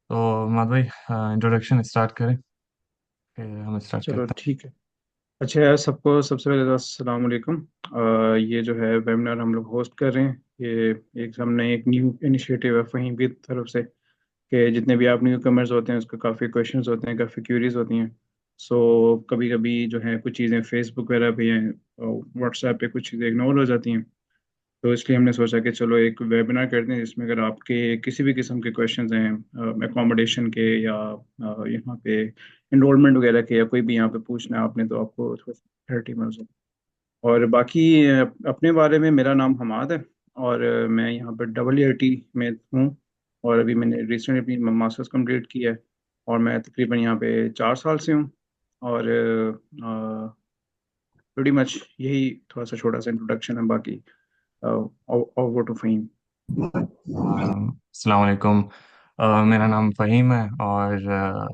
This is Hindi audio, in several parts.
तो माद भाई, इंट्रोडक्शन स्टार्ट करें, फिर हम स्टार्ट चलो करते ठीक है। अच्छा यार, सबको सबसे पहले तो अस्सलाम वालेकुम। ये जो है वेबिनार हम लोग होस्ट कर रहे हैं, ये एक हमने एक न्यू इनिशिएटिव है फ़हीम की तरफ से कि जितने भी आप न्यू कमर्स होते हैं उसको काफ़ी क्वेश्चंस होते हैं, काफ़ी क्यूरीज होती हैं। सो कभी कभी जो है कुछ चीज़ें फेसबुक वगैरह पे या व्हाट्सएप पे कुछ चीज़ें इग्नोर हो जाती हैं। तो इसलिए हमने सोचा कि चलो एक वेबिनार करते हैं जिसमें अगर आपके किसी भी किस्म के क्वेश्चंस हैं एकोमोडेशन के या यहाँ पे इनरोलमेंट वगैरह के या कोई भी यहाँ पे पूछना है आपने, तो आपको थोड़ा क्लैरिटी मिल जाए। और बाकी अपने बारे में, मेरा नाम हमाद है और मैं यहाँ पर डब्ल्यू में हूँ। और अभी मैंने रिसेंटली अपनी मास्टर्स कंप्लीट की है और मैं तकरीबन यहाँ पे 4 साल से हूँ। और प्रीटी मच यही थोड़ा सा छोटा सा इंट्रोडक्शन है। बाकी ओवर टू फहीम। हैं। अस्सलाम वालेकुम। मेरा नाम फ़हीम है और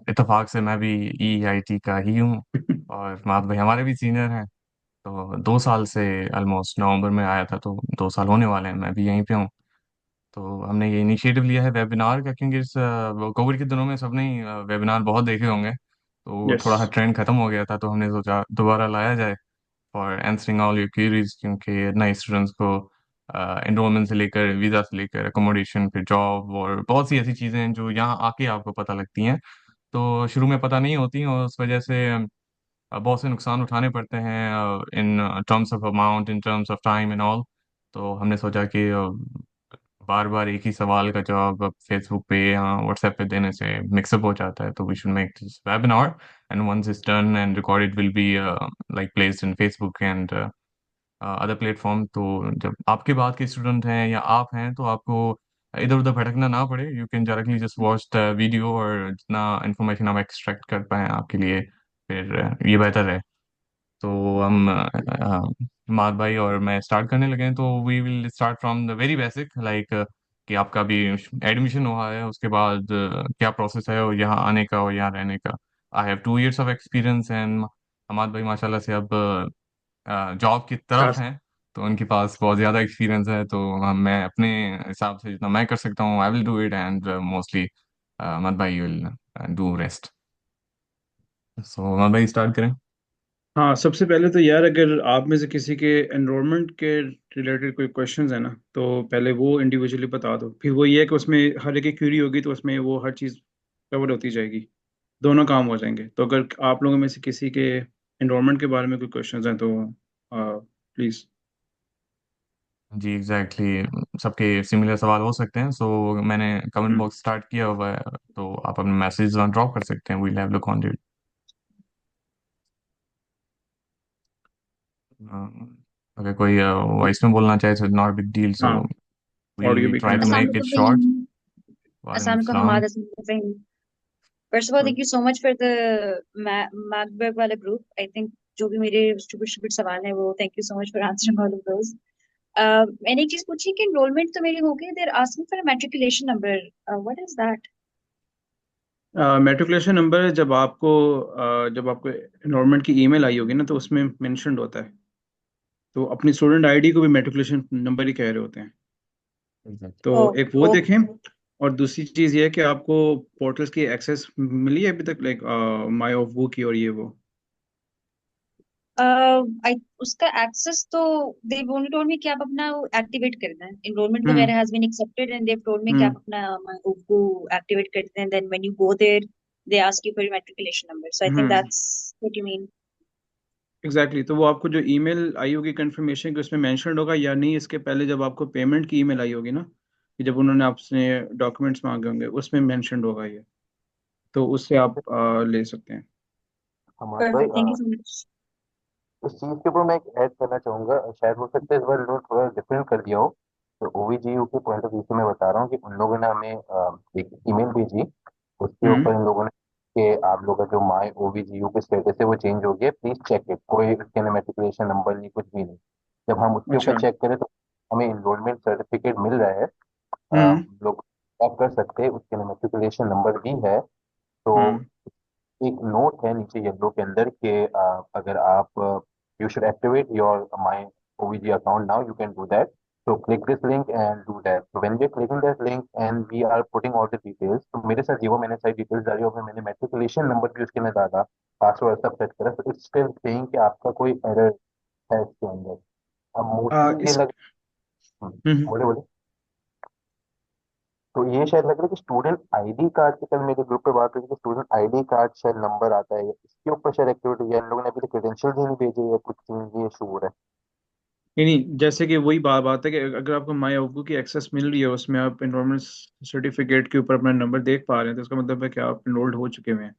इत्तेफाक से मैं भी ईआईटी का ही हूँ। और माद भाई हमारे भी सीनियर हैं। तो 2 साल से, ऑलमोस्ट नवंबर में आया था, तो 2 साल होने वाले हैं, मैं भी यहीं पे हूँ। तो हमने ये इनिशिएटिव लिया है वेबिनार का, क्योंकि इस कोविड के दिनों में सबने ही वेबिनार बहुत देखे होंगे, तो यस। थोड़ा सा ट्रेंड खत्म हो गया था, तो हमने सोचा दोबारा लाया जाए for answering all your queries, क्योंकि नए स्टूडेंट्स को एनरोलमेंट से लेकर वीज़ा से लेकर अकोमोडेशन, फिर जॉब और बहुत सी ऐसी चीज़ें हैं जो यहाँ आके आपको पता लगती हैं, तो शुरू में पता नहीं होती, और उस वजह से बहुत से नुकसान उठाने पड़ते हैं in terms of amount, in terms of time and all. तो हमने सोचा कि बार बार एक ही सवाल का जवाब अब फेसबुक पे या व्हाट्सएप पे देने से मिक्सअप हो जाता है, तो we should make this webinar, and once it's done and recorded will be like placed in Facebook and other platform. तो जब आपके बाद के स्टूडेंट हैं या आप हैं, तो आपको इधर उधर भटकना ना पड़े, you can directly just watch the video, और जितना इन्फॉर्मेशन आप एक्सट्रैक्ट कर पाएँ आपके लिए फिर ये बेहतर है। तो हम माद भाई और मैं स्टार्ट करने लगे हैं, तो we will start from the very basic, like कि आपका भी एडमिशन हुआ है, उसके बाद क्या प्रोसेस है और यहाँ आने का और यहाँ रहने का। I have 2 years of experience, and Hamad भाई माशाल्लाह से अब जॉब की तरफ चार। हैं, तो उनके पास बहुत ज़्यादा एक्सपीरियंस है, तो मैं अपने हिसाब से जितना मैं कर सकता हूँ I will do it, and mostly Hamad भाई will do rest. So Hamad भाई स्टार्ट करें। हाँ, सबसे पहले तो यार अगर आप में से किसी के एनरोलमेंट के रिलेटेड कोई क्वेश्चंस है ना, तो पहले वो इंडिविजुअली बता दो। फिर वो ये है कि उसमें हर एक की क्यूरी होगी तो उसमें वो हर चीज़ कवर होती जाएगी, दोनों काम हो जाएंगे। तो अगर आप लोगों में से किसी के एनरोलमेंट के बारे में कोई क्वेश्चंस हैं तो प्लीज़। जी एग्जैक्टली exactly, सबके सिमिलर सवाल हो सकते हैं, सो मैंने कमेंट बॉक्स स्टार्ट किया हुआ है, तो आप अपने मैसेज ड्रॉप कर सकते हैं, we'll have look on it. अगर कोई वॉइस में बोलना चाहे तो नॉट बिग डील, सो हाँ, ऑडियो वील भी try to connect. Make it Assalamualaikum short. Fahim. वालेकुम Assalamualaikum सलाम। Hamad. Assalamualaikum Fahim. First of all, thank you so much for the Macbeth वाला group. I think जो भी मेरे stupid stupid सवाल हैं वो thank you so much for answering all of those. मैंने एक चीज पूछी कि enrollment तो मेरी हो गई. They're asking for a matriculation number. What is that? Matriculation number जब आपको एनरोलमेंट की ईमेल आई होगी ना, तो उसमें मेंशन्ड होता है। तो अपनी स्टूडेंट आईडी को भी मेट्रिकुलेशन नंबर ही कह रहे होते हैं। तो Oh, एक वो देखें। और दूसरी चीज़ ये है कि आपको पोर्टल्स की एक्सेस मिली है अभी तक, लाइक माई ऑफ वो की और ये वो। उसका access तो they've only told me कि आप अपना activate कर दें. Enrollment हम्म। वगैरह has been accepted and they've told me कि हम्म। आप अपना वो activate कर दें. Then when you go there, they ask you for your matriculation number. So I think hmm. that's what you mean. Exactly तो वो आपको जो ईमेल आई होगी कंफर्मेशन की, उसमें मेंशन्ड होगा या नहीं, इसके पहले जब आपको पेमेंट की ईमेल आई होगी ना, कि जब उन्होंने आपसे डॉक्यूमेंट्स मांगे होंगे, उसमें मेंशन्ड होगा ये। तो उससे आप ले सकते हैं। हमारे भाई Perfect. Thank you so much. इस चीज के ऊपर मैं एक ऐड करना चाहूंगा। शायद हो सकता है इस बार इन्होंने थोड़ा डिफरेंट कर दिया हो। तो ओवीजीयू के पॉइंट ऑफ व्यू से मैं बता रहा हूँ कि उन लोगों ने हमें एक ईमेल भेजी। उसके हम्म। ऊपर इन लोगों ने कि आप लोगों का जो माई ओवीजीयू के स्टेटस है वो चेंज हो गया, प्लीज चेक इट। कोई उसके अंदर मेट्रिकुलेशन नंबर नहीं, कुछ भी नहीं। जब हम उसके ऊपर अच्छा। चेक करें तो हमें इनरोलमेंट सर्टिफिकेट मिल रहा है। हम्म। हम लोग चेक कर सकते हैं, उसके अंदर मेट्रिकुलेशन नंबर भी है। तो हम्म। एक नोट है नीचे येलो के अंदर कि अगर आप you should activate your my OVG account now, you can do that. So click this link and do that. So when we are clicking that link and we are putting all the details, तो मेरे साथ ये वो मैंने सारी डिटेल्स डाली और फिर मैंने मेट्रिकुलेशन नंबर भी उसके अंदर डाला, पासवर्ड सब सेट करा, तो इट्स स्टिल सेइंग कि आपका कोई एरर है इसके अंदर। अब मोस्टली ये इस लग बोले बोले तो ये शायद लग रहा है कि स्टूडेंट आईडी कार्ड की, कल मेरे ग्रुप पे बात हुई थी कि स्टूडेंट आईडी कार्ड शायद नंबर आता है, इसके ऊपर शायद एक्टिविटी है, इन लोगों ने अभी तक क्रेडेंशियल्स ही नहीं भेजे या कुछ चीज ये इशू हो रहा नहीं नहीं, जैसे कि वही बात है कि अगर आपको माई अवगु की एक्सेस मिल रही है, उसमें आप एनरोलमेंट सर्टिफिकेट के ऊपर अपना नंबर देख पा रहे हैं, तो इसका मतलब है कि आप एनरोल्ड हो चुके हुए हैं।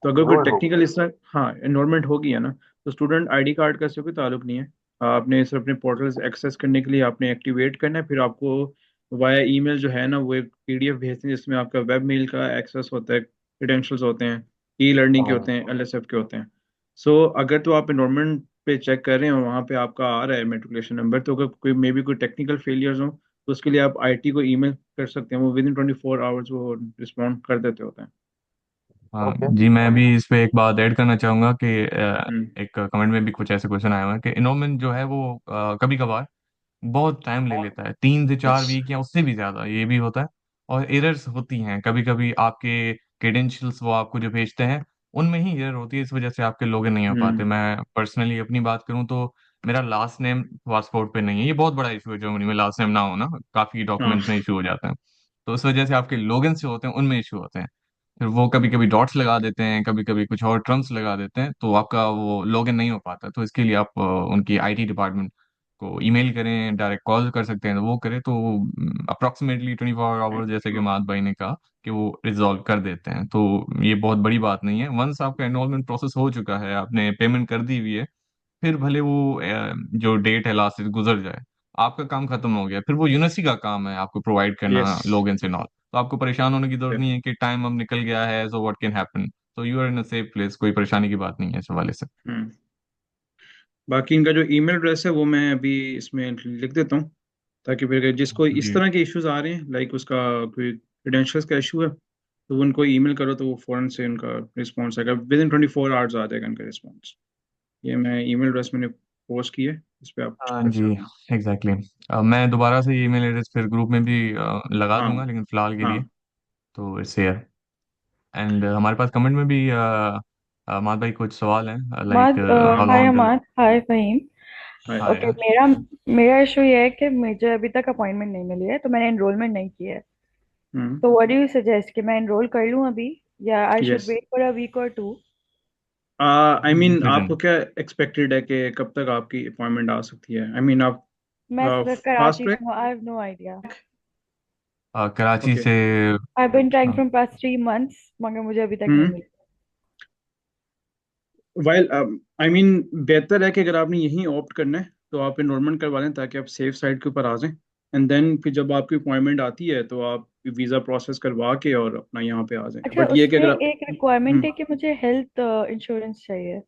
तो है। अगर कोई इनरोल्ड हो टेक्निकल इस तरह, हाँ, एनरोलमेंट हो गई है ना, तो स्टूडेंट आईडी कार्ड का इससे कोई ताल्लुक नहीं है। आपने सिर्फ अपने पोर्टल से एक्सेस करने के लिए आपने एक्टिवेट करना है, फिर आपको वाया ईमेल जो है ना, वो एक पीडीएफ भेजते हैं जिसमें आपका वेब मेल का एक्सेस होता है, क्रेडेंशियल्स होते हैं, ई लर्निंग के होते हैं, एलएसएफ के होते हैं। सो अगर तो आप एनरोलमेंट पे चेक कर रहे हैं और वहाँ पे आपका आ रहा है मेट्रिकुलेशन नंबर, तो अगर कोई मे बी कोई टेक्निकल फेलियर्स हो, तो उसके लिए आप आईटी को ईमेल कर सकते हैं, वो विद इन 24 आवर्स वो रिस्पॉन्ड कर देते होते हैं। हाँ ओके। जी, मैं भी इस पे एक बात ऐड करना चाहूंगा कि हम्म। एक कमेंट में भी कुछ ऐसे क्वेश्चन आए हुए हैं कि इनोमेंट जो है वो कभी कभार बहुत टाइम ले लेता है, 3 से 4 वीक या उससे भी ज्यादा ये भी होता है। और एरर्स होती हैं कभी कभी, आपके क्रेडेंशियल्स वो आपको जो भेजते हैं उनमें ही एरर होती है, इस वजह से आपके लॉगिन नहीं हो पाते। हम्म। मैं पर्सनली अपनी बात करूं तो मेरा लास्ट नेम पासपोर्ट पे नहीं है, ये बहुत बड़ा इशू है जर्मनी में, लास्ट नेम ना होना काफी हाँ। डॉक्यूमेंट्स में इशू हो जाता है। तो उस वजह से आपके लॉगिन जो होते हैं उनमें इशू होते हैं। फिर वो कभी कभी डॉट्स लगा देते हैं, कभी कभी कुछ और टर्म्स लगा देते हैं, तो आपका वो लॉगिन नहीं हो पाता। तो इसके लिए आप उनकी आईटी डिपार्टमेंट को ईमेल करें, डायरेक्ट कॉल कर सकते हैं, तो वो करें तो अप्रोक्सीमेटली 24 आवर, जैसे कि मात भाई ने कहा, कि वो रिजॉल्व कर देते हैं। तो ये बहुत बड़ी बात नहीं है। वंस आपका एनरोलमेंट प्रोसेस हो चुका है, आपने पेमेंट कर दी हुई है, फिर भले वो जो डेट है लास्ट से गुजर जाए, आपका काम खत्म हो गया, फिर वो यूनिवर्सिटी का काम है आपको प्रोवाइड यस। करना लॉगिन से नॉल। तो आपको परेशान होने की जरूरत नहीं है कि टाइम अब निकल गया है, सो व्हाट कैन हैपन। तो you are in a safe place, कोई परेशानी की बात नहीं है इस हवाले से। हम्म। बाकी इनका जो ईमेल एड्रेस है वो मैं अभी इसमें लिख देता हूँ, ताकि फिर जिसको इस जी। तरह के इश्यूज आ रहे हैं, लाइक उसका कोई क्रेडेंशियल्स का इशू है, तो वो उनको ईमेल करो तो वो फौरन से उनका रिस्पॉन्स आएगा, विद इन 24 आवर्स आ जाएगा इनका रिस्पॉन्स। ये मैं ईमेल एड्रेस मैंने पोस्ट की है, इस पर आप हाँ कर जी, सकते हैं। एग्जैक्टली मैं दोबारा से ईमेल एड्रेस फिर ग्रुप में भी लगा हाँ। दूंगा, लेकिन फिलहाल के लिए हाँ। तो इट्स हियर। एंड हमारे पास कमेंट में भी माद भाई कुछ सवाल हैं, लाइक माद how hi long does. Amaad, hi Faheem. Hi. हाँ ओके, यार। मेरा मेरा इशू ये है कि मुझे अभी तक अपॉइंटमेंट नहीं मिली है, तो मैंने एनरोलमेंट नहीं किया है। हम्म। तो व्हाट डू यू सजेस्ट कि मैं एनरोल कर लूँ अभी, या I should yes. Wait for a week और टू? I mean decision. आपको क्या एक्सपेक्टेड है कि कब तक आपकी अपॉइंटमेंट आ सकती है? आई मीन आप मैं फास्ट कराची से ट्रैक। हूँ, I have no idea. Karachi okay. से। आई हैव बीन ट्राइंग हाँ। फ्रॉम पास्ट 3 मंथ्स, मगर मुझे अभी तक नहीं हम्म। मिली। वाइल आई मीन बेहतर है कि अगर आपने यहीं ऑप्ट करना है तो आप एनरोलमेंट करवा लें, ताकि आप सेफ साइड के ऊपर आ जाएं। एंड देन फिर जब आपकी अपॉइंटमेंट आती है तो आप वीज़ा प्रोसेस करवा के और अपना यहाँ पे आ जाएं। अच्छा, बट ये कि उसमें अगर एक रिक्वायरमेंट हम्म, है कि मुझे हेल्थ इंश्योरेंस चाहिए।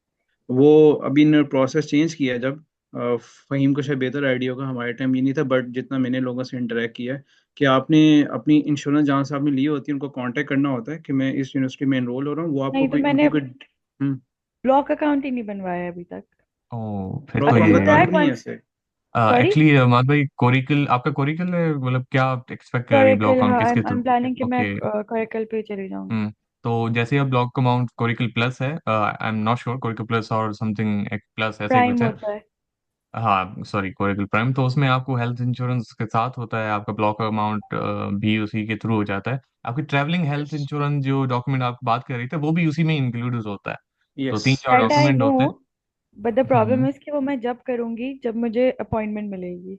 वो अभी ने प्रोसेस चेंज किया है। जब फ़हीम को शायद बेहतर आइडिया होगा, हमारे टाइम ये नहीं था, बट जितना मैंने लोगों से इंटरेक्ट किया है कि आपने अपनी इंश्योरेंस जहाँ से आपने ली होती है उनको कांटेक्ट करना होता है कि मैं इस यूनिवर्सिटी में एनरोल हो रहा हूँ, वो आपको नहीं, तो कोई उनकी मैंने कोई ब्लॉक अकाउंट ही नहीं बनवाया है अभी तक। ओ, फिर ब्लॉक तो अकाउंट विद का ये ताल्लुक दैट नहीं है वंस, इससे। सॉरी, एक्चुअली माद भाई, कोरिकल आपका कोरिकल है, मतलब क्या आप एक्सपेक्ट कर रही ब्लॉक कोरेकल, अकाउंट हाँ, किसके आई थ्रू? एम प्लानिंग कि मैं ओके। कोरेकल पे चली जाऊंगी। तो जैसे अब ब्लॉक अमाउंट कोरिकल प्लस है, आई एम नॉट श्योर, कोरिकल प्लस और समथिंग एक प्लस ऐसे ही प्राइम कुछ है। होता है। हाँ सॉरी, कोरिकल प्राइम, तो उसमें आपको हेल्थ इंश्योरेंस के साथ होता है, आपका ब्लॉक अमाउंट भी उसी के थ्रू हो जाता है। आपकी ट्रैवलिंग हेल्थ यस। इंश्योरेंस जो डॉक्यूमेंट आप बात कर रही थे वो भी उसी में इंक्लूड होता है। तो yes. 3 4 that I document no, होते हैं। But the problem hmm. Is कि वो मैं जब करूंगी जब मुझे अपॉइंटमेंट मिलेगी।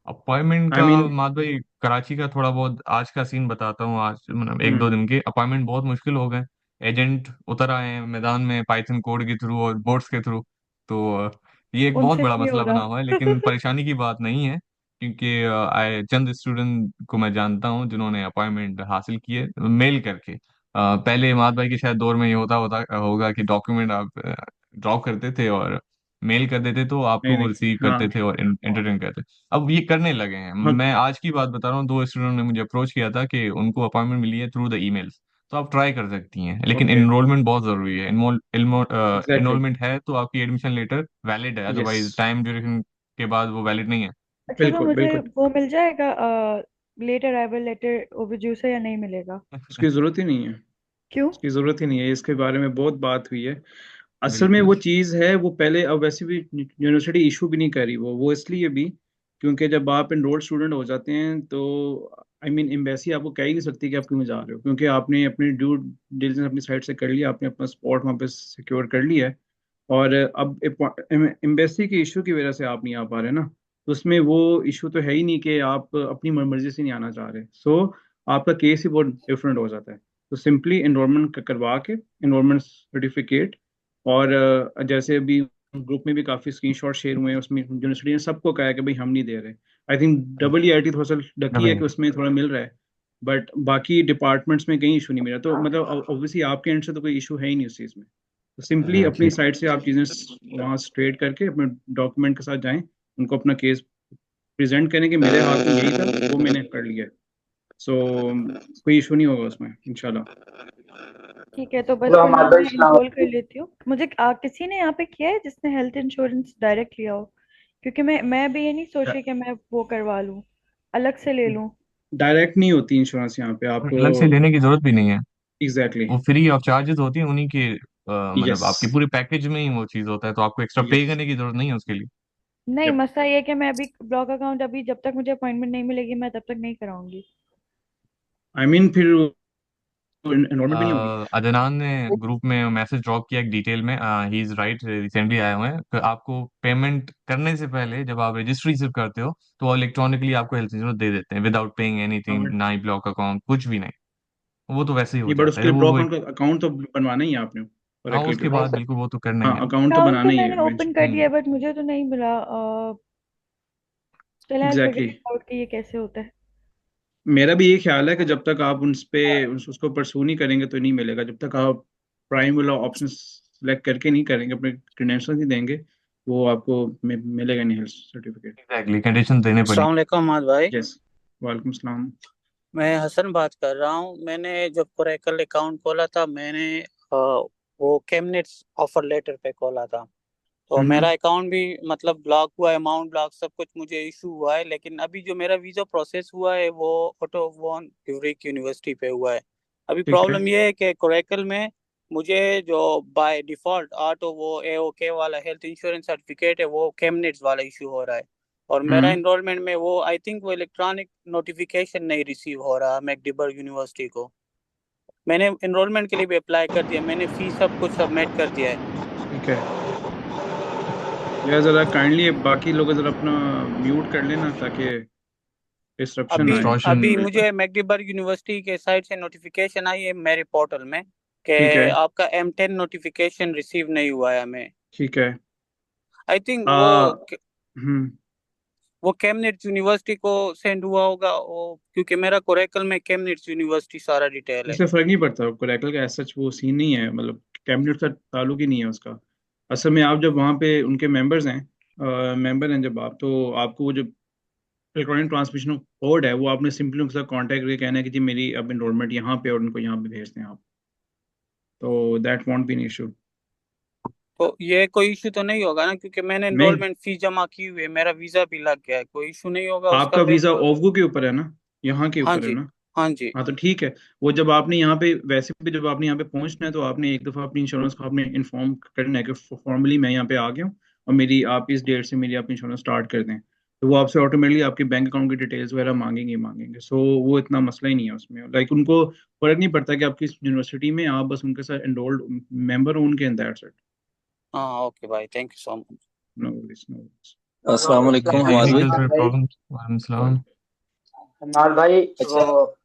अपॉइंटमेंट आई का मीन माद भाई, कराची का थोड़ा बहुत आज का सीन बताता हूँ। आज मतलब एक दो हम्म। दिन के अपॉइंटमेंट बहुत मुश्किल हो गए। एजेंट उतर आए हैं मैदान में पाइथन कोड के थ्रू और बोट्स के थ्रू। तो ये एक बहुत उनसे बड़ा नहीं हो मसला बना हुआ है, लेकिन रहा। परेशानी की बात नहीं है, क्योंकि आए चंद स्टूडेंट को मैं जानता हूँ जिन्होंने अपॉइंटमेंट हासिल किए मेल करके। पहले माद भाई के शायद दौर में ये होता होता होगा कि डॉक्यूमेंट आप ड्रॉप करते थे और मेल कर देते, तो आपको नहीं वो नहीं। रिसीव करते हाँ। थे और एंटरटेन करते। अब ये करने लगे हैं। हाँ। मैं आज की बात बता रहा हूँ, 2 स्टूडेंट ने मुझे अप्रोच किया था कि उनको अपॉइंटमेंट मिली है थ्रू द ईमेल्स। तो आप ट्राई कर सकती हैं, लेकिन ओके। एनरोलमेंट बहुत जरूरी है। एग्जैक्टली। एनरोलमेंट है तो आपकी एडमिशन लेटर वैलिड है, यस। अदरवाइज टाइम ड्यूरेशन के बाद वो वैलिड नहीं है। अच्छा, तो बिल्कुल मुझे बिल्कुल। वो मिल जाएगा लेट अराइवल लेटर ओवरड्यू से, या नहीं मिलेगा? उसकी ज़रूरत ही नहीं है। क्यों? इसकी ज़रूरत ही नहीं है, इसके बारे में बहुत बात हुई है। असल में बिल्कुल। वो चीज़ है, वो पहले, अब वैसे भी यूनिवर्सिटी इशू भी नहीं कर रही वो इसलिए भी क्योंकि जब आप एनरोल्ड स्टूडेंट हो जाते हैं तो आई मीन एम्बेसी आपको कह ही नहीं सकती कि आप क्यों जा रहे हो, क्योंकि आपने अपनी ड्यू डिलिजेंस अपनी साइड से कर लिया, आपने अपना स्पॉट वहाँ पे सिक्योर कर लिया है। और अब एम्बेसी के इशू की वजह से आप नहीं आ पा रहे ना, तो उसमें वो इशू तो है ही नहीं कि आप अपनी मर्जी से नहीं आना चाह रहे। सो आपका केस ही बहुत डिफरेंट हो जाता है। तो सिंपली एनरोलमेंट करवा के एनरोलमेंट सर्टिफिकेट, और जैसे अभी ग्रुप में भी काफ़ी स्क्रीनशॉट शेयर हुए हैं, उसमें यूनिवर्सिटी ने सबको कहा है कि भाई हम नहीं दे रहे। I think double E I T थोड़ा सा लकी है नहीं। कि उसमें थोड़ा मिल रहा है, बट बाकी डिपार्टमेंट्स में कहीं इशू नहीं मिला। तो मतलब ऑब्वियसली आपके एंड से तो कोई इशू है ही नहीं उस चीज़ में। तो सिंपली अपनी एग्जैक्टली। साइड से आप चीज़ें वहाँ स्ट्रेट करके अपने डॉक्यूमेंट के साथ जाएं, उनको अपना केस प्रेजेंट करें कि मेरे हाथ में यही था, वो मैंने कर लिया। सो कोई इशू नहीं होगा उसमें इंशाल्लाह। ठीक है, तो बस हेलो फिर अमाद नाउ भाई, मैं सलाम इनरोल कर वालेकुम। लेती हूँ। मुझे किसी ने यहाँ पे किया है जिसने हेल्थ इंश्योरेंस डायरेक्ट लिया हो? क्योंकि मैं भी ये नहीं सोच रही कि मैं वो करवा लूँ, अलग से ले लूँ। डायरेक्ट नहीं होती इंश्योरेंस यहाँ पे और आपको। अलग से लेने की जरूरत भी नहीं है। एग्जैक्टली। वो फ्री ऑफ चार्जेस होती है उन्हीं के, यस। मतलब आपके पूरे पैकेज में ही वो चीज होता है, तो आपको एक्स्ट्रा पे यस। करने की जरूरत नहीं है उसके लिए। नहीं, यप। मसला ये है कि मैं अभी ब्लॉक अकाउंट, अभी जब तक मुझे अपॉइंटमेंट नहीं मिलेगी मैं तब तक नहीं कराऊंगी। आई मीन फिर एनरोलमेंट भी नहीं होगी। अदनान ने ग्रुप में मैसेज ड्रॉप किया एक डिटेल में, ही इज राइट, रिसेंटली आए हुए हैं, तो आपको पेमेंट करने से पहले जब आप रजिस्ट्री सिर्फ करते हो तो वो इलेक्ट्रॉनिकली आपको हेल्थ इंश्योरेंस दे देते हैं विदाउट पेइंग हाँ एनीथिंग, बट ना ही ब्लॉक अकाउंट, कुछ भी नहीं। वो तो वैसे ही हो नहीं, बट जाता उसके है लिए वो ब्लॉक एक। अकाउंट तो बनवाना ही है आपने हाँ, ओरेकल के उसके ऊपर। बाद बिल्कुल वो तो करना ही हाँ, है। अकाउंट तो अकाउंट तो बनाना ही है मैंने ओपन कर इवेंचुअली। दिया, बट मुझे तो नहीं मिला। चलो, I figure exactly. It out कि ये कैसे होता है। मेरा भी ये ख्याल है कि जब तक आप उस पे उसको परसू नहीं करेंगे तो नहीं मिलेगा, जब तक आप प्राइम वाला ऑप्शन सेलेक्ट करके नहीं करेंगे, अपने क्रेडेंशियल नहीं देंगे, वो आपको मिलेगा नहीं हेल्थ सर्टिफिकेट। एग्जैक्टली, कंडीशन देने पड़ेंगे। अस्सलाम वालेकुम अमाद भाई। यस। वालेकुम सलाम। मैं हसन बात कर रहा हूँ। मैंने जब कोरेकल अकाउंट खोला था, मैंने वो केमनेट्स ऑफर लेटर पे खोला था। तो हम्म। मेरा अकाउंट भी मतलब ब्लॉक हुआ है, अमाउंट ब्लॉक, सब कुछ मुझे इशू हुआ है। लेकिन अभी जो मेरा वीज़ा प्रोसेस हुआ है वो ऑटोवन ड्यूरिक यूनिवर्सिटी पे हुआ है। अभी ठीक है। प्रॉब्लम ये है कि कोरेकल में मुझे जो बाय डिफॉल्ट ऑटो वो एओके वाला हेल्थ इंश्योरेंस सर्टिफिकेट है, वो केमनेट्स वाला इशू हो रहा है। और मेरा हम्म। इनरोलमेंट में वो आई थिंक वो इलेक्ट्रॉनिक नोटिफिकेशन नहीं रिसीव हो रहा मैकडिबर्ग यूनिवर्सिटी को। मैंने इनरोलमेंट के लिए भी अप्लाई कर दिया, मैंने फीस सब कुछ सबमिट कर दिया है। ठीक है। यार जरा काइंडली बाकी लोग जरा अपना म्यूट कर लेना ताकि डिस्ट्रप्शन ना अभी आए। डिस्टॉर्शन। अभी मुझे मैकडिबर्ग यूनिवर्सिटी के साइड से नोटिफिकेशन आई है मेरे पोर्टल में कि ठीक है। आपका M10 नोटिफिकेशन रिसीव नहीं हुआ है हमें। ठीक है। आई थिंक आ हम्म। वो केमनिट्स यूनिवर्सिटी को सेंड हुआ होगा वो, क्योंकि मेरा कोरेकल में केमनिट्स यूनिवर्सिटी सारा डिटेल है। इससे फर्क नहीं पड़ता, कोरेकल का ऐसा वो सीन नहीं है, मतलब कैबिनेट का ताल्लुक ही नहीं है उसका। असल में आप जब वहाँ पे उनके मेंबर्स हैं, मेंबर हैं जब आप, तो आपको वो जो इलेक्ट्रॉनिक ट्रांसमिशन कोड है वो आपने सिंपली उनके साथ कांटेक्ट करके कहना है कि जी मेरी अब इनरोलमेंट यहाँ पे, और उनको यहाँ पे भेज दें आप, तो that won't be an issue. तो ये कोई इशू तो नहीं होगा ना, क्योंकि मैंने नहीं, एनरोलमेंट फीस जमा की हुई है, मेरा वीजा भी लग गया है, कोई इशू नहीं होगा उसका आपका फिर? वीजा ओवगो के ऊपर है ना, यहाँ के हाँ ऊपर है जी। ना। हाँ जी। हाँ तो ठीक है। वो जब आपने यहाँ पे, वैसे भी जब आपने यहाँ पे पहुंचना है तो आपने एक दफ़ा अपनी इंश्योरेंस को आपने इन्फॉर्म करना है कि फॉर्मली मैं यहाँ पे आ गया हूँ, और मेरी आप इस डेट से मेरी आप इंश्योरेंस स्टार्ट कर दें। तो वो आपसे ऑटोमेटिकली आपके बैंक अकाउंट की डिटेल्स वगैरह मांगेंगे ही मांगेंगे। सो वो इतना मसला ही नहीं है उसमें, लाइक उनको फर्क नहीं पड़ता कि आप किस यूनिवर्सिटी में, आप बस उनके साथ एनरोल्ड मेंबर हो उनके, एंड दैट्स इट। हाँ ओके भाई, thank you so much. No worries, no worries. अस्सलाम अस्सलाम वालेकुम ये हमाद वालेकुम भाई। टेक्निकल अमाद फिर भाई। प्रॉब्लम। वालेकुम सलाम। अमाद भाई, वो अच्छा।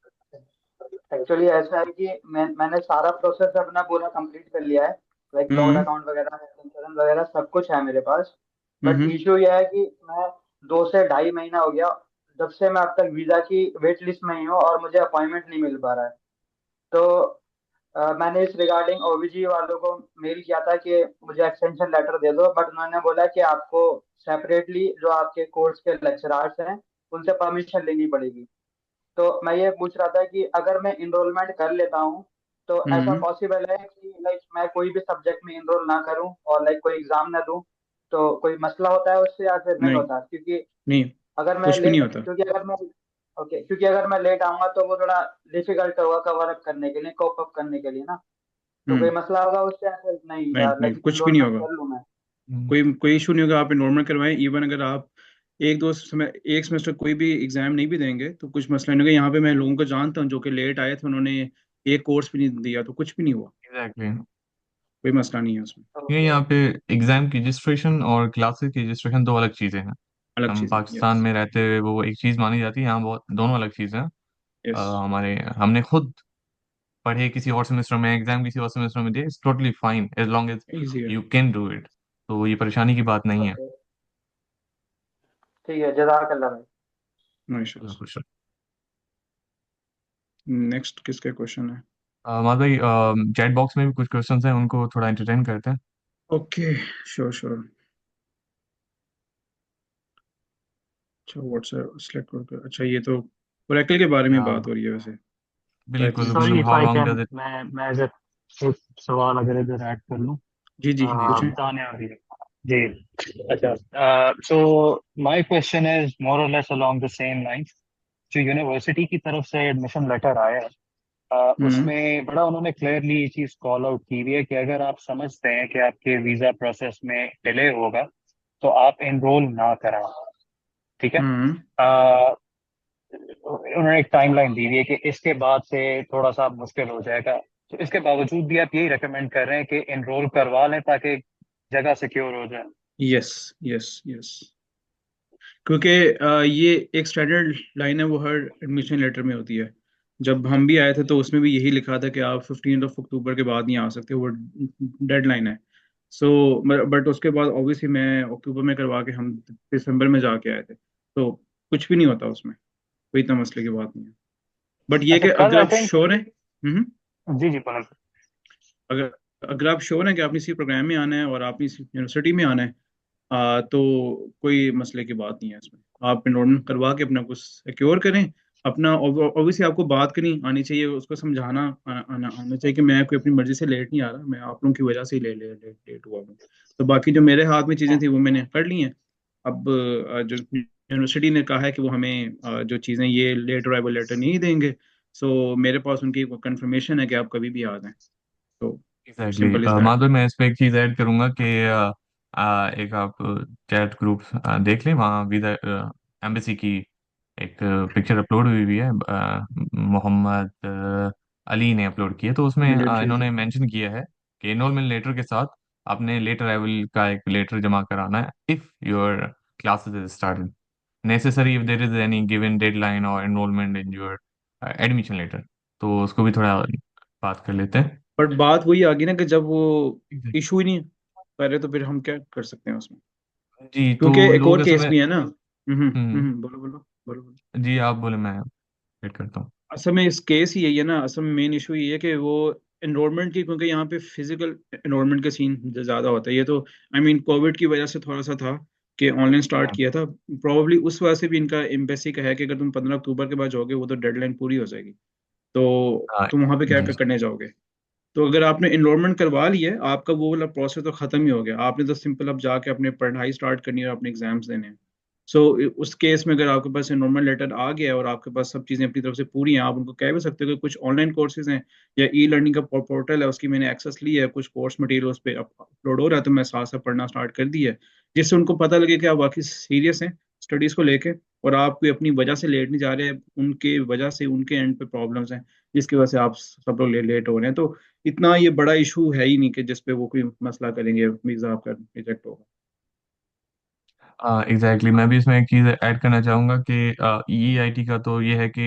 एक्चुअली ऐसा है कि मैंने सारा प्रोसेस अपना पूरा कंप्लीट कर लिया है। लाइक ब्लॉग हम्म। अकाउंट वगैरह, हेल्थ इंश्योरेंस वगैरह सब कुछ है मेरे पास। But hmm. इशू यह है कि मैं 2 से ढाई महीना हो गया जब से मैं अब तक वीजा की वेट लिस्ट में ही हूँ, और मुझे अपॉइंटमेंट नहीं मिल पा रहा है। तो मैंने इस रिगार्डिंग ओवीजी वालों को मेल किया था कि मुझे एक्सटेंशन लेटर दे दो, बट उन्होंने बोला कि आपको सेपरेटली जो आपके कोर्स के लेक्चरार्स हैं उनसे परमिशन लेनी पड़ेगी। तो मैं ये पूछ रहा था कि अगर मैं इनरोलमेंट कर लेता हूँ तो ऐसा हम्म। पॉसिबल है कि लाइक मैं कोई भी सब्जेक्ट में इनरोल ना करूँ और लाइक कोई एग्जाम ना दूँ, तो कोई मसला होता है उससे या फिर नहीं नहीं। होता? क्योंकि नहीं। अगर मैं कुछ भी नहीं लेट होता। क्योंकि अगर मैं ओके, क्योंकि अगर मैं लेट आऊंगा तो वो थोड़ा डिफिकल्ट होगा कवर अप करने के लिए, कोप अप करने के लिए ना। तो कोई हम्म। मसला होगा उससे या फिर नहीं, नहीं नहीं, लाइक कुछ भी नहीं इनरोलमेंट होगा। कर लूँ मैं? हम्म, कोई कोई इशू नहीं होगा, आप एनरोलमेंट करवाएं। इवन अगर आप एक सेमेस्टर कोई भी एग्जाम नहीं भी देंगे तो कुछ मसला नहीं होगा। यहाँ पे मैं लोगों को जानता हूँ जो कि लेट आए थे, उन्होंने एक कोर्स भी नहीं दिया तो कुछ भी नहीं हुआ। एग्जैक्टली। कोई मसला नहीं है उसमें। ये ओके। यहाँ पे एग्जाम की रजिस्ट्रेशन और क्लासेस की रजिस्ट्रेशन दो अलग चीजें हैं। अलग हम चीज़ है, पाकिस्तान यस। में रहते हुए वो एक चीज मानी जाती है, यहाँ बहुत दोनों अलग चीजें हैं। यस। हमारे हमने खुद पढ़े किसी और सेमेस्टर में, एग्जाम किसी और सेमेस्टर में दिए, it's totally fine as long as easy है। You can do it. तो ये परेशानी की बात नहीं है। ओके, ठीक है, जज़ाकल्लाह भाई। नो अल्लाह इश्यूज। खुश रखे। नेक्स्ट किसके क्वेश्चन है? माद भाई, चैट बॉक्स में भी कुछ क्वेश्चंस हैं, उनको थोड़ा एंटरटेन करते हैं। Okay, sure sure. अच्छा, व्हाट्सएप सेलेक्ट करके, अच्छा ये तो ओरेकल के बारे में बात हाँ हो रही है वैसे। बिल्कुल टाइपिंग बिल्कुल, sorry if how I long can, does it. मैं एज एक सवाल अगर इधर ऐड कर लूँ। जी जी, पूछें। तान्या आ रही है जी। अच्छा, so my question is more or less along the same lines. जो यूनिवर्सिटी की तरफ से एडमिशन लेटर आया है, हम्म। उसमें बड़ा उन्होंने क्लियरली ये चीज कॉल आउट की हुई है कि अगर आप समझते हैं कि आपके वीजा प्रोसेस में डिले होगा तो आप एनरोल ना कराएं। ठीक है। हम्म। अ, उन्होंने एक टाइमलाइन दी हुई है कि इसके बाद से थोड़ा सा मुश्किल हो जाएगा। तो इसके बावजूद भी आप यही रेकमेंड कर रहे हैं कि एनरोल करवा लें ताकि जगह सिक्योर हो जाए। Yes yes yes. क्योंकि ये एक स्टैंडर्ड लाइन है, वो हर एडमिशन लेटर में होती है। जब हम भी आए थे तो उसमें भी यही लिखा था कि आप 15 अक्टूबर के बाद नहीं आ सकते, वो डेडलाइन है। सो बट उसके बाद ऑब्वियसली मैं अक्टूबर में करवा के हम दिसंबर में जाके आए थे, तो कुछ भी नहीं होता उसमें, कोई इतना मसले की बात नहीं है। बट ये अच्छा, कि कल अगर आई आप थिंक। श्योर हैं। जी जी बोलो। अगर अगर आप श्योर हैं कि आपने इसी प्रोग्राम में आना है और आपने इसी यूनिवर्सिटी में आना है, तो कोई मसले की बात नहीं है इसमें। आप एनरोलमेंट करवा के अपना कुछ सिक्योर करें। अपना ऑब्वियसली आपको बात करनी आनी चाहिए, उसको समझाना आना चाहिए कि मैं कोई अपनी मर्जी से लेट नहीं आ रहा, मैं आप लोगों की वजह से ही लेट हुआ हूँ। तो बाकी जो मेरे हाथ में चीज़ें थी वो मैंने कर ली हैं। अब जो यूनिवर्सिटी ने कहा है कि वो हमें जो चीज़ें ये लेट अराइवल लेटर नहीं देंगे। सो मेरे पास उनकी कंफर्मेशन है कि आप कभी भी आ जाएं। तो exactly. Simple is that. Madhav, मैं इस पे एक चीज ऐड करूंगा कि एक आप चैट ग्रुप देख लें, वहाँ विद एम्बेसी की एक पिक्चर अपलोड हुई हुई है। मोहम्मद अली ने अपलोड की है, तो उसमें जी जी जी। इन्होंने मेंशन किया है कि एनरोलमेंट लेटर के साथ आपने लेट अराइवल का एक लेटर जमा कराना है if your classes is started, necessary if there is any given deadline और enrolment in your admission letter. तो उसको भी थोड़ा बात कर लेते हैं। बट बात वही आ गई ना कि जब वो Exactly. इशू ही नहीं करे तो फिर हम क्या कर सकते हैं उसमें? जी, तो क्योंकि एक और लोग असल केस में। भी है ना। हम्म। बोलो बोलो बोलो बोलो। जी आप बोले, मैं वेट करता हूँ। असल में इस केस ही यही है ना, असल में मेन इशू ये है कि वो एनरोलमेंट की, क्योंकि यहाँ पे फिजिकल एनरोलमेंट का सीन ज़्यादा होता है। ये तो आई मीन कोविड की वजह से थोड़ा सा था कि ऑनलाइन स्टार्ट किया था, प्रॉब्ली उस वजह से भी इनका एम्बेसी का है कि अगर तुम 15 अक्टूबर के बाद जाओगे वो तो डेडलाइन पूरी हो जाएगी। तो हाँ तुम वहाँ पे क्या जी। करने जाओगे? तो अगर आपने एनरोलमेंट करवा लिया है, आपका वो वाला प्रोसेस तो खत्म ही हो गया। आपने तो सिंपल अब जाके अपने पढ़ाई स्टार्ट करनी है और अपने एग्जाम्स देने हैं। सो उस केस में अगर आपके पास एनरोलमेंट लेटर आ गया है और आपके पास सब चीज़ें अपनी तरफ से पूरी हैं, आप उनको कह भी सकते हो कि कुछ ऑनलाइन कोर्सेज हैं या ई लर्निंग का पोर्टल है, उसकी मैंने एक्सेस ली है, कुछ कोर्स मटेरियल उस पर अपलोड हो रहा है, तो मैं साथ साथ पढ़ना स्टार्ट कर दी है। जिससे उनको पता लगे कि आप वाकई सीरियस हैं स्टडीज़ को लेके, और आप कोई अपनी वजह से लेट नहीं जा रहे हैं, उनके वजह से उनके एंड पे प्रॉब्लम्स हैं जिसकी वजह से आप सब लोग लेट हो रहे हैं। तो इतना ये बड़ा इशू है ही नहीं कि जिसपे वो कोई मसला करेंगे, वीजा आपका रिजेक्ट होगा। एग्जैक्टली, मैं भी इसमें एक चीज़ ऐड करना चाहूँगा कि ईआईटी का तो ये है कि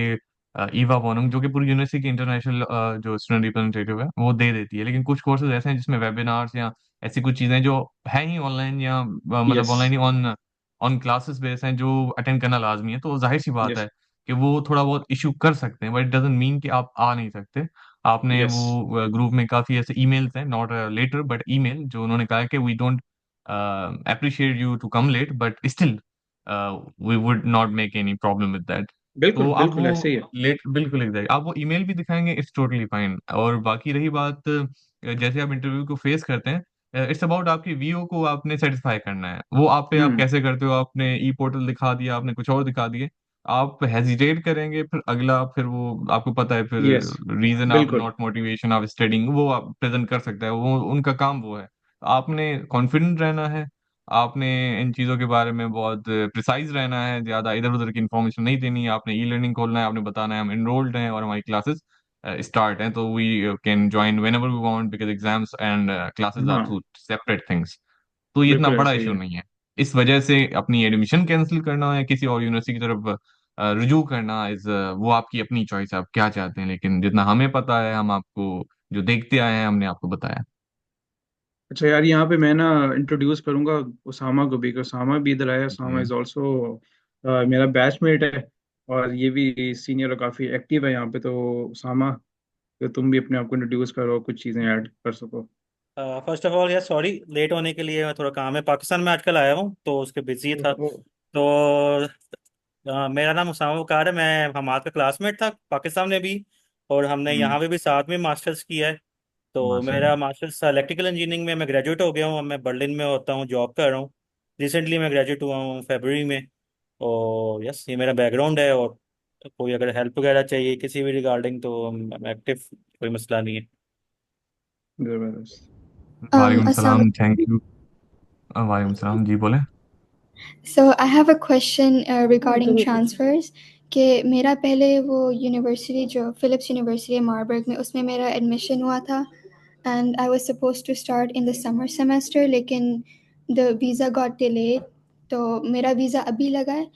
ईवा वोनम जो कि पूरी यूनिवर्सिटी की इंटरनेशनल जो स्टूडेंट रिप्रेजेंटेटिव है वो दे देती है, लेकिन कुछ कोर्सेज ऐसे हैं जिसमें वेबिनार्स या ऐसी कुछ चीज़ें जो है ही ऑनलाइन या मतलब yes online he on on classes base हैं, जो अटेंड करना लाजमी है। तो जाहिर सी बात यस है कि वो थोड़ा बहुत इशू कर सकते हैं, बट इट डजेंट मीन कि आप आ नहीं सकते। आपने यस। वो ग्रुप में काफ़ी ऐसे ईमेल्स हैं, नॉट लेटर बट ईमेल, जो उन्होंने कहा है कि we don't appreciate you to come late, but still we would not make any problem with that. बिल्कुल तो आप बिल्कुल वो ऐसे ही है। लेट, बिल्कुल एग्जैक्ट, आप वो ईमेल भी दिखाएंगे, इट्स टोटली फाइन। और बाकी रही बात जैसे आप इंटरव्यू को फेस करते हैं, इट्स अबाउट आपकी वीओ को आपने सेटिस्फाई करना है। वो आप पे आप कैसे करते हो, आपने ई पोर्टल दिखा दिया, आपने कुछ और दिखा दिए, आप हेजिटेट करेंगे, फिर अगला, फिर वो आपको पता है, फिर यस, रीजन आप बिल्कुल। नॉट मोटिवेशन ऑफ स्टडिंग वो आप प्रेजेंट कर सकता है, वो उनका काम वो है। आपने कॉन्फिडेंट रहना है, आपने इन चीजों के बारे में बहुत प्रिसाइज रहना है, ज्यादा इधर उधर की इन्फॉर्मेशन नहीं देनी है। आपने ई लर्निंग खोलना है, आपने बताना है हम इनरोल्ड हैं और हमारी क्लासेस स्टार्ट हैं, तो we can join whenever we want because exams and classes are हाँ, टू सेपरेट थिंग्स। तो ये इतना बिल्कुल बड़ा ऐसा ही इशू है। नहीं है। इस वजह से अपनी एडमिशन कैंसिल करना है, किसी और यूनिवर्सिटी की तरफ रुजू करना, इज वो आपकी अपनी चॉइस है, आप क्या चाहते हैं। लेकिन जितना हमें पता है, हम आपको जो देखते आए हैं, हमने आपको बताया। अच्छा यार, यहाँ पे मैं ना इंट्रोड्यूस करूंगा उसामा को भी, कि उसामा भी इधर आया। उसामा जी। इज ऑल्सो मेरा बैचमेट है, और ये भी सीनियर और काफ़ी एक्टिव है यहाँ पे। तो उसामा, तो तुम भी अपने आप को इंट्रोड्यूस करो, कुछ चीज़ें ऐड कर सको। फर्स्ट ऑफ ऑल यार सॉरी लेट होने के लिए, मैं थोड़ा काम है, पाकिस्तान में आजकल आया हूँ तो उसके बिजी था। ओ, तो मेरा नाम उसामा वकार है, मैं हमाद का क्लासमेट था पाकिस्तान में भी, और हमने हम्म, यहाँ पे भी साथ में मास्टर्स किया है। तो मेरा माशाल्लाह। मास्टर्स इलेक्ट्रिकल इंजीनियरिंग में, मैं ग्रेजुएट हो गया हूँ, अब मैं बर्लिन में होता हूँ, जॉब कर रहा हूँ। रिसेंटली मैं ग्रेजुएट हुआ हूँ फरवरी में। और यस, ये मेरा बैकग्राउंड है, और कोई अगर हेल्प वगैरह चाहिए किसी भी रिगार्डिंग तो मैं एक्टिव, कोई मसला नहीं है। जबरदस्त। वालेकुम Assalamu सलाम, थैंक alaikum. यू। वालेकुम सलाम, जी बोले। So I have a question regarding transfers कि मेरा पहले वो यूनिवर्सिटी जो फिलिप्स यूनिवर्सिटी है मार्बर्ग में, उसमें मेरा एडमिशन हुआ था and I was supposed to start in the summer semester, लेकिन the visa got delayed, तो मेरा वीज़ा अभी लगा है,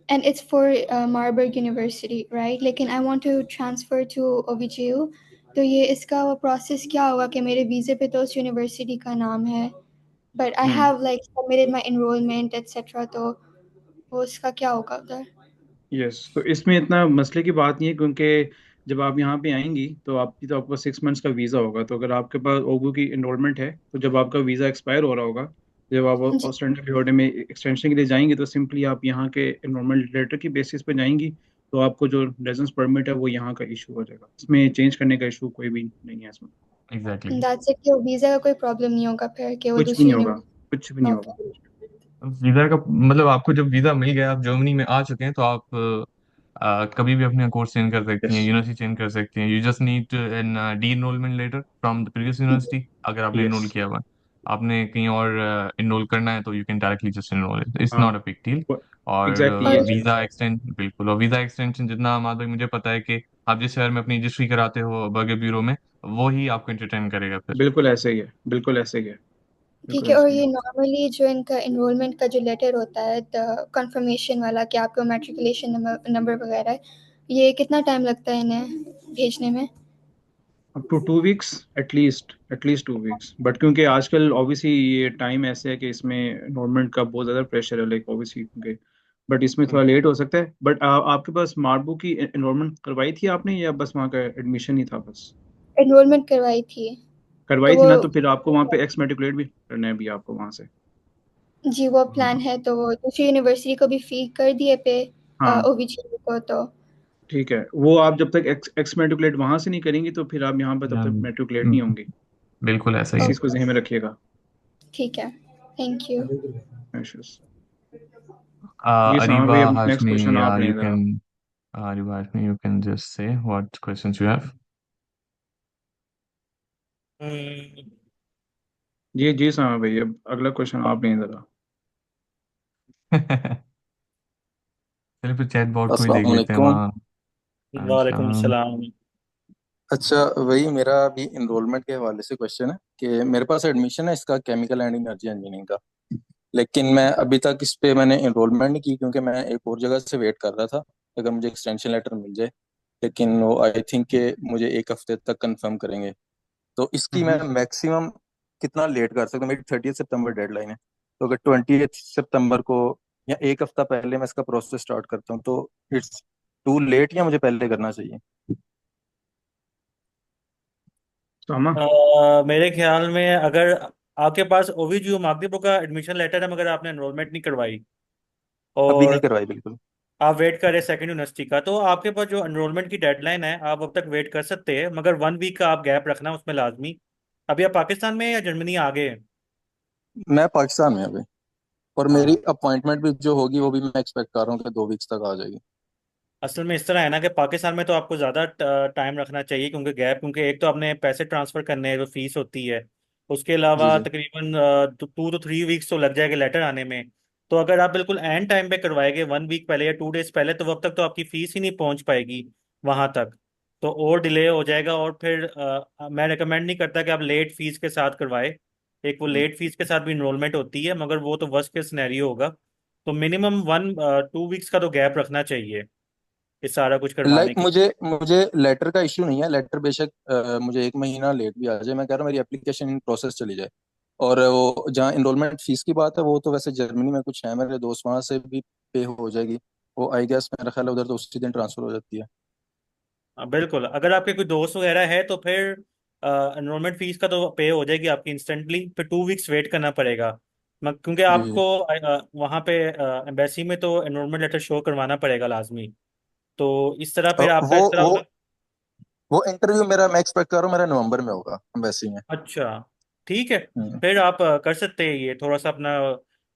and it's for Marburg University, right? लेकिन I want to transfer to OVGU, तो ये इसका वो प्रोसेस क्या होगा कि मेरे वीज़े पे तो उस यूनिवर्सिटी का नाम है, but I hmm, have like submitted my enrollment etc. तो वो उसका क्या होगा उधर? यस, तो इसमें इतना मसले की बात नहीं है, क्योंकि जब आप यहाँ पे आएंगी तो आपकी, तो आपका 6 मंथ्स का वीज़ा होगा। तो अगर आपके पास ओगू की इनरोलमेंट है, तो जब आपका वीज़ा एक्सपायर हो रहा होगा, जब आप जी, स्टैंडर्ड पीरियड में एक्सटेंशन के लिए जाएंगी, तो सिंपली आप यहाँ के इनरोलमेंट लेटर की बेसिस पे जाएंगी, तो आपको जो रेजिडेंस परमिट है वो यहाँ का इशू हो जाएगा। इसमें चेंज करने का इशू कोई भी नहीं है इसमें। एग्जैक्टली। that's it कि वो वीज़ा का कोई प्रॉब्लम नहीं होगा फिर कि वो कुछ भी दूसरी नहीं होगा, यूनिवर्सिटी। कुछ भी नहीं होगा। ओके, वीजा का मतलब, आपको जब वीजा मिल गया, आप जर्मनी में आ चुके हैं, तो आप कभी भी अपना कोर्स चेंज कर सकती हैं, यस, यूनिवर्सिटी चेंज कर सकती हैं। You just need an D enrolment letter from the previous university. अगर आपने यस, इनरोल किया हुआ है, आपने कहीं और इनरोल करना है, तो you can directly just enrol it, it's हाँ, नॉट अ बिग डील। और एग्जैक्टली और यस। वीजा एक्सटेंड, बिल्कुल, और वीजा एक्सटेंशन जितना हमारे, मुझे पता है कि आप जिस शहर में अपनी रजिस्ट्री कराते हो बर्गर ब्यूरो में, वो ही आपको एंटरटेन करेगा फिर। बिल्कुल ऐसे ही है, बिल्कुल ऐसे ही है, ठीक बिल्कुल है। और ऐसे ही ये है। नॉर्मली जो इनका इनरोलमेंट का जो लेटर होता है द कंफर्मेशन वाला कि आपका मैट्रिकुलेशन नंबर नंबर वगैरह है, ये कितना टाइम लगता है इन्हें भेजने में? Up to 2 weeks, at least 2 weeks. But क्योंकि आजकल ऑब्वियसली ये टाइम ऐसे है कि इसमें गवर्नमेंट का बहुत ज़्यादा प्रेशर है, लाइक ऑब्वियसली, क्योंकि बट इसमें थोड़ा लेट हो सकता है। बट आपके पास मार्बू की एनरोलमेंट करवाई थी आपने, या बस वहाँ का एडमिशन ही था बस? एनरोलमेंट करवाई थी तो करवाई थी वो, ना, तो फिर आपको वहाँ पे एक्स मेट्रिकुलेट भी करना है भी आपको वहाँ से। जी वो प्लान है, तो वो दूसरी यूनिवर्सिटी को भी फी कर दिए पे हाँ, ओवीजी को, तो ठीक है। वो आप जब तक एक्स मेट्रिकुलेट वहाँ से नहीं करेंगी, तो फिर आप यहाँ पर तब तक मेट्रिकुलेट नहीं होंगी। बिल्कुल ऐसा इस ही है। चीज़ को जहन में रखिएगा। ठीक है, thank you. Precious। Ji Sama Ariba भाई, अब नेक्स्ट Hashmi, क्वेश्चन आप you लें जरा। can, Ariba Hashmi, you can just say what questions you have. हम्म, जी जी सामा भाई, अब अगला क्वेश्चन आप लें जरा। चलिए फिर चैट बॉट को ही अस्सलाम देख लेते हैं वालेकुम। वहाँ। वालेकुम अच्छा। सलाम। अच्छा, वही मेरा अभी इनरोलमेंट के हवाले से क्वेश्चन है कि मेरे पास एडमिशन है इसका केमिकल एंड एनर्जी इंजीनियरिंग का, लेकिन मैं अभी तक इस पे मैंने इनरोलमेंट नहीं की क्योंकि मैं एक और जगह से वेट कर रहा था अगर मुझे एक्सटेंशन लेटर मिल जाए, लेकिन वो आई थिंक कि मुझे एक हफ्ते तक कंफर्म करेंगे। तो इसकी मैं हम्म। मैक्सिमम कितना लेट कर सकता हूँ? मेरी 30 सितंबर डेडलाइन है, तो अगर 20 सितंबर को या एक हफ्ता पहले मैं इसका प्रोसेस स्टार्ट करता हूँ तो इट्स टू लेट या मुझे पहले करना चाहिए? सामा। मेरे ख्याल में अगर आपके पास ओवीजी मागदीपुर का एडमिशन लेटर है, मगर आपने एनरोलमेंट नहीं करवाई अभी नहीं और करवाई बिल्कुल। आप वेट करें सेकंड यूनिवर्सिटी का, तो आपके पास जो एनरोलमेंट की डेडलाइन है आप अब तक वेट कर सकते हैं, मगर 1 वीक का आप गैप रखना उसमें लाजमी। अभी आप पाकिस्तान में हैं या जर्मनी आ गए हैं? मैं पाकिस्तान में अभी, और मेरी हाँ, अपॉइंटमेंट भी जो होगी वो भी मैं एक्सपेक्ट कर रहा हूँ कि 2 वीक्स तक आ जाएगी। असल में इस तरह है ना कि पाकिस्तान में तो आपको ज़्यादा टाइम रखना चाहिए, क्योंकि एक तो आपने पैसे ट्रांसफ़र करने हैं, जो फीस होती है। उसके जी अलावा जी। तकरीबन 2 to 3 वीक्स तो लग जाएगा लेटर आने में। तो अगर आप बिल्कुल एंड टाइम पे करवाएंगे, 1 वीक पहले या 2 डेज पहले, तो वक्त तक तो आपकी फ़ीस ही नहीं पहुंच पाएगी वहाँ तक। तो और डिले हो जाएगा, और फिर मैं रिकमेंड नहीं करता कि आप लेट फीस के साथ करवाए। एक वो लेट फीस के साथ भी इनरोलमेंट होती है, मगर वो तो वर्स्ट केस सिनेरियो होगा। तो मिनिमम 1 2 वीक्स का तो गैप रखना चाहिए ये सारा कुछ लाइक करवाने के। मुझे मुझे लेटर का इशू नहीं है, लेटर बेशक मुझे 1 महीना लेट भी आ जाए, मैं कह रहा हूँ मेरी एप्लीकेशन इन प्रोसेस चली जाए। और वो जहाँ इनरोलमेंट फीस की बात है, वो तो वैसे जर्मनी में कुछ है मेरे दोस्त, वहाँ से भी पे हो जाएगी। वो आई गेस मेरा ख्याल है उधर तो उसी दिन ट्रांसफर हो जाती है। हाँ, बिल्कुल। अगर आपके कोई दोस्त वगैरह है तो फिर एनरोलमेंट फीस का तो पे हो जाएगी आपकी इंस्टेंटली, फिर 2 वीक्स वेट करना पड़ेगा। क्योंकि जी जी। आपको वहाँ पे एम्बेसी में तो एनरोलमेंट लेटर शो करवाना पड़ेगा लाजमी। तो इस तरह अ, फिर आपका वो इस तरह वो होगा। वो इंटरव्यू मेरा मैं एक्सपेक्ट कर रहा हूँ मेरा नवंबर में होगा एम्बेसी में। अच्छा, ठीक है। हम्म। फिर आप कर सकते हैं, ये थोड़ा सा अपना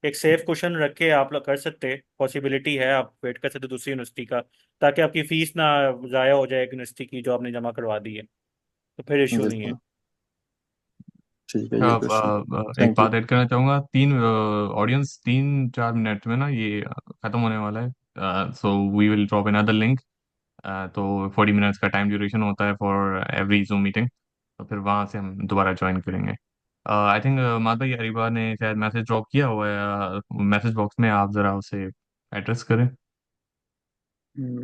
एक सेफ क्वेश्चन रख के आप लोग कर सकते हैं। पॉसिबिलिटी है, आप वेट कर सकते हैं दूसरी यूनिवर्सिटी का, ताकि आपकी फीस ना ज़ाया हो जाए एक यूनिवर्सिटी की जो आपने जमा करवा दी है। तो फिर इशू नहीं है। बिल्कुल। ठीक है, ये अब क्वेश्चन। एक थैंक यू। बात ऐड करना चाहूँगा। तीन ऑडियंस 3-4 मिनट में ना ये खत्म होने वाला है, so we will drop another link. तो 40 मिनट्स का टाइम ड्यूरेशन होता है फॉर एवरी जूम मीटिंग। तो फिर वहाँ से हम दोबारा ज्वाइन करेंगे। आई थिंक माता भाई अरीबा ने शायद मैसेज ड्रॉप किया हुआ है मैसेज बॉक्स में, आप ज़रा उसे एड्रेस करें।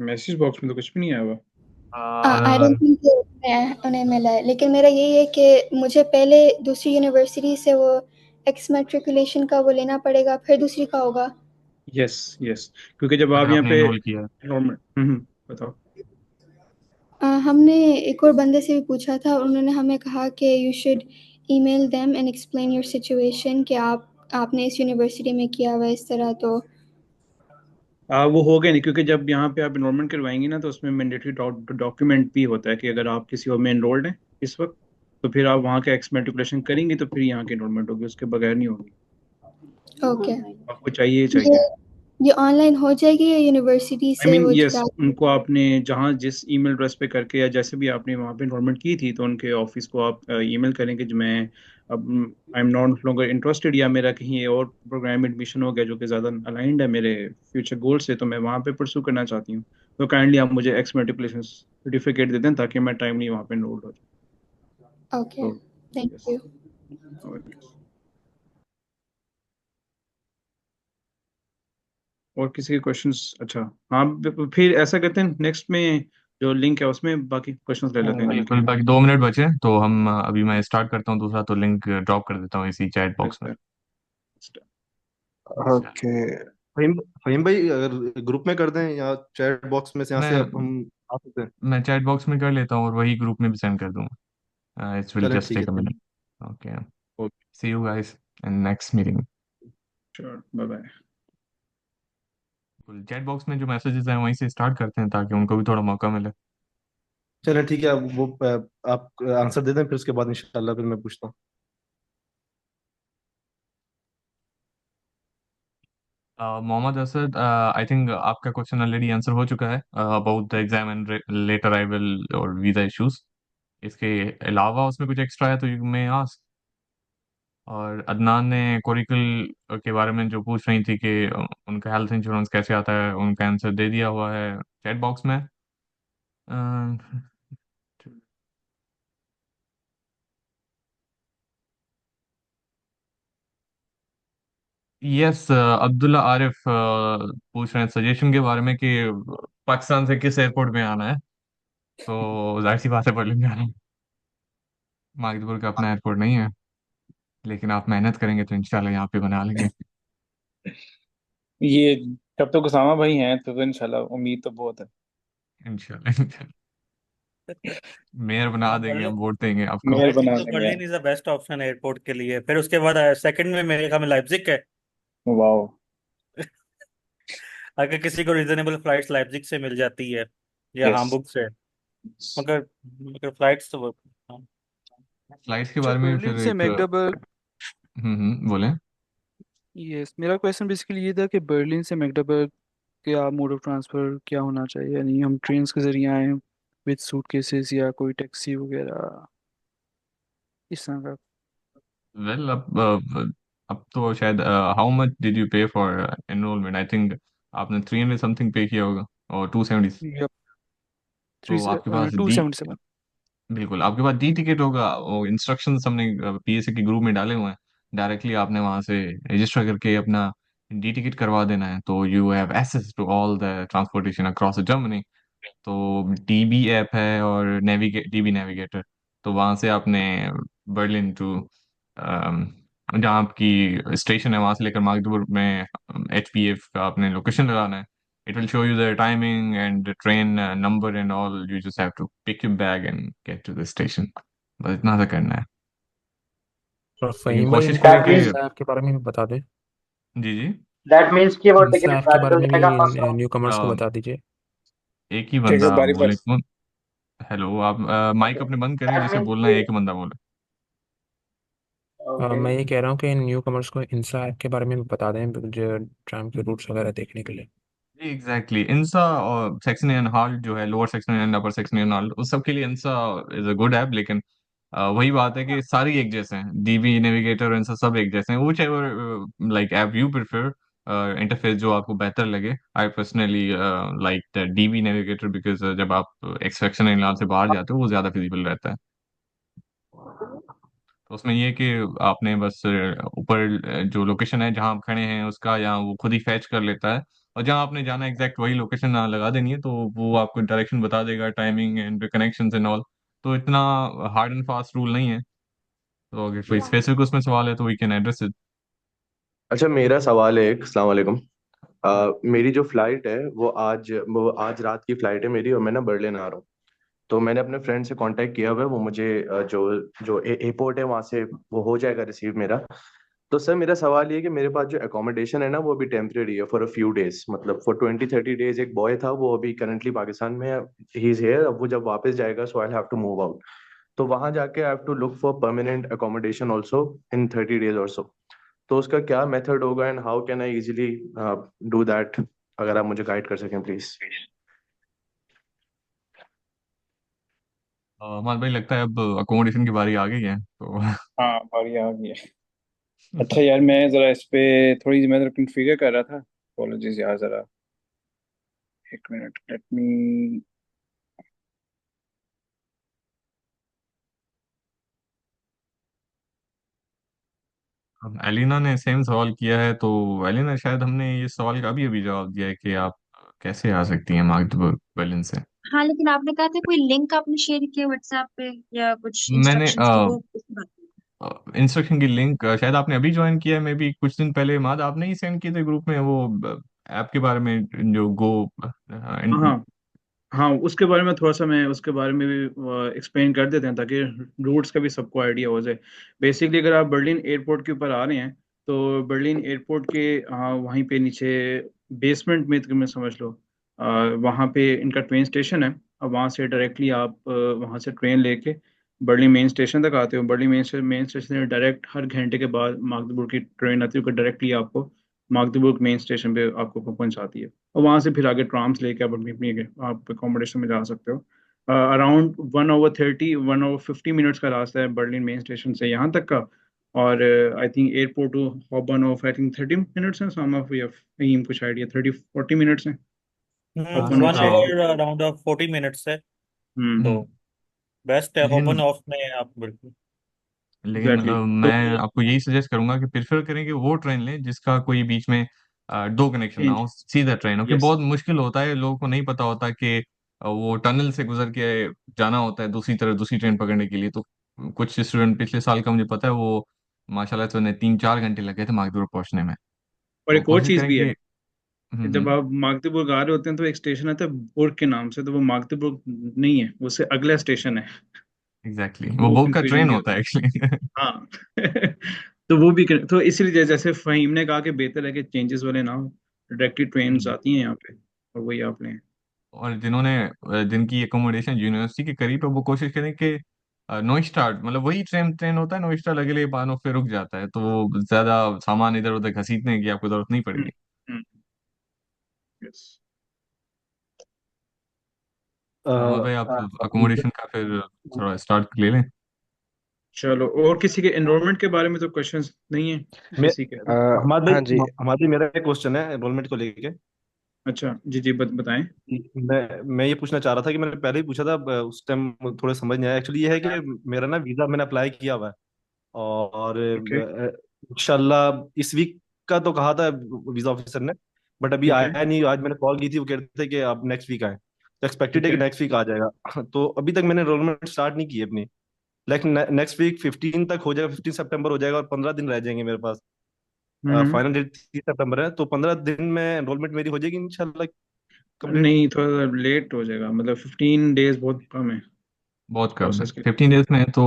मैसेज बॉक्स में तो कुछ भी नहीं आया हुआ। आई डोंट अ, थिंक उन्हें मिला है, लेकिन मेरा यही है कि मुझे पहले दूसरी यूनिवर्सिटी से वो एक्स मैट्रिकुलेशन का वो लेना पड़ेगा, फिर दूसरी का होगा। यस यस, क्योंकि जब आप अगर यहाँ आपने पे इनरोल किया है। नॉर्मल बताओ। हमने एक और बंदे से भी पूछा था, उन्होंने हमें कहा कि you should email them and explain your situation कि आपने इस यूनिवर्सिटी में किया हुआ है इस तरह। तो वो हो गया नहीं, क्योंकि जब यहाँ पे आप एनरोलमेंट करवाएंगे ना, तो उसमें मैंडेटरी डॉक्यूमेंट भी होता है कि अगर आप किसी और में एनरोल्ड हैं इस वक्त, तो फिर आप वहाँ का एक्स मेट्रिकुलेशन करेंगे तो फिर यहाँ की एनरोलमेंट होगी, उसके बगैर नहीं होगी। ओके, आपको चाहिए ही ये चाहिए। ये ऑनलाइन हो जाएगी या यूनिवर्सिटी आई से मीन वो यस, जा? उनको आपने जहाँ जिस ईमेल एड्रेस पे करके या जैसे भी आपने वहाँ पे एनरोलमेंट की थी, तो उनके ऑफिस को आप ईमेल करेंगे कि मैं अब आई एम नॉट लॉन्गर इंटरेस्टेड, या मेरा कहीं और प्रोग्राम एडमिशन हो गया जो कि ज़्यादा अलाइंड है मेरे फ्यूचर गोल से, तो मैं वहाँ पे परसू करना चाहती हूँ। तो काइंडली आप मुझे एक्स मेट्रिकुलेशन सर्टिफिकेट दे दें ताकि मैं टाइमली वहाँ पे एनरोल्ड हो ओके, जाऊँ। थैंक तो यस। यू। और किसी के क्वेश्चंस? अच्छा, हाँ, फिर ऐसा करते हैं, नेक्स्ट में जो लिंक है उसमें बाकी क्वेश्चंस ले लेते हैं जिनके बिल्कुल, हैं। बाकी 2 मिनट बचे हैं, तो हम अभी मैं स्टार्ट करता हूँ दूसरा, तो लिंक ड्रॉप कर देता हूँ इसी चैट बॉक्स में। ओके। फहीम फहीम भाई, अगर ग्रुप में कर दें या चैट बॉक्स में से यहाँ से मैं अब हम आ सकते हैं। मैं चैट बॉक्स में कर लेता हूँ और वही ग्रुप में भी सेंड कर दूंगा। इट्स विल चलें, जस्ट ठीक है, take a thank minute. Okay, you. See you guys in next meeting. Sure, bye bye. Chat box में जो मैसेजेस हैं वहीं से स्टार्ट करते हैं ताकि उनको भी थोड़ा मौका मिले। चलें, ठीक है, वो आप आंसर दे दें, फिर उसके बाद इंशाल्लाह फिर मैं पूछता हूँ। मोहम्मद असद, आई थिंक आपका क्वेश्चन ऑलरेडी आंसर हो चुका है about the exam and let arrival और वीजा इश्यूज। इसके अलावा उसमें कुछ एक्स्ट्रा है तो यू मे आस्क। और अदनान ने कोरिकल के बारे में जो पूछ रही थी कि उनका हेल्थ इंश्योरेंस कैसे आता है, उनका आंसर दे दिया हुआ है चैट बॉक्स में। यस, अब्दुल्ला आरिफ पूछ रहे हैं सजेशन के बारे में कि पाकिस्तान से किस एयरपोर्ट में आना है। तो जाहिर सी बात है बर्लिन में आना है। मागदपुर का अपना एयरपोर्ट नहीं है, लेकिन आप मेहनत करेंगे तो इंशाल्लाह यहाँ पे बना लेंगे। ये तब तो उसामा भाई हैं तो इंशाल्लाह उम्मीद तो बहुत है। इंशाल्लाह इंशाल्लाह। मेयर बना हाँ, देंगे, बर्लिन। हम वोट देंगे आपको। मेहर आई थिंक बना तो देंगे बर्लिन यार। Is the best option airport के लिए। फिर उसके बाद सेकंड में मेरे ख्याल में लाइप्जिग है। वाओ। अगर किसी को रीजनेबल फ्लाइट्स लाइप्जिग से मिल जाती है या यस। हामबुर्ग से। मगर मगर फ्लाइट्स तो हाँ। फ्लाइट्स के अच्छा, बारे में बर्लिन फिर से एक मैगडाबर्ग। बोले। यस, मेरा क्वेश्चन बेसिकली ये था कि बर्लिन से मैगडाबर्ग क्या मोड ऑफ ट्रांसफ़र क्या होना चाहिए, यानी हम ट्रेन के ज़रिए आए विद सूटकेसेस या कोई टैक्सी वगैरह इस तरह का। वेल अब तो शायद हाउ मच डिड यू पे फॉर एनरोलमेंट? आई थिंक आपने 300 समथिंग पे किया होगा, और 270। यप, तो आपके पास टू डी, सेवेंटी सेवन बिल्कुल आपके पास डी टिकट होगा। वो इंस्ट्रक्शंस हमने पीएसए के ग्रुप में डाले हुए हैं। डायरेक्टली आपने वहां से रजिस्टर करके अपना डी टिकट करवा देना है, तो you have access to all the transportation across Germany. तो डीबी ऐप है और डीबी नेविगेटर। तो वहां से आपने बर्लिन टू जहाँ आपकी स्टेशन है वहां से लेकर मागदेबुर्ग में एचपीएफ का आपने लोकेशन लगाना है। It will show you the timing and train number and all. You just have to pick your bag and get to the station. बस इतना सा करना है। और लेकिन फहीम भाई कोशिश इनको करें दैट कि मीन्स इंस्टा ऐप के बारे में भी बता दें। जी जी। दैट मीन्स कि वो इंस्टा टिकट ऐप के वैलिड बारे हो में जाएगा फर्स्ट भी राउंड। न्यू कमर्स को अ, बता दीजिए। एक ही ठीक है, बंदा बारी बारी बोले कौन? हेलो, आप माइक ओके, अपने बंद करें, दैट जिसे मीन्स बोलना है कि एक ही बंदा बोले। ओके, मैं ये कह रहा हूँ कि न्यू कमर्स को इंस्टा ऐप के बारे में भी बता दें, जो ट्राम के रूट्स वगैरह देखने के लिए। जी एग्जैक्टली। इंसा और सेक्शन एंड हॉल्ट जो है, lower section and upper section and halt, उस सब के लिए इंसा इज अ गुड ऐप। लेकिन वही बात है कि सारी एक जैसे हैं। डीबी नेविगेटर और इंसा सब एक जैसे हैं। Which ever like app you prefer, interface जो आपको बेहतर लगे। I personally like the dB navigator, because जब आप एक्सट्रैक्शन एंड से बाहर जाते हो वो ज्यादा फिजिबल रहता है। तो उसमें ये है कि आपने बस ऊपर जो लोकेशन है जहाँ आप खड़े हैं उसका, या वो खुद ही फैच कर लेता है। और जहाँ आपने जाना है एग्जैक्ट वही लोकेशन लगा देनी है, तो वो आपको डायरेक्शन बता देगा, timing and connections and all. तो इतना हार्ड एंड फास्ट रूल नहीं है। तो अगर कोई स्पेसिफिक उसमें सवाल है तो वी कैन एड्रेस इट। अच्छा, मेरा सवाल है एक। अस्सलाम वालेकुम। मेरी जो फ्लाइट है वो आज रात की फ्लाइट है मेरी, और मैं ना बर्लिन आ रहा हूँ। तो मैंने अपने फ्रेंड से कांटेक्ट किया हुआ है, वो मुझे जो जो एयरपोर्ट है वहाँ से वो हो जाएगा रिसीव मेरा। तो सर, मेरा सवाल ये है कि मेरे पास जो एकोमोडेशन है ना वो अभी टेम्परेरी है फॉर अ फ्यू डेज, मतलब फॉर 20-30 डेज। एक बॉय था वो अभी करंटली पाकिस्तान में, ही इज हियर। अब वो जब वापस जाएगा so I have to move out. तो वहां जाके I have to look for permanent accommodation also in 30 days और सो। तो उसका क्या मेथड होगा and how can I easily do that? अगर आप मुझे गाइड कर सकें प्लीज। हमारे भाई लगता है अब अकोमोडेशन की बारी आ गई है तो हाँ, बारी आ गई है। अच्छा यार, मैं ज़रा इस पे थोड़ी मैं ज़रा कन्फिगर कर रहा था। अपोलॉजीज यार, ज़रा एक मिनट, लेट मी। अब एलिना ने सेम सवाल किया है, तो एलिना शायद हमने ये सवाल का अभी अभी जवाब दिया है कि आप कैसे आ सकती हैं मागदबर्ग बर्लिन से। हाँ, लेकिन आपने कहा था कोई लिंक आपने शेयर किया व्हाट्सएप पे या कुछ मैंने इंस्ट्रक्शंस की, वो उसकी बात की। इंस्ट्रक्शन की लिंक शायद आपने अभी ज्वाइन किया है, मे बी कुछ दिन पहले। माद आपने ही सेंड किए थे ग्रुप में वो ऐप के बारे में, जो गो। हाँ हाँ हाँ, उसके बारे में थोड़ा सा मैं उसके बारे में भी एक्सप्लेन कर देते हैं ताकि रूट्स का भी सबको आइडिया हो जाए। बेसिकली अगर आप बर्लिन एयरपोर्ट के ऊपर आ रहे हैं तो बर्लिन एयरपोर्ट के वहीं पे नीचे बेसमेंट में तकरीबन समझ लो, वहाँ पे इनका ट्रेन स्टेशन है। और वहाँ से डायरेक्टली आप वहाँ से ट्रेन लेके बर्लिन मेन स्टेशन तक आते हो। बर्लिन मेन स्टेशन से डायरेक्ट हर घंटे के बाद मागदेबुर्ग की ट्रेन आती है, डायरेक्टली आपको मागदेबुर्ग मेन स्टेशन पे आपको पहुंचाती है। और वहाँ से फिर आगे ट्राम्स लेके आप अपनी अपनी आप अकोमोडेशन में जा सकते हो। अराउंड 1 hour 50 का रास्ता है बर्लिन मेन स्टेशन से यहाँ तक का। और आई थिंक एयरपोर्ट टू हॉबन ऑफ आई थिंक 30 मिनट्स है, सम ऑफ या फहीम कुछ आइडिया, 30-40 मिनट्स है हॉबन ऑफ वन से। आवर अराउंड ऑफ 40 मिनट्स है। तो हम्म। बेस्ट है, ओपन लेकिन ऑफ में आप बिल्कुल। एग्जैक्टली तो मैं आपको यही सजेस्ट करूंगा कि प्रेफर करें कि वो ट्रेन लें जिसका कोई बीच में दो कनेक्शन ना चेंज। हो, सीधा ट्रेन हो। कि यस। बहुत मुश्किल होता है, लोगों को नहीं पता होता कि वो टनल से गुजर के जाना होता है दूसरी तरफ दूसरी ट्रेन पकड़ने के लिए। तो कुछ स्टूडेंट पिछले साल का मुझे पता है, वो माशाल्लाह से उन्हें 3-4 घंटे लगे थे मागदूर पहुंचने में। और तो एक और कोशिश चीज़ करें भी है कि कि जब हम्म। आप मागदेबुर्ग आ रहे होते हैं तो एक स्टेशन आता है बुर्ग के नाम से, तो वो मागदेबुर्ग नहीं है, उससे अगला स्टेशन है। एग्जैक्टली, वो वो बोग का कंफ्यूजन ट्रेन भी होता होता है है। एक्चुअली। हाँ तो वो भी तो इसीलिए जैसे फहीम ने कहा कि बेहतर है कि चेंजेस वाले ना हो, डायरेक्टली ट्रेन आती हैं यहाँ पे और वही आप लें। और जिन्होंने जिनकी एकोमोडेशन यूनिवर्सिटी के करीब है, वो कोशिश करें कि नोइस्टाड, मतलब वही ट्रेन ट्रेन होता है नोइस्टाड, लगे ले पानो फिर रुक जाता है, तो वो ज्यादा सामान इधर उधर घसीटने की आपको जरूरत नहीं हम्म, पड़ेगी। हम्म, yes। तो हाँ भाई, आप अकोमोडेशन का फिर थोड़ा स्टार्ट ले लें। चलो, और किसी के एनरोलमेंट के बारे में तो क्वेश्चंस नहीं है मैं किसी के? हाँ जी। हमारे मेरा एक क्वेश्चन है एनरोलमेंट को लेके। अच्छा, जी जी, बताएं। मैं ये पूछना चाह रहा था कि मैंने पहले ही पूछा था, उस टाइम थोड़े समझ नहीं आया। एक्चुअली ये है कि मेरा ना वीजा मैंने अप्लाई किया हुआ है, और ओके, इंशाल्लाह इस वीक का तो कहा था वीजा ऑफिसर ने, बट अभी ठीक है, आया नहीं। आज मैंने कॉल की थी, वो कह रहे थे कि अब नेक्स्ट वीक आए, तो एक्सपेक्टेड ठीक है कि है। नेक्स्ट वीक आ जाएगा। तो अभी तक मैंने एनरोलमेंट स्टार्ट नहीं की है अपनी, लेकिन नेक्स्ट वीक 15 तक हो जाएगा, 15 सितंबर हो जाएगा, और 15 दिन रह जाएंगे मेरे पास। हम्म। फाइनल डेट 30 सितंबर है, तो 15 दिन में एनरोलमेंट मेरी हो जाएगी इंशाल्लाह कंप्लीट। नहीं, थोड़ा लेट हो जाएगा, मतलब 15 डेज बहुत कम है बहुत कम है, प्रोसेस के लिए। 15 डेज में तो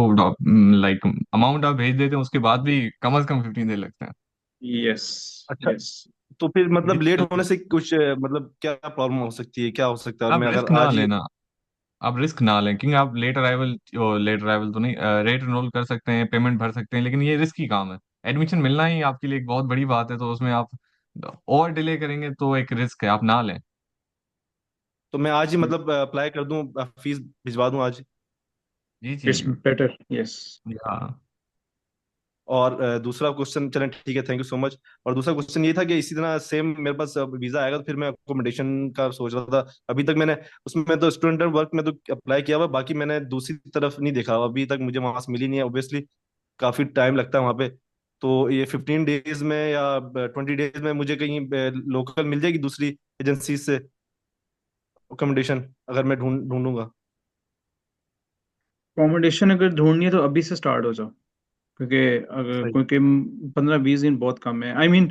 लाइक अमाउंट आप भेज देते हैं, उसके बाद भी कम से कम 15 दिन लगते हैं। यस, अच्छा, यस। तो फिर मतलब लेट जी, होने से कुछ मतलब क्या प्रॉब्लम हो सकती है, क्या हो सकता है, और आप मैं अगर रिस्क ना आज ही। लेना, आप रिस्क ना लें, क्योंकि आप लेट अराइवल तो नहीं, रेट एनरोल कर सकते हैं, पेमेंट भर सकते हैं, लेकिन ये रिस्की काम है। एडमिशन मिलना ही आपके लिए एक बहुत बड़ी बात है, तो उसमें आप और डिले करेंगे तो एक रिस्क है, आप ना लें। तो मैं आज ही मतलब अप्लाई कर दूं, फीस भिजवा दूं आज। जी जी। It's better, yes. हाँ। और दूसरा क्वेश्चन, चलें ठीक है, थैंक यू सो मच। और दूसरा क्वेश्चन ये था कि इसी तरह सेम मेरे पास वीजा आएगा, तो फिर मैं अकोमोडेशन का सोच रहा था। अभी तक मैंने उसमें तो स्टूडेंट वर्क में तो अप्लाई किया हुआ, बाकी मैंने दूसरी तरफ नहीं देखा, अभी तक मुझे वहां से मिली नहीं है। ऑब्वियसली काफी टाइम लगता है वहां पे। तो ये 15 डेज में या 20 डेज में मुझे कहीं लोकल मिल जाएगी दूसरी एजेंसी से अकोमोडेशन, अगर मैं ढूंढूंगा। अकोमोडेशन अगर ढूंढनी है तो अभी से स्टार्ट हो जाओ, क्योंकि अगर सही। क्योंकि 15-20 दिन बहुत कम है। आई मीन,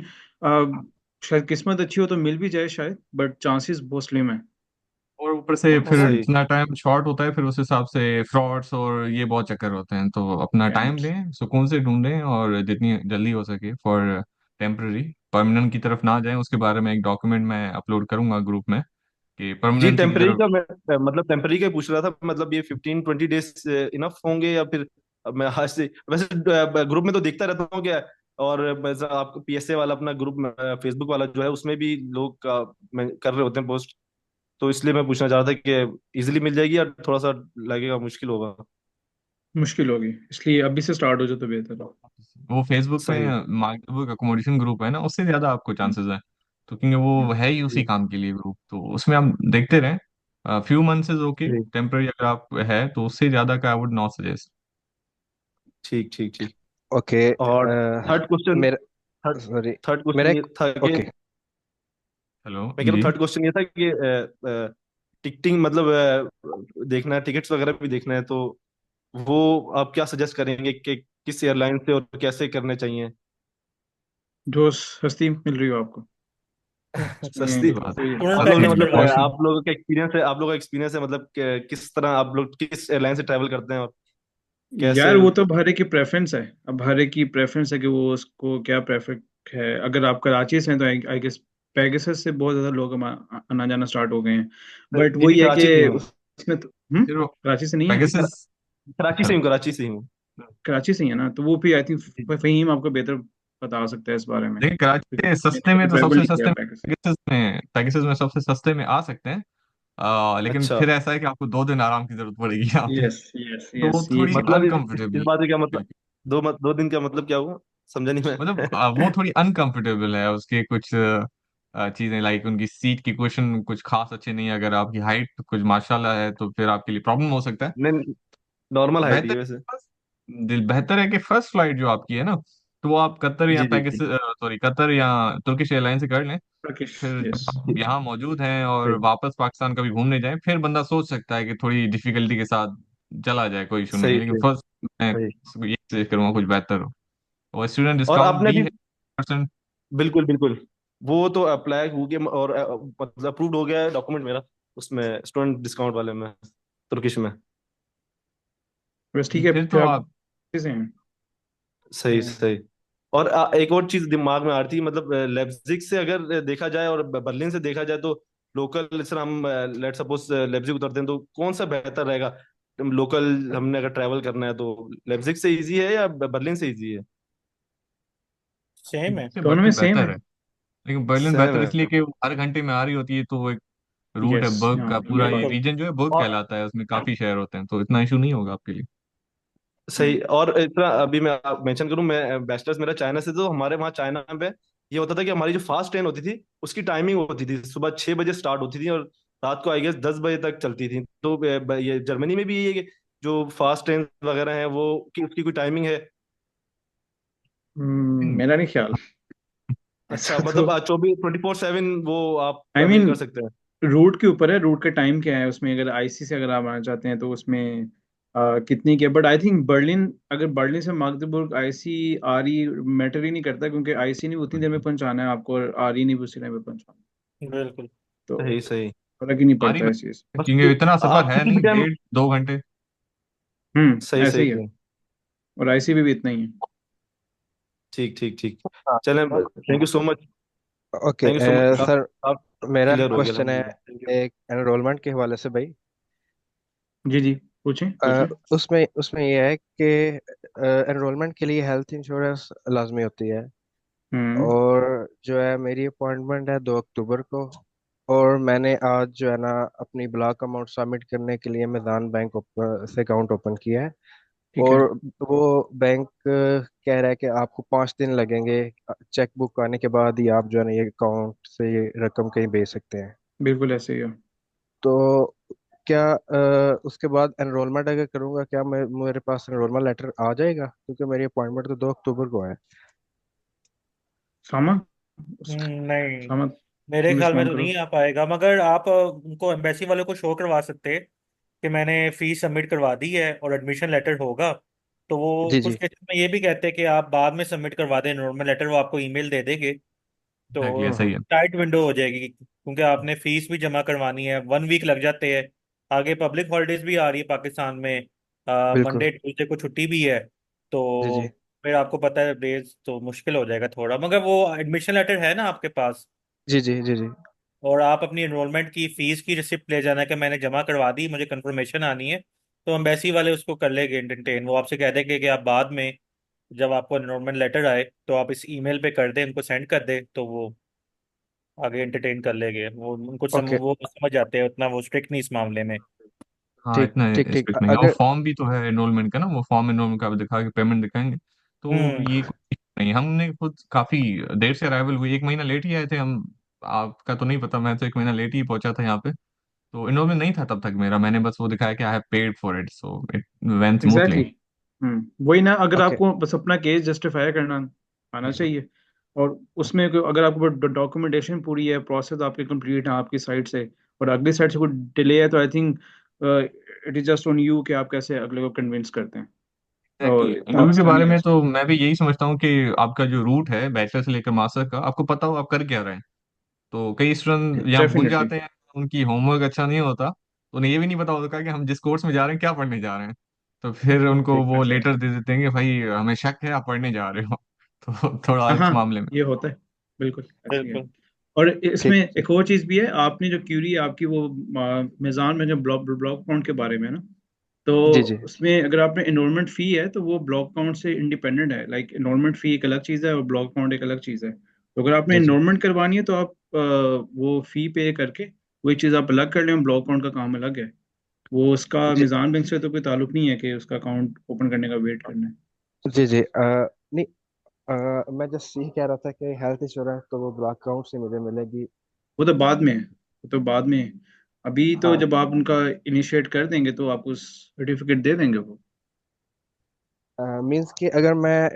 शायद किस्मत अच्छी हो तो मिल भी जाए शायद, बट चांसेस बहुत स्लिम है। और ऊपर से फिर सही। जितना टाइम शॉर्ट होता है, फिर उस हिसाब से फ्रॉड्स और ये बहुत चक्कर होते हैं, तो अपना टाइम Right। लें, सुकून से ढूंढें, और जितनी जल्दी हो सके फॉर टेम्पररी, परमानेंट की तरफ ना जाएं। उसके बारे में एक डॉक्यूमेंट मैं अपलोड करूंगा ग्रुप में, कि जी, परमानेंसी की टेम्परेरी तरफ। का मैं मतलब टेम्परेरी का ही पूछ रहा था, मतलब ये 15-20 डेज इनफ होंगे, या फिर अब मैं आज से वैसे ग्रुप में तो देखता रहता हूँ क्या। और वैसे आपको पीएसए वाला अपना ग्रुप, फेसबुक वाला जो है, उसमें भी लोग कर रहे होते हैं पोस्ट, तो इसलिए मैं पूछना चाह रहा था कि इजीली मिल जाएगी या थोड़ा सा लगेगा, मुश्किल होगा। मुश्किल होगी, इसलिए अभी से स्टार्ट हो जाए तो बेहतर हो। वो फेसबुक पे सही। मार्केट अकोमोडेशन ग्रुप है ना, उससे ज्यादा आपको चांसेस है, तो क्योंकि वो है ही उसी जी। काम के लिए ग्रुप, तो उसमें आप देखते रहें। फ्यू मंथ्स इज ओके, जी। टेम्पररी अगर आप है तो उससे ज्यादा का आई वुड नॉट सजेस्ट। ठीक ठीक ठीक। ओके। और थर्ड क्वेश्चन, मेरा थर्ड सॉरी, थर्ड मेरा क्वेश्चन ये एक था कि, ओके। हेलो मैं कह रहा हूँ जी। थर्ड क्वेश्चन ये था कि टिकटिंग मतलब देखना है, टिकट्स वगैरह भी देखना है, तो वो आप क्या सजेस्ट करेंगे कि किस एयरलाइन से और कैसे करने चाहिए? जो सस्ती मिल रही हो आपको, सस्ती। उसमें बात कोई आप स्टूडेंट लोग ने पैकेज है, पे मतलब जाना है। कॉस्ट। आप लोगों का एक्सपीरियंस है, आप लोगों का एक्सपीरियंस है, मतलब किस तरह आप लोग किस एयरलाइन से ट्रैवल करते हैं और कैसे? यार वो तो हर एक की प्रेफरेंस है। अब हर एक की प्रेफरेंस है कि वो उसको क्या प्रेफर है। अगर आप कराची से हैं तो आई गेस पेगासस से बहुत ज्यादा लोग आना जाना स्टार्ट हो गए हैं। बट जी, वही है कराची से ही कि हूँ। उसमें तो फिर वो कराची से नहीं है? पेगासस। कराची से ही हूँ, कराची से ही हूँ। कराची से ही है ना, तो वो भी आई थिंक जी। फहीम आपको बेहतर बता सकता है इस बारे में, देखिए, कराची क्योंकि के मैंने सस्ते में कभी तो ट्रैवल सबसे नहीं किया सस्ते में पैकेज। पैकेजेस में सबसे सस्ते में आ सकते हैं। लेकिन अच्छा। फिर ऐसा है कि आपको 2 दिन आराम की जरूरत पड़ेगी यहाँ पे, यस, यस, तो वो यस, ये थोड़ी चीज मतलब है। इस अनकंफर्टेबल। बात का क्या मतलब, 2 दिन का मतलब क्या हुआ, समझा नहीं मतलब मैं। वो थोड़ी अनकंफर्टेबल है, उसके कुछ चीजें, लाइक उनकी सीट की क्वेश्चन कुछ खास अच्छे नहीं है, अगर आपकी हाइट कुछ माशाल्लाह है तो फिर आपके लिए प्रॉब्लम हो सकता है। नहीं, नॉर्मल हाइट ही बेहतर है वैसे। बेहतर है कि फर्स्ट फ्लाइट जो आपकी है ना, तो वो आप कतर या जी जी पैकिस जी। सॉरी कतर या तुर्किश एयरलाइन से कर लें। टर्किश, फिर जब यस। आप यहाँ मौजूद हैं और सही। वापस पाकिस्तान कभी घूमने जाएं, फिर बंदा सोच सकता है कि थोड़ी डिफिकल्टी के साथ चला जाए, कोई इशू नहीं है, सही लेकिन सही फर्स्ट मैं सही। ये सजेस्ट करूंगा कुछ बेहतर हो। और स्टूडेंट और डिस्काउंट आपने भी भी, है 10%। बिल्कुल बिल्कुल, वो तो अप्लाई हो गया, और मतलब अप्रूव्ड हो गया है डॉक्यूमेंट मेरा, उसमें स्टूडेंट डिस्काउंट वाले में, तुर्किश में। बस ठीक है, फिर फिर तो आप आप किसे हैं? सही सही। और एक और चीज दिमाग में आ रही थी, मतलब लेप्जिग से अगर देखा जाए और बर्लिन से देखा जाए, तो लोकल सर हम लेट सपोज लेप्जिग उतरते हैं, तो कौन सा बेहतर रहेगा? लोकल हमने अगर ट्रैवल करना है तो लेipzig से इजी है या बर्लिन से इजी है? सेम है। से दोनों में बर्लिन सेम बेहतर है। है, लेकिन बर्लिन सेम बेहतर इसलिए है। कि वो हर घंटे में आ रही होती है, तो वो एक रूट है यस, बर्ग हाँ का, पूरा ये बिल्कुल। बिल्कुल। रीजन जो है बर्ग और कहलाता है, उसमें काफी शहर होते हैं, तो इतना इशू नहीं होगा आपके लिए। सही। और इतना अभी मैं मेंशन करूं, मैं बैचलर्स मेरा चाइना से, तो हमारे वहाँ चाइना में ये होता था कि हमारी जो फास्ट ट्रेन होती थी उसकी टाइमिंग होती थी, सुबह 6 बजे स्टार्ट होती थी और रात को आई गेस 10 बजे तक चलती थी। तो ये जर्मनी में भी ये जो फास्ट ट्रेन वगैरह है वो उसकी कोई टाइमिंग है? मेरा नहीं ख्याल। अच्छा, ऐसा तो मतलब 24/7 वो आप आई ट्रेवल मीन कर सकते हैं? रूट के ऊपर है, रूट का टाइम क्या है उसमें, अगर आईसी से अगर आप आना चाहते हैं तो उसमें कितनी क्या, बट आई थिंक बर्लिन, अगर बर्लिन से माग्देबुर्ग आईसी आरई मैटर ही नहीं करता, क्योंकि आईसी नहीं उतनी देर में पहुंचाना है आपको और आरई नहीं उसी टाइम में पहुंचाना, बिल्कुल। तो सही सही। फर्क ही नहीं आ रही पड़ता इस चीज। बस क्योंकि इतना सफर आप है किसी भी नहीं, टाइम। 1.5-2 घंटे। सही ऐसे सही ही है, सही। और आईसी भी इतना ही है। ठीक ठीक ठीक। हाँ। चलें, thank you so much. Okay thank you so much, sir, आप मेरा क्लियर हो गया क्वेश्चन है अल्हम्दुलिल्लाह, थैंक यू। एक एनरोलमेंट के हवाले से भाई। जी जी, पूछें अ, पूछें। उसमें उसमें यह है कि एनरोलमेंट के लिए हेल्थ इंश्योरेंस लाजमी होती है, हम्म। और जो है मेरी अपॉइंटमेंट है 2 अक्टूबर को, और मैंने आज जो है ना अपनी ब्लॉक अमाउंट सबमिट करने के लिए मैदान बैंक से अकाउंट ओपन किया है, ठीक है। और वो बैंक कह रहा है कि आपको 5 दिन लगेंगे, चेक बुक आने के बाद ही आप जो है ना ये अकाउंट से ये रकम कहीं भेज सकते हैं। बिल्कुल ऐसे ही है। तो क्या उसके बाद एनरोलमेंट अगर करूंगा, क्या मेरे पास एनरोलमेंट लेटर आ जाएगा, क्योंकि मेरी अपॉइंटमेंट तो 2 अक्टूबर को है। सामा, नहीं, सामा मेरे तुम ख्याल में रिस्पॉन्ड तो करो। नहीं आ पाएगा, मगर आप उनको एम्बेसी वालों को शो करवा सकते हैं कि मैंने फीस सबमिट करवा दी है और एडमिशन लेटर होगा। तो वो जी कुछ जी केसेस में ये भी कहते हैं कि आप बाद में सबमिट करवा दें एनरोलमेंट लेटर, वो आपको ईमेल दे देंगे। एग्जैक्टली तो ऐसा ही है। टाइट विंडो हो जाएगी, क्योंकि आपने फीस भी जमा करवानी है, 1 वीक लग जाते हैं। आगे पब्लिक हॉलीडेज भी आ रही है पाकिस्तान में, बिल्कुल। मंडे ट्यूसडे को छुट्टी भी है। जी तो जी फिर आपको पता है डेज तो मुश्किल हो जाएगा थोड़ा, मगर वो एडमिशन लेटर है ना आपके पास, जी जी जी जी और आप अपनी एनरोलमेंट की फीस की रिसिप्ट ले जाना कि मैंने जमा करवा दी, मुझे कंफर्मेशन आनी है। तो एम्बेसी वाले उसको कर लेंगे एंटरटेन, वो आपसे कह देंगे कि आप बाद में जब आपको एनरोलमेंट लेटर आए तो आप इस ईमेल पे कर दें, उनको सेंड कर दें, तो वो आगे एंटरटेन कर लेंगे। वो ओके। वो समझ जाते हैं, उतना वो स्ट्रिक्ट नहीं इस मामले में। हाँ, ठीक इतना ठीक ठीक स्ट्रिक्ट नहीं है, और अगर फॉर्म भी तो है एनरोलमेंट का ना, वो फॉर्म एनरोलमेंट का आप दिखा के पेमेंट दिखाएंगे, तो हम्म। ये कोई issue नहीं है। हमने खुद काफी देर से अराइवल हुई, 1 महीना लेट ही आए थे हम। आपका तो नहीं पता, मैं तो 1 महीना लेट ही पहुंचा था यहाँ पे। तो एनरोलमेंट नहीं था तब तक मेरा, मैंने बस वो दिखाया कि I have paid for it, so it went exactly smoothly. exactly. वही ना, अगर ओके। आपको बस अपना केस जस्टिफाई करना आना चाहिए, और उसमें अगर आपको डॉक्यूमेंटेशन पूरी है, प्रोसेस आपके कंप्लीट है आपकी साइड से, और अगली साइड से कोई डिले है, तो I think it is just on you कि आप कैसे अगले को कन्विंस करते हैं, एग्जैक्टली, और इतना इंटरव्यू के आसान बारे नहीं है में इसमें। तो मैं भी यही समझता हूँ कि आपका जो रूट है बैचलर से लेकर मास्टर का, आपको पता हो आप कर क्या रहे हैं। तो कई स्टूडेंट यहाँ भूल डेफिनेटली। जाते हैं, उनकी होमवर्क अच्छा नहीं होता, तो उन्हें ये भी नहीं पता होता कि हम जिस कोर्स में जा रहे हैं क्या पढ़ने जा रहे हैं। तो फिर उनको वो एग्जैक्टली। लेटर दे देते हैं कि भाई हमें शक है आप पढ़ने जा रहे हो। तो थोड़ा हाँ इस हाँ, मामले में। ये होता है, बिल्कुल ऐसे ही है। बिल्कुल। और ठीक इसमें एक और चीज़ भी है, आपने जो क्यूरी आपकी वो मिजान में जो ब्लॉक ब्लॉक काउंट के बारे में है ना, तो जी जी उसमें अगर आपने इनरोलमेंट फी है तो वो ब्लॉक काउंट से इंडिपेंडेंट है, लाइक इनरोलमेंट फी एक अलग चीज़ है और ब्लॉक काउंट एक अलग चीज़ है। तो अगर आपने जी जी इनरोलमेंट करवानी है तो आप वो फी पे करके वही चीज़ आप अलग कर लें, ब्लॉक काउंट का काम अलग है। वो उसका जी मिजान बैंक से तो कोई ताल्लुक नहीं है कि उसका अकाउंट ओपन करने का वेट करना है। जी जी नहीं, मैं जस्ट यही कह रहा था कि हेल्थ इंश्योरेंस तो वो ब्लॉक अकाउंट से मुझे मिलेगी। वो तो बाद में है, वो तो बाद में है। अभी तो हाँ। जब आप उनका इनिशिएट कर देंगे तो आपको सर्टिफिकेट दे देंगे वो। मींस कि अगर मैं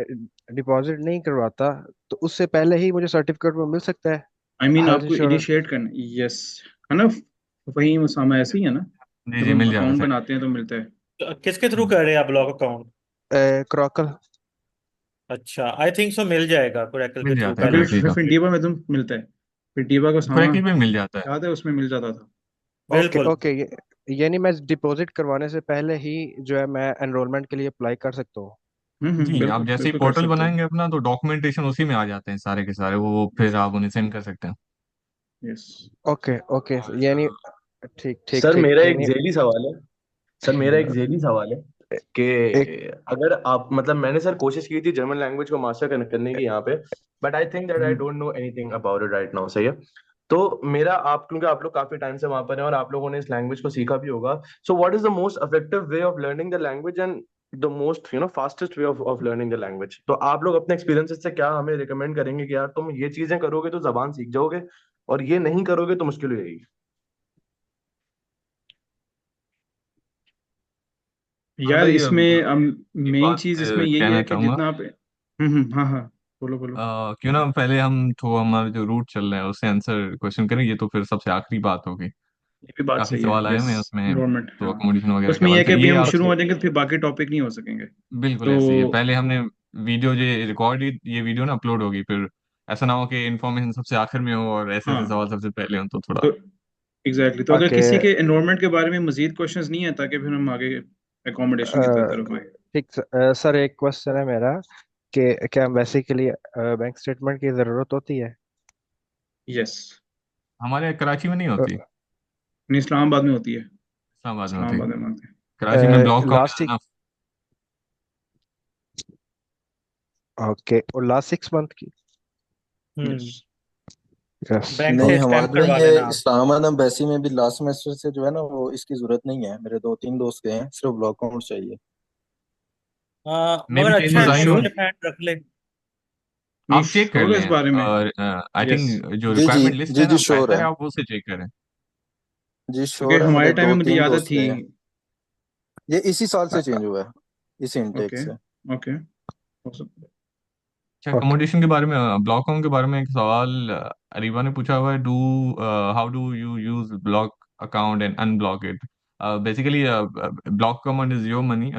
डिपॉजिट नहीं करवाता तो उससे पहले ही मुझे सर्टिफिकेट में मिल सकता है आई मीन हेल्थ आपको इंश्योरेंस? इनिशिएट करना, यस, है ना, वही मुसामा ऐसे ही है ना, जी जब जी, हम मिल जाएगा अकाउंट सर। बनाते हैं तो मिलता है। तो किसके थ्रू कर रहे हैं आप ब्लॉग अकाउंट? क्रॉकल। अच्छा, आई थिंक सो मिल जाएगा कोरैकल के मिल थ्रू जाता है अभी पहले। करेक्टली का। फिनटीबा में तो मिलता है, फिनटीबा को सामा करेक्टली में मिल जाता है। याद है, उसमें मिल जाता था। ओके बिल्कुल। ओके, यानी मैं डिपॉजिट करवाने से पहले ही जो है मैं एनरोलमेंट के लिए अप्लाई कर सकता हूँ? जी, आप बिल्कुल जैसे ही बिल्कुल कर पोर्टल सकते हो। बनाएंगे अपना, तो डॉक्यूमेंटेशन उसी में आ जाते हैं सारे के सारे, वो फिर आप उन्हें सेंड कर सकते हैं। यस। ओके ओके, यानी ठीक ठीक सर ठीक, मेरा एक यानी जेली सवाल है। सर मेरा एक ज़ेली सवाल है कि एक अगर आप मतलब मैंने सर कोशिश की थी जर्मन लैंग्वेज को मास्टर करने की यहाँ पे, but I think that I hmm, don't know anything about it right now, सही है। तो मेरा आप क्योंकि आप लोग काफी टाइम से वहां पर हैं और आप लोगों ने इस लैंग्वेज को सीखा भी होगा, so what is the most effective way of learning the language and the most fastest way of learning the language? तो आप लोग अपने एक्सपीरियंसेस से क्या हमें रिकमेंड करेंगे कि यार तुम ये चीजें करोगे तो जबान सीख जाओगे और ये नहीं करोगे तो मुश्किल हो जाएगी? हाँ यार भाई, अब इसमें एक मेन बात चीज इसमें यही कहना है कि चाहूंगा। जितना आप हाँ हाँ, बोलो बोलो। क्यों ना पहले हम तो हमारा जो रूट चल रहा है उससे आंसर क्वेश्चन करें, ये तो फिर सबसे आखिरी बात होगी। ये भी बात काफी सही है, सवाल आए यस। हुए हैं उसमें, गवर्नमेंट, तो हाँ। अकोमोडेशन तो वगैरह के उसमें यह बारे है में कि फिर अभी ये हम आप शुरू हो जाएंगे तो फिर बाकी टॉपिक नहीं हो सकेंगे। बिल्कुल तो ऐसे ही है। पहले हमने वीडियो जो रिकॉर्ड, ये वीडियो ना अपलोड होगी, फिर ऐसा ना हो कि इन्फॉर्मेशन सबसे आखिर में हो और ऐसे ऐसे हाँ, सवाल सबसे पहले हो, तो थोड़ा तो एग्जैक्टली, तो अगर ओके। किसी के एनवायरनमेंट के बारे में मजीद क्वेश्चंस नहीं है ताकि फिर हम आगे एकोमोडेशन की तरफ आए। ठीक सर, एक क्वेश्चन है मेरा कि क्या बेसिकली बैंक स्टेटमेंट की ज़रूरत होती है? यस। हमारे यहाँ कराची में नहीं होती, नहीं, इस्लामाबाद में होती है। इस्लामाबाद में होती। इस्लामाबाद में मांगते कराची में ब्लॉक का लास्ट ना। ओके, और लास्ट 6 मंथ की? हैं। यस। हम्म। यस। बैंक नहीं, से स्टैम्प हमारे में करवा ये लेना आप। इस्लामाबाद एम्बेसी में भी लास्ट सेमेस्टर से जो है ना, वो इसकी जरूरत नहीं है। मेरे 2-3 दोस्त गए हैं, सिर्फ ब्लॉक अकाउंट चाहिए। हाँ, मे बी मगर अच्छा changes you I admission sure? हों। डिफरेंट रख ले। नहीं, आप चेक कर श्योर है इस लें, बारे में? और आई यस। थिंक जो जी जी, रिक्वायरमेंट लिस्ट जी है ना, जी श्योर बेहतर है। है आप उसे चेक करें। जी क्योंकि श्योर है, हमारे मेरे टाइम दो में मुझे तीन याद दोस्त थी। गए हैं। ये इसी साल से चेंज हुआ है, इस इनटेक ओके। से। ओके, हो सकता है। अच्छा, ओके। अकोमोडेशन के बारे में, ब्लॉक अकाउंट के बारे में एक सवाल अरीबा ने पूछा हुआ है। How do you use block account and unblock it? Basically block account is your money,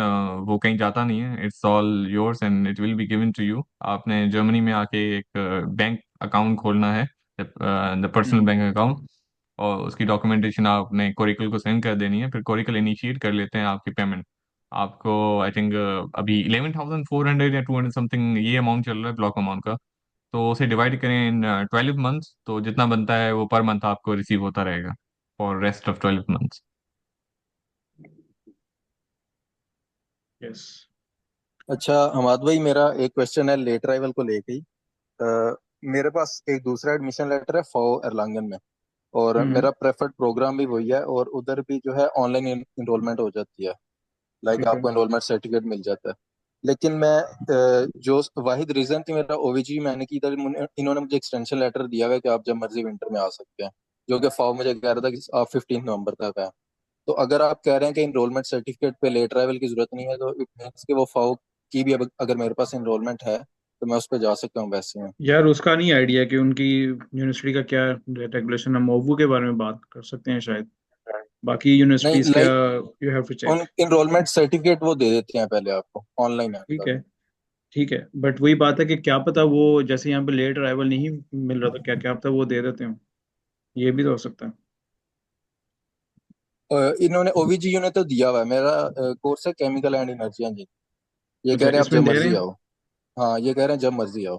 वो कहीं जाता नहीं है, it's all yours and it will be given to you. आपने जर्मनी में आके एक बैंक अकाउंट खोलना है, the personal hmm. Bank account, और उसकी डॉक्यूमेंटेशन आपने कोरिकल को सेंड कर देनी है, फिर कोरिकल इनिशिएट कर लेते हैं आपकी पेमेंट। आपको आई थिंक अभी 11,400 या 200 समथिंग ये अमाउंट चल रहा है ब्लॉक अमाउंट का। तो उसे डिवाइड करें इन 12 मंथ्स, तो जितना बनता है वो पर मंथ आपको रिसीव होता रहेगा for rest of 12 months. Yes. अच्छा हमाद भाई, मेरा एक क्वेश्चन है लेट अराइवल को लेके ही। मेरे पास एक दूसरा एडमिशन लेटर है फाओ एर्लांगन में, और हम्म। मेरा प्रेफर्ड प्रोग्राम भी वही है, और उधर भी जो है ऑनलाइन इनरोलमेंट हो जाती है। लाइक ठीक है। आपको एनरोलमेंट सर्टिफिकेट मिल जाता है। लेकिन मैं जो वाहिद रीजन थी मेरा ओवीजी मैंने की, इधर इन्होंने मुझे एक्सटेंशन लेटर दिया हुआ है कि आप जब मर्जी विंटर में आ सकते हैं, जो कि फाओ मुझे कह रहा था कि आप 15 नवंबर तक है। तो अगर आप कह रहे हैं कि इनरोलमेंट सर्टिफिकेट पे लेट अराइवल की जरूरत नहीं है, तो इट मीन्स कि वो फाओ की भी अगर मेरे पास इनरोलमेंट है तो मैं उस पर जा सकता हूँ वैसे में। यार उसका नहीं आइडिया कि उनकी यूनिवर्सिटी का क्या रेगुलेशन है। मोवू के बारे में बात कर सकते हैं शायद। बाकी नहीं, यूनिवर्सिटीज क्या, लाइक यू हैव टू उन चेक। इनरोलमेंट सर्टिफिकेट वो दे देते हैं पहले आपको, ऑनलाइन है ठीक उनका। है। ठीक है, बट वही बात है कि क्या पता वो, जैसे यहाँ पे लेट अराइवल नहीं मिल रहा था, क्या क्या पता वो दे देते हो। ये भी तो हो सकता है। इन्होंने ओवीजीयू ने तो दिया हुआ है। मेरा कोर्स है केमिकल एंड एनर्जी इंजीनियरिंग। ये कह अच्छा, रहे हैं आप इसमें जब दे रहे मर्जी हैं। आओ। हाँ, ये कह रहे हैं जब मर्जी आओ।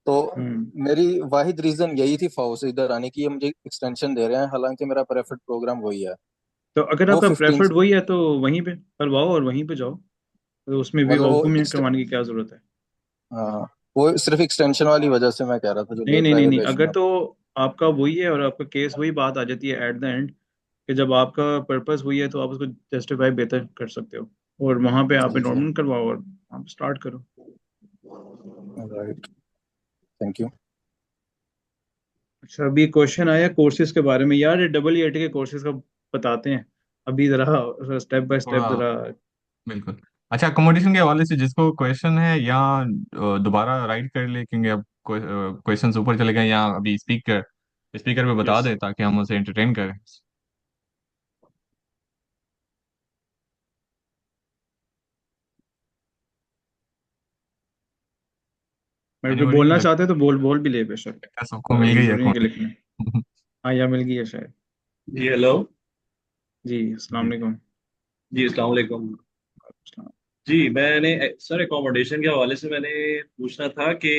तो हम्म। मेरी वाहिद रीजन यही थी फाओ से इधर आने की, ये मुझे एक्सटेंशन दे रहे हैं, हालांकि मेरा प्रेफर्ड प्रोग्राम वही है। तो अगर वो आपका 15 प्रेफर्ड वही है तो वहीं पे करवाओ और वहीं पे जाओ। तो उसमें भी मतलब वो वाकू में करवाने की क्या जरूरत है? हाँ, वो सिर्फ एक्सटेंशन वाली वजह से मैं कह रहा था, जो नहीं लेट नहीं नहीं नहीं, रेवोल्यूशन अगर है। तो आपका वही है और आपका केस वही, बात आ जाती है एट द एंड कि जब आपका पर्पस वही है तो आप उसको जस्टिफाई बेहतर कर सकते हो। और वहां पे आप जी जी, एनरोलमेंट करवाओ और आप स्टार्ट करो। Right, thank you. अच्छा, अभी क्वेश्चन आया कोर्सेज के बारे में। यार ये डबल ईआईटी के कोर्सेज का बताते हैं अभी जरा, स्टेप बाय स्टेप थोड़ा जरा। बिल्कुल। अच्छा, अकोमोडेशन के हवाले से जिसको क्वेश्चन है, या दोबारा राइट कर ले, क्योंकि अब क्वेश्चन ऊपर चले गए, या अभी स्पीकर स्पीकर पे बता यस। दे ताकि हम उसे एंटरटेन करें। मैं तो एनीबॉडी? बोलना चाहते लगता हैं तो बोल बोल भी ले बेशक। है सबको मिल ये गई जरूरी नहीं कि लिखना है। अकोमोडेशन। हाँ, या मिल गई है शायद। जी हेलो। जी, अस्सलाम वालेकुम। जी अस्सलाम वालेकुम। जी मैंने सर एकोमोडेशन के हवाले से मैंने पूछना था कि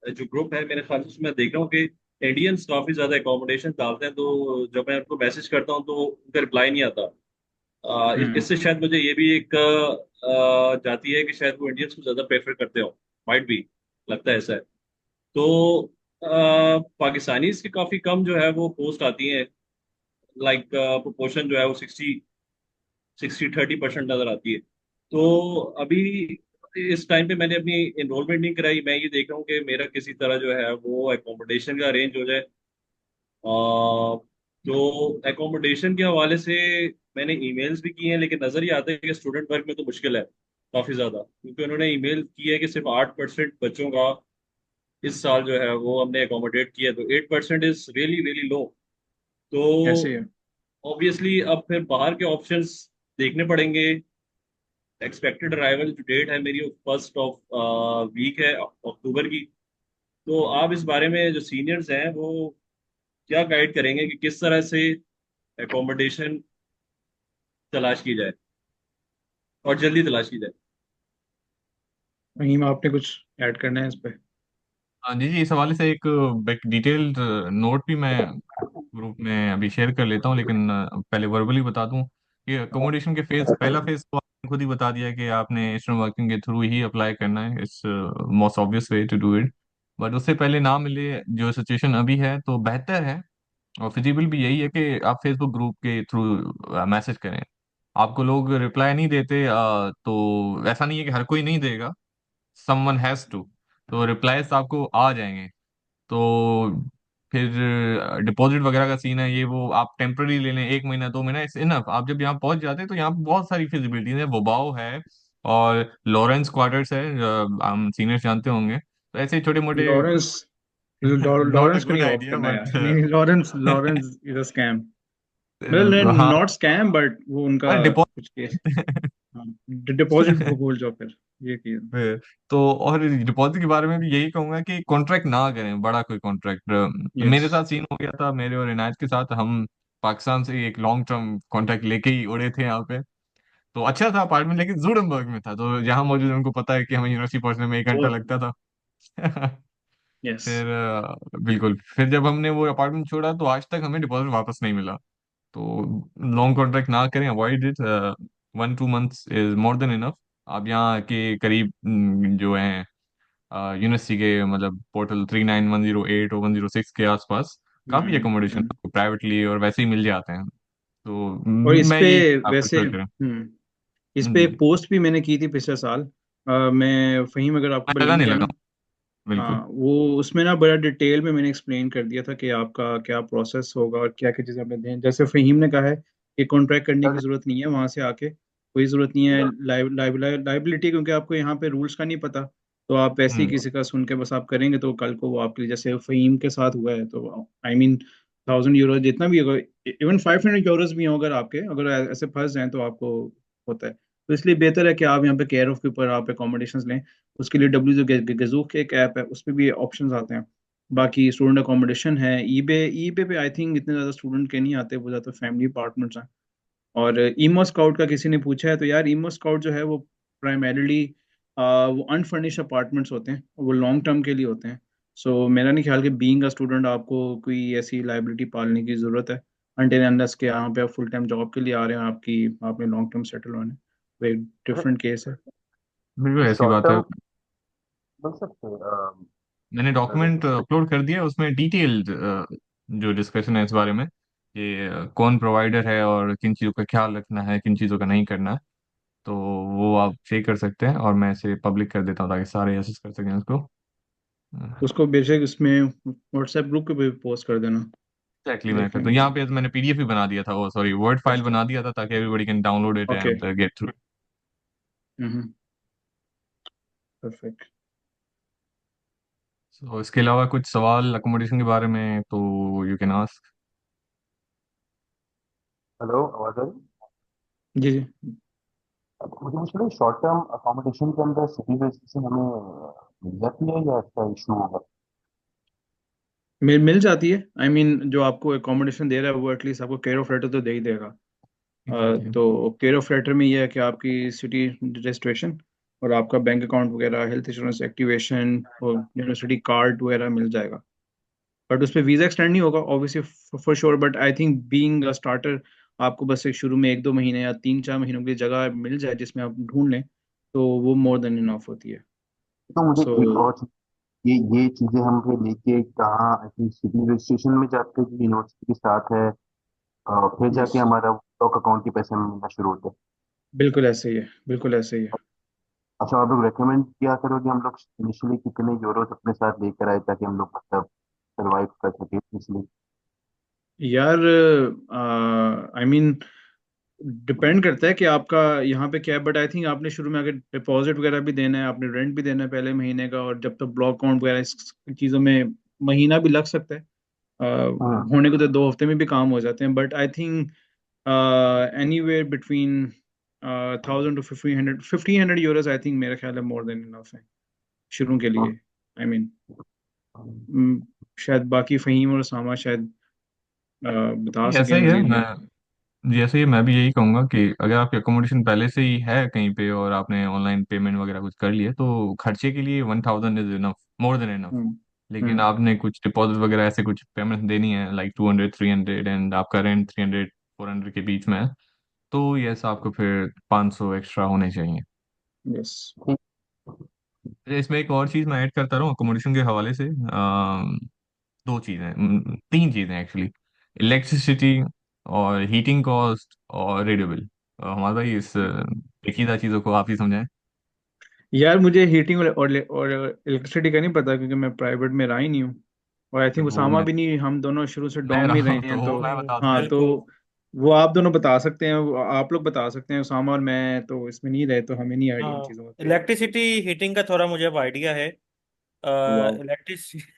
जो ग्रुप है मेरे ख्याल से उसमें देख रहा हूँ कि इंडियंस काफी ज्यादा एकोमोडेशन डालते हैं, तो जब मैं उनको मैसेज करता हूँ तो उनका रिप्लाई नहीं आता। इससे शायद मुझे ये भी एक जाती है कि शायद वो इंडियंस को ज्यादा प्रेफर करते हो, माइट बी, लगता है ऐसा है। तो पाकिस्तानी की काफी कम जो है वो पोस्ट आती हैं, लाइक प्रोपोर्शन जो है वो 60-30% नजर आती है। तो अभी इस टाइम पे मैंने अपनी एनरोलमेंट नहीं कराई। मैं ये देख रहा हूँ कि मेरा किसी तरह जो है वो एकोमोडेशन का अरेंज हो जाए। तो एकोमोडेशन के हवाले से मैंने ईमेल्स भी किए हैं, लेकिन नजर ये आता है कि स्टूडेंट वर्क में तो मुश्किल है काफी ज्यादा, क्योंकि उन्होंने ईमेल की है कि सिर्फ 8% बच्चों का इस साल जो है वो हमने एकोमोडेट किया है। तो 8% इज रियली रियली लो। तो ऐसे ही है। ऑब्वियसली अब फिर बाहर के ऑप्शंस देखने पड़ेंगे। एक्सपेक्टेड अराइवल जो डेट है मेरी, 1st ऑफ वीक है अक्टूबर की। तो आप इस बारे में जो सीनियर्स हैं वो क्या गाइड करेंगे कि किस तरह से एकोमोडेशन तलाश की जाए और जल्दी तलाश की जाए। वहीं आपने कुछ ऐड करना है इस पे? हाँ जी जी, इस हवाले से एक डिटेल्ड नोट भी मैं ग्रुप में अभी शेयर कर लेता हूँ, लेकिन पहले वर्बली बता दूं कि अकोमोडेशन के पहला फेज तो आपने खुद ही बता दिया कि आपने स्टूडेंट वर्किंग के थ्रू ही अप्लाई करना है। It's most obvious way to do it. But उससे पहले ना मिले जो सिचुएशन अभी है, तो बेहतर है और फिजिबल भी यही है कि आप फेसबुक ग्रुप के थ्रू मैसेज करें। आपको लोग रिप्लाई नहीं देते, तो ऐसा नहीं है कि हर कोई नहीं देगा, समवन हैज टू। तो रिप्लाईज आपको आ जाएंगे। तो फिर डिपॉजिट वगैरह का सीन है, ये वो आप टेम्पररी ले लें, 1 महीना 2 महीना इट्स इनफ। आप जब यहाँ पहुंच जाते हैं तो यहाँ पे बहुत सारी फिजिबिलिटीज है, वोबाओ है और लॉरेंस क्वार्टर्स है, हम सीनियर्स जानते होंगे। तो ऐसे छोटे मोटे लॉरेंस नॉट अ लॉरेंस को गुड नहीं ऑप्ट आइडिया करना यार, बट नहीं नहीं, Lawrence Lawrence is a scam. मतलब हाँ नॉट स्कैम, बट वो उनका हाँ कुछ केस। डिपॉजिट हाँ, डिपॉजिट भूल जाओ फिर, ये किया। तो और डिपॉजिट के बारे में भी यही कहूंगा कि कॉन्ट्रैक्ट ना करें, बड़ा कोई कॉन्ट्रैक्ट। यस। मेरे साथ सीन हो गया था, मेरे और इनायत के साथ। हम पाकिस्तान से एक लॉन्ग टर्म कॉन्ट्रैक्ट लेके ही उड़े थे यहाँ पे। तो अच्छा था अपार्टमेंट, लेकिन जुडनबर्ग में था, तो जहाँ मौजूद है उनको पता है कि हमें यूनिवर्सिटी पहुंचने में 1 घंटा लगता था। यस। फिर बिल्कुल, फिर जब हमने वो अपार्टमेंट छोड़ा तो आज तक हमें डिपॉजिट वापस नहीं मिला। तो लॉन्ग कॉन्ट्रैक्ट ना करें, avoid it. 1-2 months is more than enough. आप यहाँ के करीब जो हैं यूनिवर्सिटी के, मतलब पोर्टल 39108 और 106 के आसपास काफी एकोमोडेशन हम्म। आपको प्राइवेटली और वैसे ही मिल जाते हैं। तो और इस मैं पे यही आप वैसे प्रेफर करें। इस पे जी एक पोस्ट भी मैंने की थी पिछले साल। मैं फहीम, अगर आपको लगा लिंक नहीं है लगा। ना। बिल्कुल। हाँ, वो उसमें ना बड़ा डिटेल में मैंने एक्सप्लेन कर दिया था कि आपका क्या प्रोसेस होगा और क्या क्या चीज़ें आपने दें। जैसे फ़हीम ने कहा है कि कॉन्ट्रैक्ट करने की ज़रूरत नहीं है, वहाँ से आके कोई ज़रूरत नहीं है लाइबिलिटी, क्योंकि आपको यहाँ पे रूल्स का नहीं पता। तो आप ऐसे ही हम्म किसी का सुन के बस आप करेंगे, तो कल को वो आपके लिए, जैसे फ़हीम के साथ हुआ है, तो आई मीन 1,000 यूरो जितना भी होगा, इवन 500 यूरोज भी हों, अगर आपके, अगर ऐसे फंस जाएं तो आपको होता है। तो इसलिए बेहतर है कि आप यहाँ पे केयर ऑफ के ऊपर आप एकोमोडेशन लें। उसके लिए गजूक एक ऐप है, उस पर भी ऑप्शंस आते हैं। बाकी स्टूडेंट अकोमोडेशन है, ईबे पे आई थिंक इतने ज़्यादा स्टूडेंट के नहीं आते, वो ज़्यादा फैमिली अपार्टमेंट्स हैं। और ईमो स्काउट का किसी ने पूछा है, तो यार ईमो स्काउट जो है वो प्राइमरीली वो अनफर्निश्ड अपार्टमेंट्स होते हैं, वो लॉन्ग टर्म के लिए होते हैं। सो मेरा नहीं ख्याल कि बीइंग अ स्टूडेंट आपको कोई ऐसी लाइबिलिटी पालने की ज़रूरत है, अनटिल अनलेस के यहाँ पे आप फुल टाइम जॉब के लिए आ रहे हैं, आपने लॉन्ग टर्म सेटल होने, वो एक डिफरेंट केस है। बिल्कुल ऐसी शॉर्ट बात है। टर्म बोल सकते हैं मैंने अगर डॉक्यूमेंट अपलोड कर दिया, उसमें डिटेल्ड जो डिस्कशन है इस बारे में कि कौन प्रोवाइडर है और किन चीज़ों का ख्याल रखना है, किन चीज़ों का नहीं करना है। तो वो आप चेक कर सकते हैं, और मैं इसे पब्लिक कर देता हूँ ताकि सारे एक्सेस कर सकें उसको। उसको बेशक इसमें व्हाट्सएप ग्रुप पे भी पोस्ट कर देना, एक्जैक्टली, मैं देख करता लेंगे हूँ। यहाँ सब। पे मैंने पीडीएफ भी बना दिया था, वो सॉरी वर्ड फाइल अच्छा। बना दिया था ताकि everybody can download it okay. And get through. Hmm. Perfect. तो इसके अलावा कुछ सवाल अकोमोडेशन के बारे में तो यू कैन आस्क। हेलो, आवाज आ रही जी जी। है? मुझे मुझे शॉर्ट टर्म अकोमोडेशन के अंदर सिटी रजिस्ट्रेशन हमें मिल जाती है या इसका इशू होगा? मिल जाती है। आई मीन जो आपको एकोमोडेशन दे रहा है वो एटलीस्ट आपको केयर ऑफ लेटर तो दे ही देगा। एग्जैक्टली। तो केयर ऑफ लेटर में ये है कि आपकी सिटी रजिस्ट्रेशन और आपका बैंक अकाउंट वगैरह, हेल्थ इंश्योरेंस एक्टिवेशन और यूनिवर्सिटी कार्ड वगैरह मिल जाएगा। बट उस पर वीज़ा एक्सटेंड नहीं होगा obviously, for sure. But I think being a starter आपको बस एक शुरू में 1-2 महीने या 3-4 महीनों की जगह मिल जाए जिसमें आप ढूंढ लें, तो वो मोर देन इनफ होती है। तो मुझे सो एक और चीज, ये चीजें हम फिर लेके कहाँ, आई थिंक सिटी रजिस्ट्रेशन में जाके जो यूनिवर्सिटी के साथ है, फिर यस, जाके हमारा ब्लॉक अकाउंट के पैसे मिलना शुरू होते हैं। बिल्कुल ऐसे ही है, बिल्कुल ऐसे ही है। अच्छा, आप लोग रेकमेंड क्या करोगे, हम लोग इनिशियली कितने यूरोस अपने साथ लेकर आए ताकि हम लोग मतलब सरवाइव कर सके इसलिए? यार आई मीन डिपेंड करता है कि आपका यहाँ पे क्या है, बट आई थिंक आपने शुरू में अगर डिपॉजिट वगैरह भी देना है, आपने रेंट भी देना है पहले महीने का, और जब तक ब्लॉक काउंट वगैरह इस चीज़ों में महीना भी लग सकता है। हाँ। होने को तो 2 हफ्ते में भी काम हो जाते हैं, but I think anywhere between 1,000 to 1,500, 1,500 euros I think मेरा ख्याल है मोर देन इनफ है शुरू के लिए। आई मीन शायद बाकी फ़हीम और सामा शायद बता सकें ऐसा ही है। मजीद। मैं जैसे ही मैं भी यही कहूंगा कि अगर आपकी अकोमोडेशन पहले से ही है कहीं पे और आपने ऑनलाइन पेमेंट वगैरह कुछ कर लिया तो खर्चे के लिए 1,000 is enough, more than enough. हम्म। लेकिन हम्म। आपने कुछ डिपॉजिट वगैरह ऐसे कुछ पेमेंट देनी है लाइक 200 300 एंड आपका रेंट 300 400 के बीच में है, तो यस आपको फिर 500 एक्स्ट्रा होने चाहिए। यस। अच्छा, इसमें एक और चीज़ मैं ऐड करता रहूँ अकोमोडेशन के हवाले से। दो चीज़ें, तीन चीज़ें एक्चुअली, इलेक्ट्रिसिटी और हीटिंग कॉस्ट और रेडियो बिल। हमारे भाई इस पेचीदा चीज़ों को आप ही समझाएं। यार मुझे हीटिंग और इलेक्ट्रिसिटी का नहीं पता, क्योंकि मैं प्राइवेट में रहा ही नहीं हूँ, और आई थिंक वो उसामा भी नहीं, हम दोनों शुरू से मैं डॉम में ही रहा रहे हूँ तो हैं, वो तो मैं बता हाँ, दूं। तो बिल्कुल। वो आप दोनों बता सकते हैं, आप लोग बता सकते हैं, उसामा और मैं तो इसमें नहीं रहे, तो हमें नहीं आइडिया इन हाँ, चीज़ों का। इलेक्ट्रिसिटी हीटिंग का थोड़ा मुझे अब आइडिया है। वाह। इलेक्ट्रिसिटी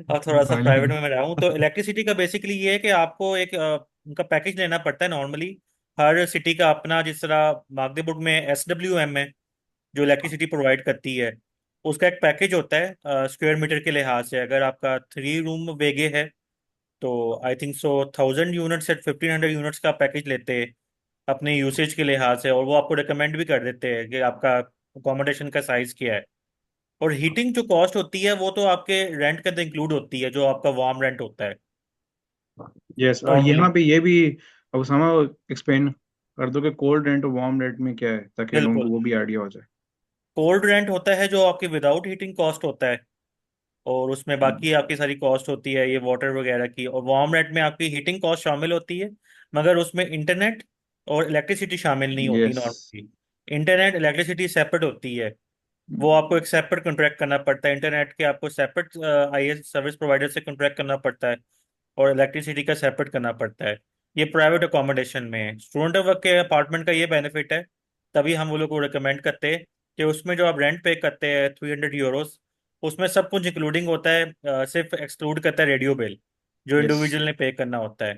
और थोड़ा सा प्राइवेट में मैं रहा हूँ, तो इलेक्ट्रिसिटी का बेसिकली ये है कि आपको एक उनका पैकेज लेना पड़ता है नॉर्मली। हर सिटी का अपना, जिस तरह मागदेबुड में SWM है जो इलेक्ट्रिसिटी प्रोवाइड करती है, उसका एक पैकेज होता है स्क्वायर मीटर के लिहाज से। अगर आपका 3 रूम वेगे है तो आई थिंक सो 1,000 यूनिट से 1,500 यूनिट्स का पैकेज लेते हैं अपने यूसेज के लिहाज से, और वो आपको रिकमेंड भी कर देते हैं कि आपका अकोमोडेशन का साइज क्या है। और हीटिंग जो कॉस्ट होती है वो तो आपके रेंट के अंदर इंक्लूड होती है, जो आपका वार्म रेंट होता है यस, और नॉर्मली। यहाँ पे ये भी अब उसामा एक्सप्लेन कर दो कि कोल्ड रेंट और वार्म रेंट में क्या है, ताकि लोगों को बिल्कुल। वो भी आइडिया हो जाए। कोल्ड रेंट होता है जो आपके विदाउट हीटिंग कॉस्ट होता है, और उसमें बाकी आपकी सारी कॉस्ट होती है ये वाटर वगैरह की। और वार्म रेंट में आपकी हीटिंग कॉस्ट शामिल होती है, मगर उसमें इंटरनेट और इलेक्ट्रिसिटी शामिल नहीं होती yes. Normally. Internet electricity separate होती है, वो आपको एक सेपरेट कॉन्ट्रैक्ट करना पड़ता है। इंटरनेट के आपको सेपरेट IS सर्विस प्रोवाइडर से कॉन्ट्रैक्ट करना पड़ता है, और इलेक्ट्रिसिटी का सेपरेट करना पड़ता है। ये प्राइवेट अकोमोडेशन में है। स्टूडेंट वर्क के अपार्टमेंट का ये बेनिफिट है, तभी हम वो लोग को रिकमेंड करते हैं कि उसमें जो आप रेंट पे करते हैं 300 यूरोस, उसमें सब कुछ इंक्लूडिंग होता है, सिर्फ एक्सक्लूड करता है रेडियो बिल जो यस। इंडिविजुअल ने पे करना होता है।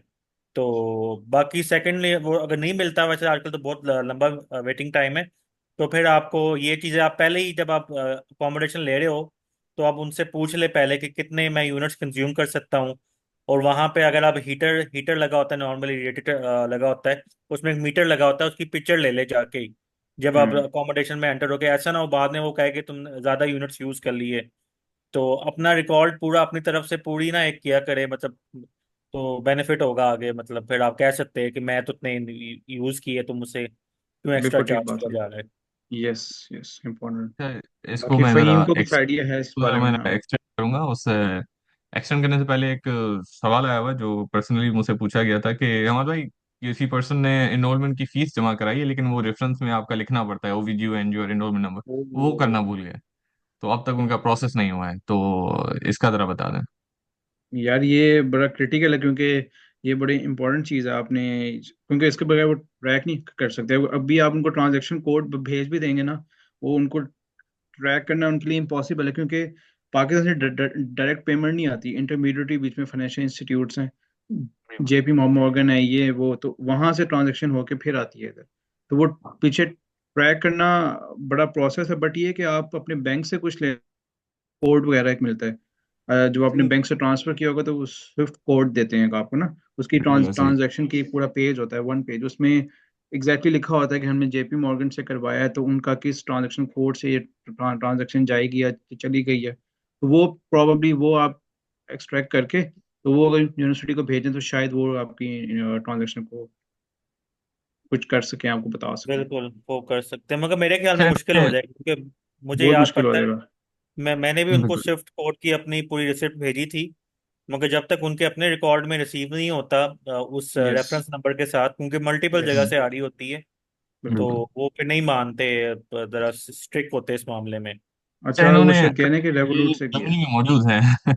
तो बाकी सेकेंडली वो अगर नहीं मिलता, वैसे आजकल तो बहुत लंबा वेटिंग टाइम है, तो फिर आपको ये चीज़ें आप पहले ही जब आप अकोमोडेशन ले रहे हो तो आप उनसे पूछ ले पहले कि कितने मैं यूनिट्स कंज्यूम कर सकता हूँ। और वहाँ पे अगर आप हीटर हीटर लगा होता है, नॉर्मली रेडिएटर लगा होता है, उसमें एक मीटर लगा होता है, उसकी पिक्चर ले ले जाके ही जब आप हम्म। अकोमोडेशन में एंटर हो गए। ऐसा ना हो बाद में वो कहे कि तुम ज़्यादा यूनिट्स यूज़ कर लिए। तो अपना रिकॉर्ड पूरा अपनी तरफ से पूरी ना एक किया करे, मतलब तो बेनिफिट होगा आगे। मतलब फिर आप कह सकते हैं कि मैं तो इतने यूज़ किए, तो मुझसे क्यों एक्स्ट्रा बिल्कुल ठीक चार्ज बात है। किया जा रहा है। यस। Yes, important. इसको बाकी मैं फ़हीम ज़रा को कुछ आइडिया है इस बारे में? मैं हाँ। एक्सटेंड करूंगा उससे। एक्सटेंड करने से पहले एक सवाल आया हुआ है जो पर्सनली मुझसे पूछा गया था कि हमारे भाई किसी पर्सन ने इनरोलमेंट की फीस जमा कराई है लेकिन वो रेफरेंस में आपका लिखना पड़ता है OVGO एनजीओ और इनरोलमेंट नंबर, वो करना भूल गए, तो अब तक उनका प्रोसेस नहीं हुआ है, तो इसका जरा बता दें। यार ये बड़ा क्रिटिकल है, क्योंकि ये बड़ी इंपॉर्टेंट चीज़ है आपने, क्योंकि इसके बगैर वो ट्रैक नहीं कर सकते। अब भी आप उनको ट्रांजैक्शन कोड भेज भी देंगे ना, वो उनको ट्रैक करना उनके लिए इम्पॉसिबल है, क्योंकि पाकिस्तान से डायरेक्ट पेमेंट नहीं आती, इंटरमीडिएटरी बीच में फाइनेंशियल इंस्टीट्यूट्स हैं, JP मॉर्गन है, ये वो, तो वहां से ट्रांजैक्शन होके फिर आती है इधर, तो वो पीछे ट्रैक करना बड़ा प्रोसेस है। बट ये कि आप अपने बैंक से कुछ ले, कोड वगैरह एक मिलता है, जो आपने बैंक से ट्रांसफर किया होगा, तो वो स्विफ्ट कोड देते हैं आपको ना, उसकी जी वैसे ही। ट्रांजैक्शन की पूरा पेज होता है, 1 पेज, उसमें एग्जैक्टली लिखा होता है कि हमने JP मॉर्गन से करवाया है, तो उनका किस ट्रांजैक्शन कोड से ये ट्रांजैक्शन जाएगी या चली गई है, तो वो प्रॉबली वो आप एक्सट्रैक्ट करके तो वो अगर यूनिवर्सिटी को भेजें तो शायद वो आपकी ट्रांजेक्शन को कुछ कर सकें, आपको बता सकें। बिल्कुल वो कर सकते हैं, मगर मेरे ख्याल में खैर मुश्किल हो जाएगी, क्योंकि मुझे बहुत याद मुश्किल हो पड़ता है जाएगा। मैंने भी उनको बिल्कुल। स्विफ्ट कोड की अपनी पूरी रिसिप्ट भेजी थी, मगर जब तक उनके अपने रिकॉर्ड में रिसीव नहीं होता उस यस। रेफरेंस नंबर के साथ, क्योंकि मल्टीपल यस। जगह से आ रही होती है, तो बिल्कुल। बिल्कुल। वो फिर नहीं मानते, जरा स्ट्रिक्ट होते इस मामले में। अच्छा, अच्छा, वो इन्होंने शायद कह रहे हैं कि ये रेवोलूट से किया जर्मनी में मौजूद है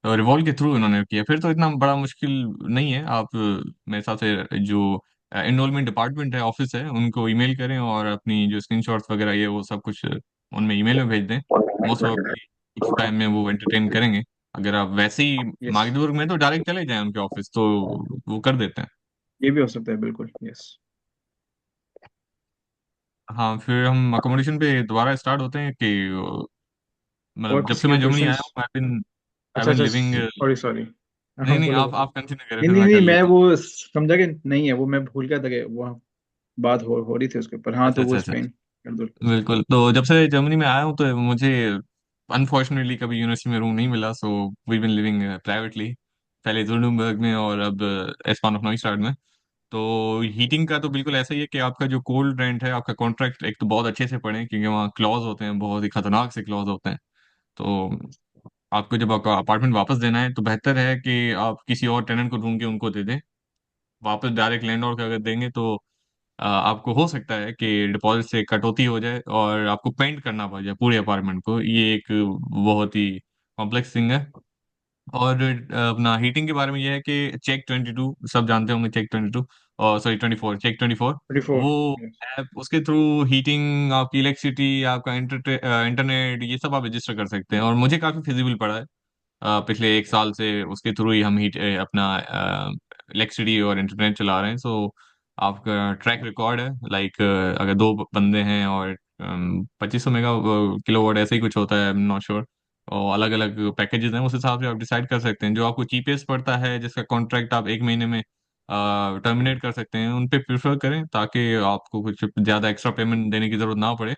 तो रिवॉल्व के थ्रू इन्होंने किया, फिर तो इतना बड़ा मुश्किल नहीं है। आप मेरे हिसाब से जो एनरोलमेंट डिपार्टमेंट है, ऑफिस है, उनको ईमेल करें और अपनी जो स्क्रीनशॉट्स वगैरह ये वो सब कुछ उनमें ईमेल में भेज दें। मोस्ट है। प्रोबेबली कुछ टाइम में वो एंटरटेन करेंगे। अगर आप वैसे ही यस, मागदुर्ग में तो डायरेक्ट चले जाएं उनके ऑफिस, तो वो कर देते हैं। ये भी हो सकता है, बिल्कुल। यस। हाँ, फिर हम अकोमोडेशन पे दोबारा स्टार्ट होते हैं कि और मतलब जब से किसी के मैं जर्मनी आया क्वेश्चंस? हूँ आई अच्छा बिन अच्छा, लिविंग। Sorry sorry. नहीं हाँ, नहीं, बोलो आप बोलो। कंटिन्यू करें, नहीं फिर नहीं मैं नहीं, कर मैं लेता हूँ। वो समझा कि नहीं है, वो मैं भूल गया था कि वहाँ बात हो रही थी उसके ऊपर। हाँ, अच्छा तो वो अच्छा अच्छा। स्पेन कर दो। बिल्कुल, तो जब से जर्मनी में आया हूँ तो मुझे अनफॉर्चुनेटली कभी यूनिवर्सिटी में रूम नहीं मिला, so we been living privately. पहले जुर्डनबर्ग में और अब एस्पान ऑफ नॉइस्टाड में। तो हीटिंग का तो बिल्कुल ऐसा ही है कि आपका जो कोल्ड रेंट है, आपका कॉन्ट्रैक्ट एक तो बहुत अच्छे से पढ़ें, क्योंकि वहाँ क्लॉज होते हैं, बहुत ही खतरनाक से क्लॉज होते हैं। तो आपको जब आपका अपार्टमेंट वापस देना है तो बेहतर है कि आप किसी और टेनेंट को ढूंढ के उनको दे दें। वापस डायरेक्ट लैंडलॉर्ड को अगर देंगे तो आपको हो सकता है कि डिपॉजिट से कटौती हो जाए और आपको पेंट करना पड़ जाए पूरे अपार्टमेंट को। ये एक बहुत ही कॉम्प्लेक्स थिंग है। और अपना हीटिंग के बारे में ये है कि चेक 22, सब जानते होंगे चेक 22, और सॉरी 24, चेक 24। 24। वो यस। ऐप, उसके थ्रू हीटिंग, आपकी इलेक्ट्रिसिटी, आपका इंटरनेट, ये सब आप रजिस्टर कर सकते हैं, और मुझे काफ़ी फिजिबल पड़ा है। पिछले एक साल से उसके थ्रू ही हम अपना इलेक्ट्रिसिटी और इंटरनेट चला रहे हैं। सो आपका ट्रैक रिकॉर्ड है, लाइक अगर दो बंदे हैं और 2500 मेगा किलोवाट ऐसे ही कुछ होता है, नॉट श्योर, और अलग अलग पैकेजेस हैं, उस हिसाब से आप डिसाइड कर सकते हैं जो आपको चीपेस्ट पड़ता है, जिसका कॉन्ट्रैक्ट आप एक महीने में टर्मिनेट कर सकते हैं, उन पे प्रेफर करें, ताकि आपको कुछ ज़्यादा एक्स्ट्रा पेमेंट देने की ज़रूरत ना पड़े।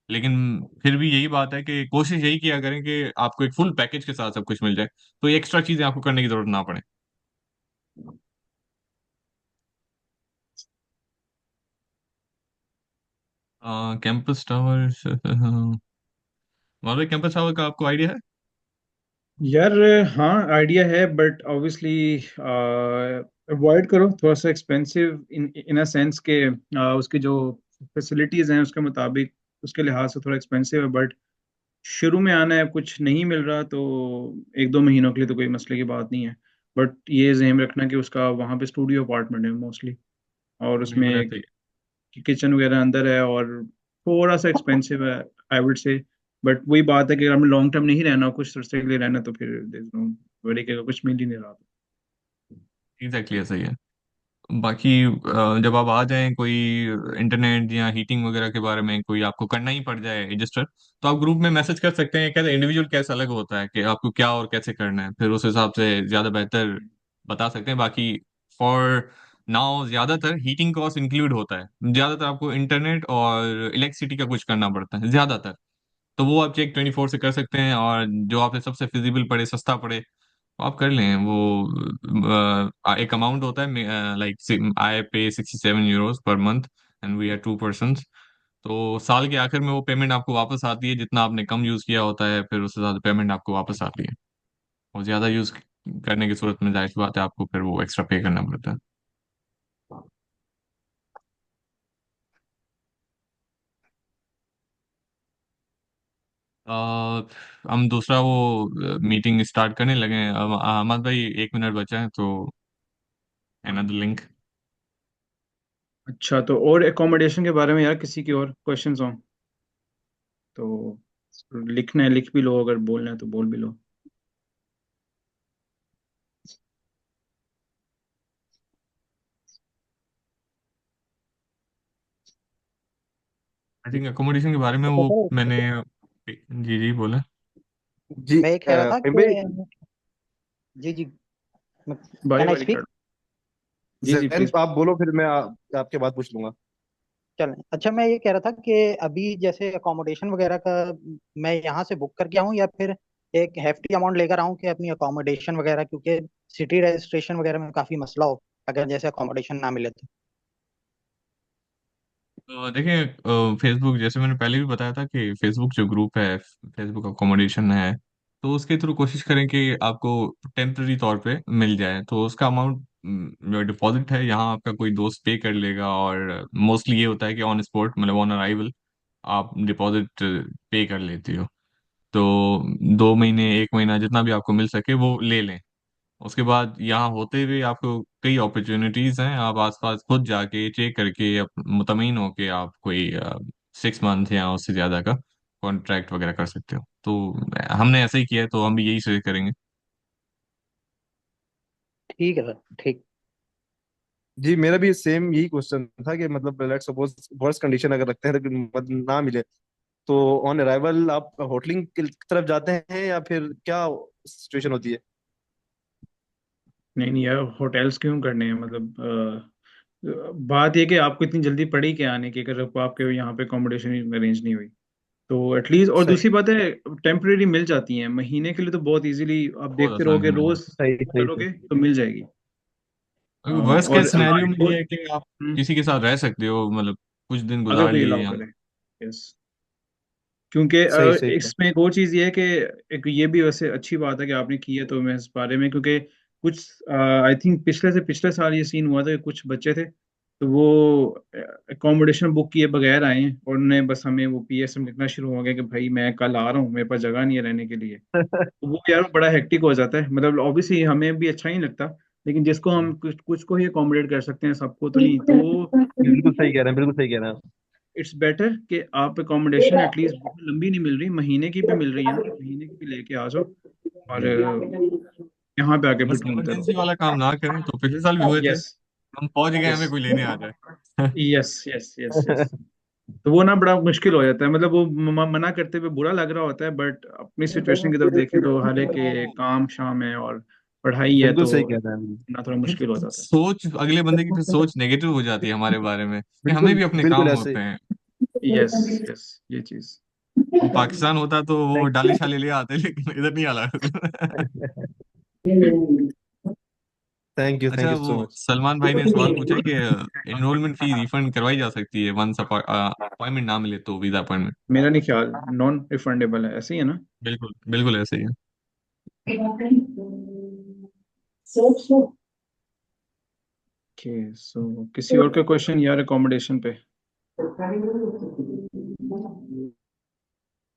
लेकिन फिर भी यही बात है कि कोशिश यही किया करें कि आपको एक फुल पैकेज के साथ सब कुछ मिल जाए, तो एक्स्ट्रा चीजें आपको करने की जरूरत ना पड़े। कैंपस टावर वहाँ पे कैंपस टावर का आपको आइडिया है? यार, हाँ, आइडिया है, बट ऑब्वियसली अवॉइड करो। थोड़ा सा expensive in in a sense के उसकी जो फैसिलिटीज हैं उसके मुताबिक, उसके लिहाज से थोड़ा एक्सपेंसिव है। बट शुरू में आना है, कुछ नहीं मिल रहा, तो एक दो महीनों के लिए तो कोई मसले की बात नहीं है। बट ये ज़हन रखना कि उसका वहाँ पे स्टूडियो अपार्टमेंट है मोस्टली, और बिल्कुल उसमें ऐसे ही किचन वगैरह अंदर है, और थोड़ा सा एक्सपेंसिव है, आई वुड से। बट वही बात है कि अगर हमें लॉन्ग टर्म नहीं रहना, कुछ अरसे के लिए रहना, तो फिर नो वरी के कुछ मिल ही नहीं रहा। एग्जैक्टली ऐसा ही है। बाकी जब आप आ जाएं, कोई इंटरनेट या हीटिंग वगैरह के बारे में कोई आपको करना ही पड़ जाए रजिस्टर, तो आप ग्रुप में मैसेज कर सकते हैं। कैसे इंडिविजुअल कैसे अलग होता है कि आपको क्या और कैसे करना है, फिर उस हिसाब से ज्यादा बेहतर बता सकते हैं। बाकी फॉर नाउ ज्यादातर हीटिंग कॉस्ट इंक्लूड होता है, ज्यादातर आपको इंटरनेट और इलेक्ट्रिसिटी का कुछ करना पड़ता है ज्यादातर। तो वो आप चेक 24 से कर सकते हैं, और जो आपसे सबसे फिजिबल पड़े, सस्ता पड़े, वो आप कर लें। वो एक अमाउंट होता है, लाइक आई पे 67 euros per month, and we are 2 person. तो साल के आखिर में वो पेमेंट आपको वापस आती है, जितना आपने कम यूज किया होता है फिर उससे ज्यादा पेमेंट आपको वापस आती है। और ज्यादा यूज करने की सूरत में जाहिर सी बात है आपको फिर वो एक्स्ट्रा पे करना पड़ता है। हम दूसरा वो मीटिंग स्टार्ट करने लगे हैं। अब अहमद भाई, 1 मिनट बचा है, तो अनदर लिंक। अच्छा, तो और एकोमोडेशन के बारे में यार किसी की और क्वेश्चंस हो तो लिखना है, लिख भी लो, अगर बोलना है तो बोल भी लो। आई थिंक अकोमोडेशन के बारे में अच्छा वो सर, मैंने, जी जी बोला। जी मैं ये कह रहा था फहीम भाई, कि जी जी, भाई कैन आई वाली स्पीक? कार्ड। जी जी, जैन प्लीज। आप बोलो, फिर मैं आपके बाद पूछ लूंगा। चलें। अच्छा, मैं ये कह रहा था कि अभी जैसे अकोमोडेशन वगैरह का मैं यहाँ से बुक करके आऊँ, या फिर एक hefty अमाउंट लेकर आऊं कि अपनी अकोमोडेशन वगैरह, क्योंकि सिटी रजिस्ट्रेशन वगैरह में काफी मसला हो अगर जैसे अकोमोडेशन ना मिले तो। देखिए, फेसबुक, जैसे मैंने पहले भी बताया था कि फेसबुक जो ग्रुप है, फेसबुक अकोमोडेशन है, तो उसके थ्रू कोशिश करें कि आपको टेम्पररी तौर पे मिल जाए। तो उसका अमाउंट जो डिपॉजिट है, यहाँ आपका कोई दोस्त पे कर लेगा। और मोस्टली ये होता है कि ऑन स्पॉट, मतलब ऑन अराइवल, आप डिपॉजिट पे कर लेती हो। तो 2 महीने, 1 महीना, जितना भी आपको मिल सके वो ले लें। उसके बाद यहाँ होते हुए आपको कई अपॉर्चुनिटीज हैं, आप आसपास खुद जाके चेक करके मुतमईन हो के आप कोई 6 मंथ या उससे ज्यादा का कॉन्ट्रैक्ट वगैरह कर सकते हो। तो हमने ऐसा ही किया है, तो हम भी यही सजेस्ट करेंगे। ठीक है सर, ठीक। जी, मेरा भी सेम यही क्वेश्चन था कि मतलब लेट्स सपोज वर्स्ट कंडीशन अगर रखते हैं तो ना मिले, तो ऑन अराइवल आप होटलिंग की तरफ जाते हैं या फिर क्या सिचुएशन होती है? नहीं नहीं यार, होटल्स क्यों करने हैं? मतलब बात ये कि आपको इतनी जल्दी पड़ी क्या आने की, अगर आपके यहाँ पे अकोमोडेशन अरेंज नहीं हुई तो एटलीस्ट। और सही दूसरी बात है, टेम्परेरी मिल जाती हैं महीने के लिए, तो बहुत इजीली आप बहुत देखते आसान रहोगे, से मिल रोज जाए। सही सही सही। करोगे तो मिल जाएगी। वर्स्ट और केस सिनेरियो में ये है कि आप हम्म, किसी के साथ रह सकते हो, मतलब कुछ दिन अगर गुजार कोई लिए अलाउ यहाँ। करे। यस। क्योंकि सही सही है। इसमें एक और चीज़ ये है कि एक ये भी वैसे अच्छी बात है कि आपने की है, तो मैं इस बारे में, क्योंकि कुछ आई थिंक पिछले से पिछले साल ये सीन हुआ था कि कुछ बच्चे थे, तो वो अकोमोडेशन बुक किए बगैर आए हैं, और उन्होंने बस हमें वो पीएसएम लिखना शुरू हो गया कि भाई मैं कल आ रहा हूँ, मेरे पास जगह नहीं है रहने के लिए। तो वो यार बड़ा हेक्टिक हो जाता है, मतलब ऑब्वियसली हमें भी अच्छा नहीं लगता, लेकिन जिसको हम कुछ कुछ को ही अकोमोडेट कर सकते हैं, सबको तो नहीं। तो बिल्कुल सही कह रहे हैं, बिल्कुल सही कह रहे हैं इट्स बेटर कि आप अकोमोडेशन एटलीस्ट बहुत लंबी नहीं मिल रही, महीने की भी मिल रही है ना, महीने की भी लेके आ जाओ, और यहाँ पे आके फिर बस ढूंढते इमरजेंसी रहो। वाला काम ना करें। तो पिछले साल भी हुए थे, यस हम पहुंच गए, यस हमें कोई लेने आ जाए। Yes yes yes yes. तो वो ना बड़ा मुश्किल हो जाता है, मतलब वो मना करते हुए बुरा लग रहा होता है, बट अपनी सिचुएशन की तरफ देखें तो हालांकि काम शाम है और पढ़ाई है, बिल्कुल तो सही कह रहे हैं। ना थोड़ा मुश्किल हो जाता है। सोच, अगले बंदे की फिर सोच नेगेटिव हो जाती है हमारे बारे में, कि हमें बिल्कुल भी अपने बिल्कुल काम ऐसे होते हैं। यस यस, ये चीज। वो पाकिस्तान होता तो वो डाले शाले ले आते, लेकिन इधर नहीं अलाउड। थैंक अच्छा, यू वो सो मच। सलमान भाई ने सवाल पूछा है कि एनरोलमेंट फी रिफंड करवाई जा सकती है वंस अपॉइंटमेंट ना मिले तो, वीजा अपॉइंटमेंट। मेरा नहीं ख्याल, नॉन रिफंडेबल है, ऐसे ही है ना? बिल्कुल बिल्कुल ऐसे ही है। ओके, सो किसी और का क्वेश्चन यार अकोमोडेशन पे?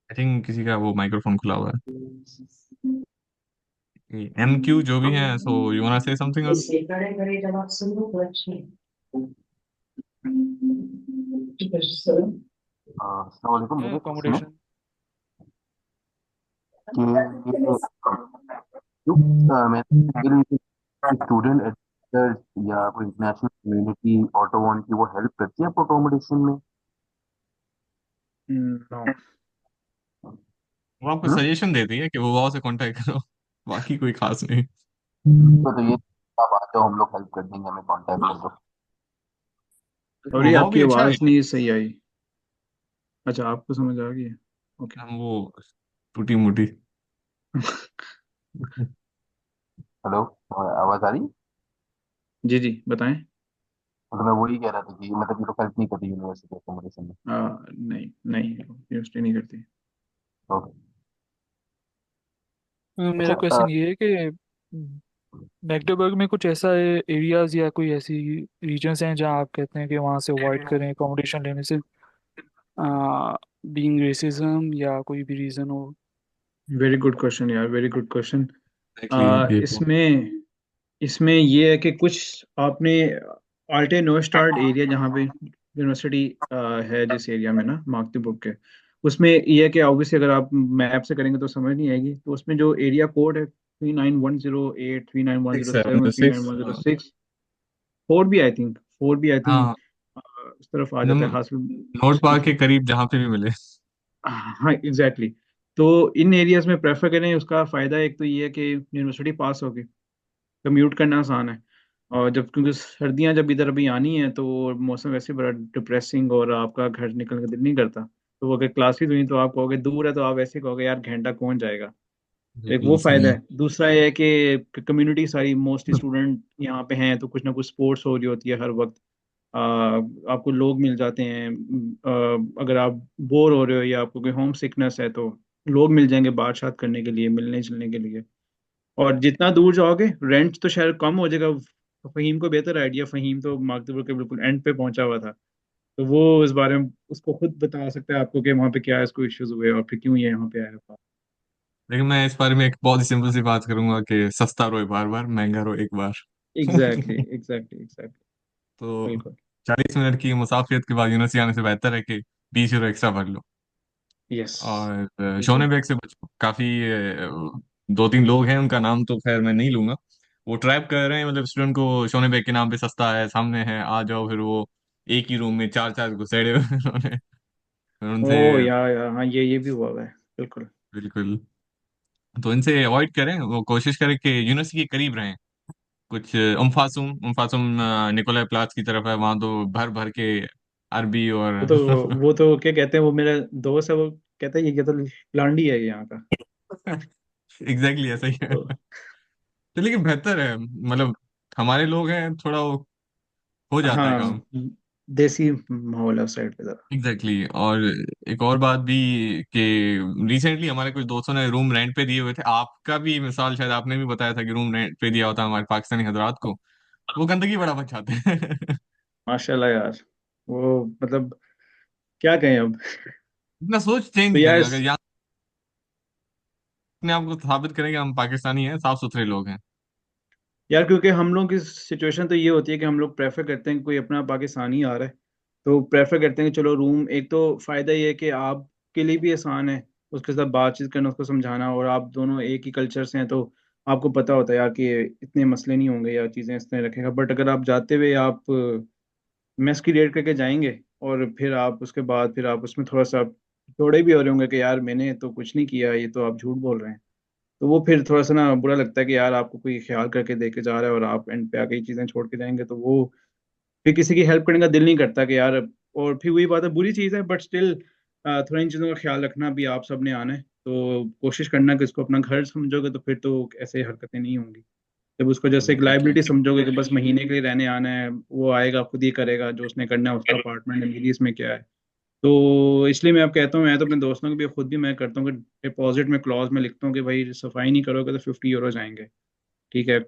आई थिंक किसी का वो माइक्रोफोन खुला हुआ है। MQ जो भी है, सो यू वांना से समथिंग और? अस्सलाम वालेकुम। मेरा क्वेश्चन है अकोमोडेशन। कि ये जो मैं स्टूडेंट एडvisors या कोई इंटरनेशनल कम्युनिटी ऑटो वन की वो हेल्प करती है आपको अकोमोडेशन में? नो। वो आपको हम्म? सजेशन देती है कि वो वहां से कांटेक्ट करो, बाकी कोई खास नहीं। तो ये आप आ जाओ, हम लोग हेल्प कर देंगे, हमें कांटेक्ट कर दो। और ये वो आपकी भी अच्छा है। आवाज नहीं सही आई। अच्छा, आपको समझ आ गई है? ओके। हम वो टूटी मुटी। हेलो, आवाज आ रही है? जी जी, बताएं। तो मैं वही कह रहा था कि मतलब ये लोग हेल्प नहीं करती यूनिवर्सिटी अकोमोडेशन में। नहीं नहीं, यूनिवर्सिटी नहीं करती। ओके। मेरा अच्छा क्वेश्चन ये है कि मैक्डेबर्ग में कुछ ऐसा एरियाज या कोई ऐसी रीजन्स हैं जहाँ आप कहते हैं कि वहाँ से अवॉइड करें अकोमोडेशन लेने से, बीइंग रेसिज्म या कोई भी रीज़न हो? वेरी गुड क्वेश्चन यार, वेरी गुड क्वेश्चन। एग्जैक्टली ये तो। इसमें इसमें ये है कि कुछ आपने आल्टे नो स्टार्ट एरिया जहाँ पे यूनिवर्सिटी है, जिस एरिया में ना मार्कतीबुक के, उसमें ये है कि ऑब्वियसली अगर आप मैप से करेंगे तो समझ नहीं आएगी, तो उसमें जो एरिया कोड है 39108, 39107, three nine 676। One zero six four भी आई थिंक, फोर भी आई थिंक हाँ, उस तरफ आ नम जाता है हासिल। नोट पार्क के करीब जहाँ पे भी मिले। हाँ एग्जैक्टली। तो इन एरियाज में प्रेफर करें, उसका फायदा एक तो ये है कि यूनिवर्सिटी पास होगी, कम्यूट करना आसान है। और जब, क्योंकि सर्दियां जब इधर अभी आनी है, तो मौसम वैसे बड़ा डिप्रेसिंग, और आपका घर निकलने का दिल नहीं करता। तो वो अगर क्लासेस हुई तो आप कहोगे दूर है, तो आप ऐसे कहोगे यार घंटा कौन जाएगा। एक वो बिल्कुल फायदा सही। है। दूसरा ये है कि कम्युनिटी सारी मोस्टली स्टूडेंट यहाँ पे हैं, तो कुछ ना कुछ स्पोर्ट्स हो रही होती है हर वक्त। आपको लोग मिल जाते हैं। अगर आप बोर हो रहे हो या आपको कोई होम सिकनेस है तो लोग मिल जाएंगे बात बात करने के लिए, मिलने जुलने के लिए। और जितना दूर जाओगे रेंट तो शायद कम हो जाएगा। फहीम को बेहतर आइडिया, फहीम तो मागदिपुर के बिल्कुल एंड पे पहुंचा हुआ था, तो वो इस बारे में उसको खुद बता सकता है आपको कि वहाँ पे क्या इसको इश्यूज हुए और फिर क्यों ये यहाँ पे आया। लेकिन मैं इस बारे में एक बहुत ही सिंपल सी बात करूंगा कि सस्ता रोए बार बार, महंगा रोए एक बार। Exactly exactly exactly. तो बिल्कुल। 40 मिनट की मुसाफियत के बाद यूनिवर्सिटी आने से बेहतर है कि 20 यूरो एक्स्ट्रा भर लो। यस। और बिल्कुल। शोने बैग से बचो। काफी दो तीन लोग हैं, उनका नाम तो खैर मैं नहीं लूंगा। वो ट्रैप कर रहे हैं मतलब स्टूडेंट को, शोने बैग के नाम पे सस्ता है, सामने है, आ जाओ। फिर वो एक ही रूम में चार चार घुसेड़े हुए उन्होंने, फिर ओ उनसे। यार हाँ, ये भी हुआ हुआ है। बिल्कुल। बिल्कुल। तो इनसे अवॉइड करें, वो कोशिश करें कि यूनिवर्सिटी के करीब रहें। कुछ उम्फासुम निकोलाई प्लास की तरफ है, वहां तो भर भर के अरबी और वो तो वो तो क्या कहते हैं, वो मेरा दोस्त है, वो कहता है ये तो लांडी है यहाँ का। एग्जैक्टली ऐसा ही है। तो तो लेकिन बेहतर है मतलब, हमारे लोग हैं, थोड़ा वो हो जाता है हाँ, काम। देसी माहौल है उस साइड पे जरा। Exactly exactly। और एक और बात भी कि रिसेंटली हमारे कुछ दोस्तों ने रूम रेंट पे दिए हुए थे। आपका भी मिसाल शायद आपने भी बताया था कि रूम रेंट पे दिया होता हमारे पाकिस्तानी हजरात को। वो गंदगी बड़ा बचाते हैं। माशाल्लाह यार। वो मतलब क्या कहें अब। इतना सोच चेंज तो यार करें, अगर यहाँ अपने आप को साबित करें कि हम पाकिस्तानी हैं, साफ सुथरे लोग हैं। यार क्योंकि हम लोग की सिचुएशन तो ये होती है कि हम लोग प्रेफर करते हैं कि कोई अपना पाकिस्तानी आ रहा है, तो प्रेफर करते हैं कि चलो रूम। एक तो फायदा ये है कि आपके लिए भी आसान है उसके साथ बातचीत करना, उसको समझाना, और आप दोनों एक ही कल्चर से हैं तो आपको पता होता है यार कि इतने मसले नहीं होंगे या चीज़ें इस तरह रखेगा। बट अगर आप जाते हुए आप मेस क्रिएट करके जाएंगे और फिर आप उसके बाद फिर आप उसमें थोड़ा सा थोड़े भी हो रहे होंगे कि यार मैंने तो कुछ नहीं किया, ये तो आप झूठ बोल रहे हैं, तो वो फिर थोड़ा सा ना बुरा लगता है कि यार आपको कोई ख्याल करके दे के जा रहा है और आप एंड पे आके ये चीज़ें छोड़ के जाएंगे, तो वो फिर किसी की हेल्प करने का दिल नहीं करता कि यार। और फिर वही बात है, बुरी चीज़ है बट स्टिल थोड़ा इन चीज़ों का ख्याल रखना भी, आप सब ने आना है तो कोशिश करना कि इसको अपना घर समझोगे तो फिर तो ऐसे हरकतें नहीं होंगी। जब उसको जैसे एक एग्जैक्टली। लाइबिलिटी समझोगे कि बस महीने के लिए रहने आना है, वो आएगा खुद ही करेगा जो उसने करना है, उसका अपार्टमेंट है, मेरी इसमें क्या है। तो इसलिए मैं अब कहता हूँ, मैं तो अपने दोस्तों के भी खुद भी मैं करता हूँ कि डिपॉजिट में क्लॉज में लिखता हूँ कि भाई सफाई नहीं करोगे तो 50 यूरो जाएंगे। ठीक है,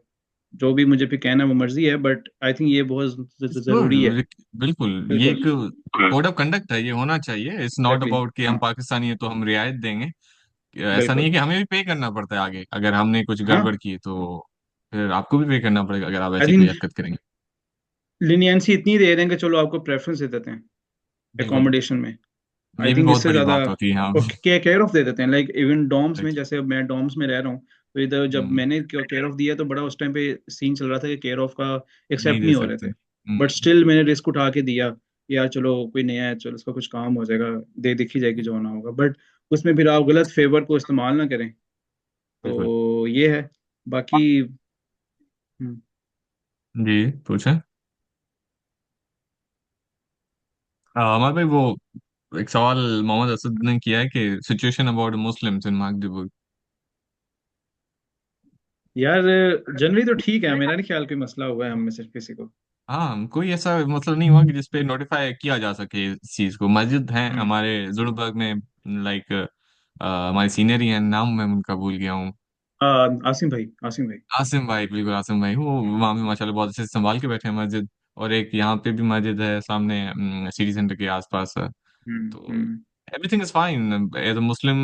जो भी मुझे फिर कहना है वो मर्जी है, बट आई थिंक ये बहुत जरूरी है। बिल्कुल, ये बिल्कुल। एक कोड ऑफ कंडक्ट है, ये होना चाहिए। It's not exactly. अबाउट कि हम पाकिस्तानी है तो हम रियायत देंगे। ऐसा नहीं बिल्कुल। है कि हमें भी पे करना पड़ता है आगे, अगर हमने कुछ हाँ, गड़बड़ की तो फिर आपको भी पे करना पड़ेगा अगर आप आई ऐसी कोई थिंक हरकत करेंगे। लिनियंसी इतनी दे रहे हैं कि चलो आपको प्रेफरेंस दे देते हैं बिल्कुल। एकोमोडेशन में। आई ये भी थिंक बहुत इससे बड़ी ज्यादा बात होती है, हाँ। केयर ऑफ दे देते हैं, लाइक इवन डॉम्स में, Exactly। जैसे अब मैं डॉम्स में रह रहा हूँ, तो इधर जब हम्म, मैंने केयर ऑफ दिया तो बड़ा उस टाइम पे सीन चल रहा था कि केयर ऑफ का नहीं एक्सेप्ट दे नहीं हो रहे सकते। थे। बट स्टिल मैंने रिस्क उठा के दिया कि यार चलो कोई नया है, चलो उसका कुछ काम हो जाएगा, दे देखी जाएगी जो होना होगा। बट उसमें फिर आप गलत फेवर को इस्तेमाल ना करें, बिल्कुल। तो ये है। बाकी हम्म, जी, पूछें। हमारे भाई वो एक सवाल मोहम्मद असद ने किया है कि situation about Muslims in magdeburg। यार जनरली तो ठीक है, मेरा नहीं ख्याल कोई मसला हुआ है हम में से किसी को। हाँ, कोई ऐसा मतलब नहीं हुआ कि जिसपे नोटिफाई किया जा सके इस चीज को। मस्जिद है हम्म। हमारे जुड़बर्ग में, लाइक हमारे सीनियर ही हैं, नाम मैं उनका भूल गया हूँ। आसिम भाई, आसिम भाई। आसिम भाई, बिल्कुल आसिम भाई, वो वहाँ पे माशाल्लाह बहुत अच्छे से संभाल के बैठे हैं मस्जिद। और एक यहाँ पे भी मस्जिद है सामने, सिटी सेंटर के आसपास है। तो हम्म। Everything is fine as a Muslim.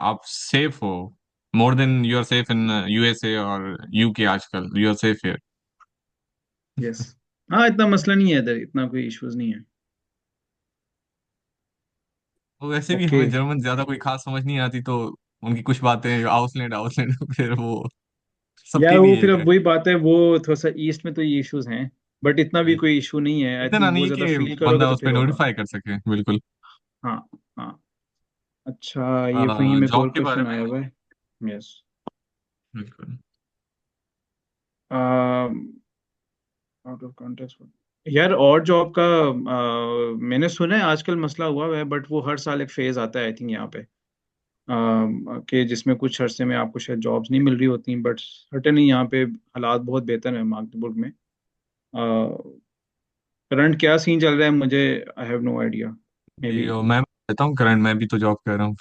आप सेफ हो, more than you are safe in USA और यूके। आजकल you are safe here. Yes. हाँ, इतना मसला नहीं है इधर, इतना कोई इश्यूज नहीं है। तो वैसे भी ओके। हमें जर्मन ज्यादा कोई खास समझ नहीं आती, तो उनकी कुछ बातें आउसलैंड आउसलैंड फिर वो यार सबकी भी वो यही फिर अब है। वही बात है, वो थोड़ा सा ईस्ट में तो ये इश्यूज हैं, बट इतना भी कोई इशू नहीं है। आई इतना थिंक वो नहीं ज्यादा कि फील करोगे बंदा तो उस पर फिर होगा। नोटिफाई कर सके। बिल्कुल। हाँ। हाँ। अच्छा, ये वहीं में एक जॉब और के बारे क्वेश्चन में। आया हुआ है। यस। बिल्कुल। Out of context. यार और जॉब का मैंने सुना है आजकल मसला हुआ है, बट वो हर साल एक फेज आता है आई थिंक यहाँ पे। कि जिसमें कुछ अरसे में आपको शायद जॉब्स नहीं मिल रही होती, बट सर्टेनली यहाँ पे हालात बहुत बेहतर है मागदेबुर्ग में। करंट क्या सीन चल रहा है मुझे I have no idea, may जी बी। और मैं कहता हूँ करंट, मैं भी तो जॉब कर रहा हूँ।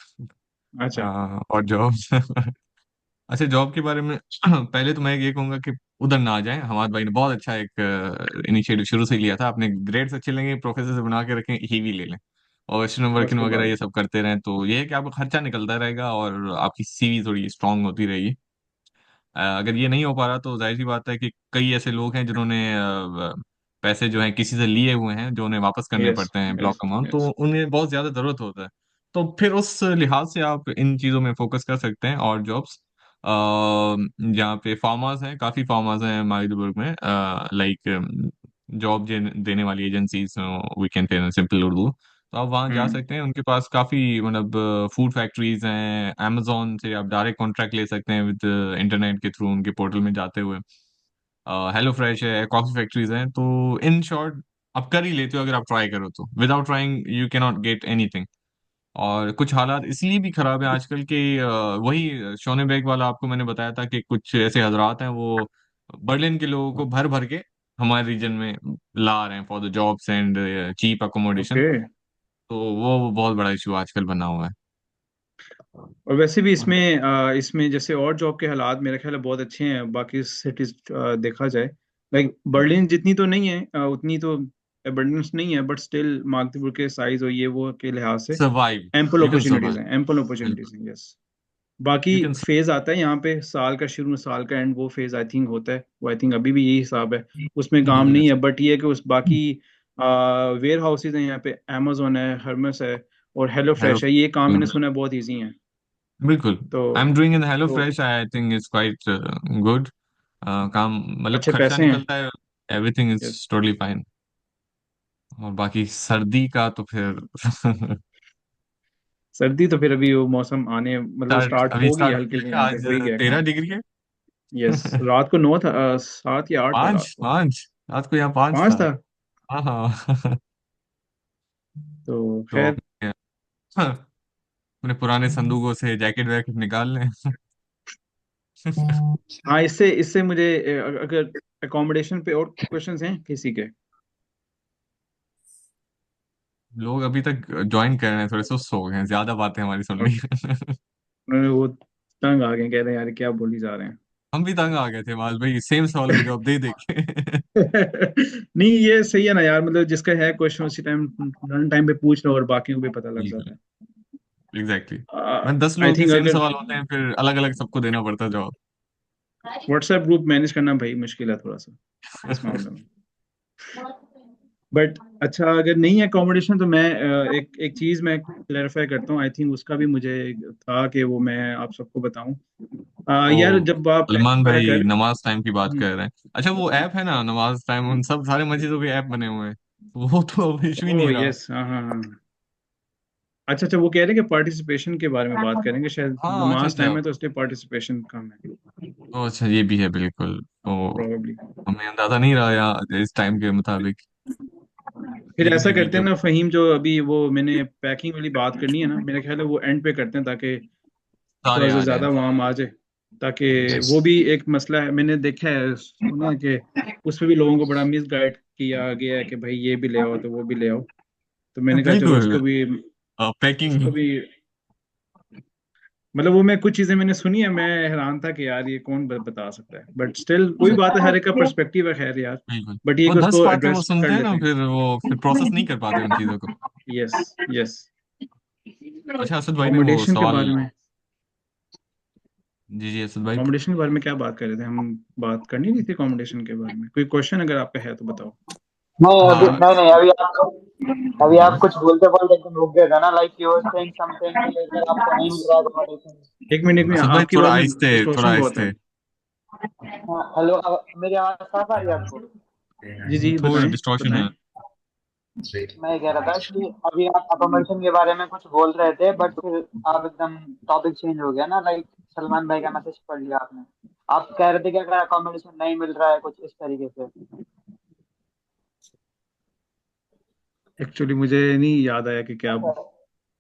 अच्छा। और जॉब अच्छा जॉब के बारे में पहले तो मैं ये कहूंगा कि उधर ना आ जाएं। हमारे भाई ने बहुत अच्छा एक इनिशिएटिव शुरू से ही लिया था, अपने ग्रेड्स अच्छे लेंगे, प्रोफेसर से बना के रखें, ही भी ले लें और स्टूडेंट बस वर्किंग वो वगैरह बात। ये सब करते रहें, तो ये है कि आपका खर्चा निकलता रहेगा और आपकी सीवी थोड़ी स्ट्रांग होती रहेगी। अगर ये नहीं हो पा रहा तो जाहिर सी बात है कि कई ऐसे लोग हैं जिन्होंने पैसे जो हैं किसी से लिए हुए हैं, जो उन्हें वापस करने यस पड़ते हैं ब्लॉक यस अमाउंट, तो यस। उन्हें बहुत ज्यादा जरूरत होता है। तो फिर उस लिहाज से आप इन चीजों में फोकस कर सकते हैं। और जॉब्स जहाँ पे फार्मर्स हैं, काफी फार्मर्स हैं माइदुर्ग में, लाइक जॉब देने वाली agencies, we can say simple Urdu, तो आप वहाँ जा हम्म। सकते हैं। उनके पास काफी मतलब फूड फैक्ट्रीज हैं, amazon से आप डायरेक्ट कॉन्ट्रैक्ट ले सकते हैं विद इंटरनेट के थ्रू उनके पोर्टल में जाते हुए। हेलो फ्रेश है, कॉफी फैक्ट्रीज हैं, तो इन शॉर्ट आप कर ही लेते हो अगर आप ट्राई करो तो। Without trying you can not get anything. और कुछ हालात इसलिए भी खराब है आजकल के, वही शोनेबेग वाला आपको मैंने बताया था कि कुछ ऐसे हजरात हैं वो बर्लिन के लोगों को भर भर के हमारे रीजन में ला रहे हैं for the jobs and cheap accommodation. Okay. तो वो बहुत बड़ा इशू आजकल बना हुआ है। और वैसे भी इसमें जैसे और जॉब के हालात मेरे ख्याल है बहुत अच्छे हैं बाकी सिटीज देखा जाए। लाइक बर्लिन जितनी तो नहीं है, उतनी तो एबंडेंस नहीं है, बट स्टिल मागदेपुर के साइज और ये वो के लिहाज से survive, ample you can opportunities survive. हैं, एम्पल अपॉर्चुनिटीज बिल्कुल, हैं। यस। बाकी यू कैन। फेज आता है यहाँ पे, साल का शुरू साल का एंड, वो फेज आई थिंक होता है, वो आई थिंक अभी भी यही हिसाब है, उसमें काम नहीं है। बट ये है कि उस बाकी वेयर हाउसेज हैं यहाँ पे, amazon है, हर्मस है और हेलो हेलो, फ्रेश है, ये काम मैंने सुना है बहुत ईजी है। बिल्कुल। तो I am doing in hello तो fresh, I think it's quite good. काम मतलब अच्छे खर्चा पैसे हैं। निकलता है, everything is yes. Totally fine. और बाकी सर्दी का तो फिर सर्दी तो फिर अभी वो मौसम आने मतलब स्टार्ट स्टार्ट अभी हो गई है, स्टार्ट हल्के हुई से है, यहाँ पे आज हो ही गया 13 डिग्री है। यस। रात को 9 था, 7 या 8 था पाँच रात को। पाँच रात को यहाँ 5 था। 5 था। हाँ हाँ। तो तो खैर। अपने अपने पुराने संदूकों से जैकेट वैकेट निकाल लें। हाँ, इससे इससे मुझे अगर अकोमोडेशन पे और क्वेश्चंस हैं किसी के। लोग अभी तक ज्वाइन कर रहे हैं, थोड़े सुस्त हो गए हैं, ज्यादा बातें हमारी सुन ली। उन्होंने वो तंग आ गए, कह रहे हैं यार क्या बोली जा रहे हैं। हम भी तंग आ गए थे माल भाई, सेम सवाल का जवाब दे दे के। नहीं ये सही है ना यार, मतलब जिसका है क्वेश्चन उसी टाइम रन टाइम पे पूछ लो और बाकियों को भी पता लग जाता एग्जैक्टली। है। मैं 10 आई लोगों के थिंक सेम अगर सवाल होते हैं, फिर अलग अलग सबको देना पड़ता है जवाब। व्हाट्सएप ग्रुप मैनेज करना भाई मुश्किल है थोड़ा सा इस मामले में। बट अच्छा अगर नहीं है अकोमोडेशन तो मैं एक एक चीज मैं क्लैरिफाई करता हूँ, आई थिंक उसका भी मुझे था कि वो मैं आप सबको बताऊं। ओ, यार जब आप सलमान क्या भाई कर। नमाज टाइम की बात हम्म, कर रहे हैं? अच्छा वो ऐप है ना नमाज टाइम, उन सब सारे मस्जिदों के ऐप बने हुए हैं, वो तो अब इशू ही ओ नहीं रहा। यस, हाँ हाँ हाँ। अच्छा अच्छा, वो कह रहे हैं कि पार्टिसिपेशन के बारे में बात करेंगे शायद, हाँ अच्छा नमाज अच्छा। टाइम है तो इसलिए पार्टिसिपेशन कम है ओ अच्छा, ये भी है बिल्कुल। ओ, प्रोबेबली। हमें अंदाजा नहीं रहा यार इस टाइम के मुताबिक। फिर ठीक ऐसा है ठीक करते है। हैं ना फहीम, जो अभी वो मैंने पैकिंग वाली बात करनी है ना, मेरा ख्याल है वो एंड पे करते हैं ताकि सारे थोड़ा सा आ जाए। ज्यादा वहां आ जाए, ताकि यस। वो भी एक मसला है मैंने देखा है सुना है कि उसमें भी लोगों को बड़ा मिस गाइड किया गया है कि भाई ये भी ले आओ तो वो भी ले आओ। तो मैंने कहा चलो बिल्कुल। उसको भी पैकिंग। उसको भी मतलब वो मैं कुछ चीजें मैंने सुनी है, मैं हैरान था कि यार ये कौन बता सकता है, बट स्टिल वही बात है, हर एक का पर्सपेक्टिव है, खैर यार। बिल्कुल। बट ये वो कि 10 उसको बातें वो एड्रेस कर सुनते हैं ना, लेते हैं। फिर वो फिर प्रोसेस नहीं कर पाते उन चीजों को। Yes yes. अच्छा असद भाई ने वो अकोमोडेशन के सवाल। बारे में, जी जी असद भाई। अकोमोडेशन के बारे में क्या बात कर रहे थे हम? बात करनी नहीं थी अकोमोडेशन के बारे में, कोई क्वेश्चन अगर आपका है तो बताओ। नहीं अभी हाँ नहीं नहीं अभी आप कुछ बोलते बोलते एकदम रुक गए थे ना, like you were saying something कि अगर आपको नहीं मिल रहा है अकोमोडेशन। एक मिनट असद भाई आपकी थोड़ा आवाज में आहिस्ते, थोड़ा डिस्टॉर्शन बहुत है। आहिस्ते। हाँ हेलो, मेरी आवाज साफ आ रही है आपको? जी जी थोड़ा बताएं डिस्टॉर्शन बताएं। है। मैं ये कह रहा था कि अभी आप अकोमोडेशन के बारे में कुछ बोल रहे थे, बट फिर आप एकदम टॉपिक चेंज हो गया ना, लाइक सलमान भाई का मैसेज पढ़ लिया आपने। आप कह रहे थे कि अगर अकोमोडेशन नहीं मिल रहा है कुछ इस तरीके से। एक्चुअली मुझे नहीं याद आया कि क्या। अच्छा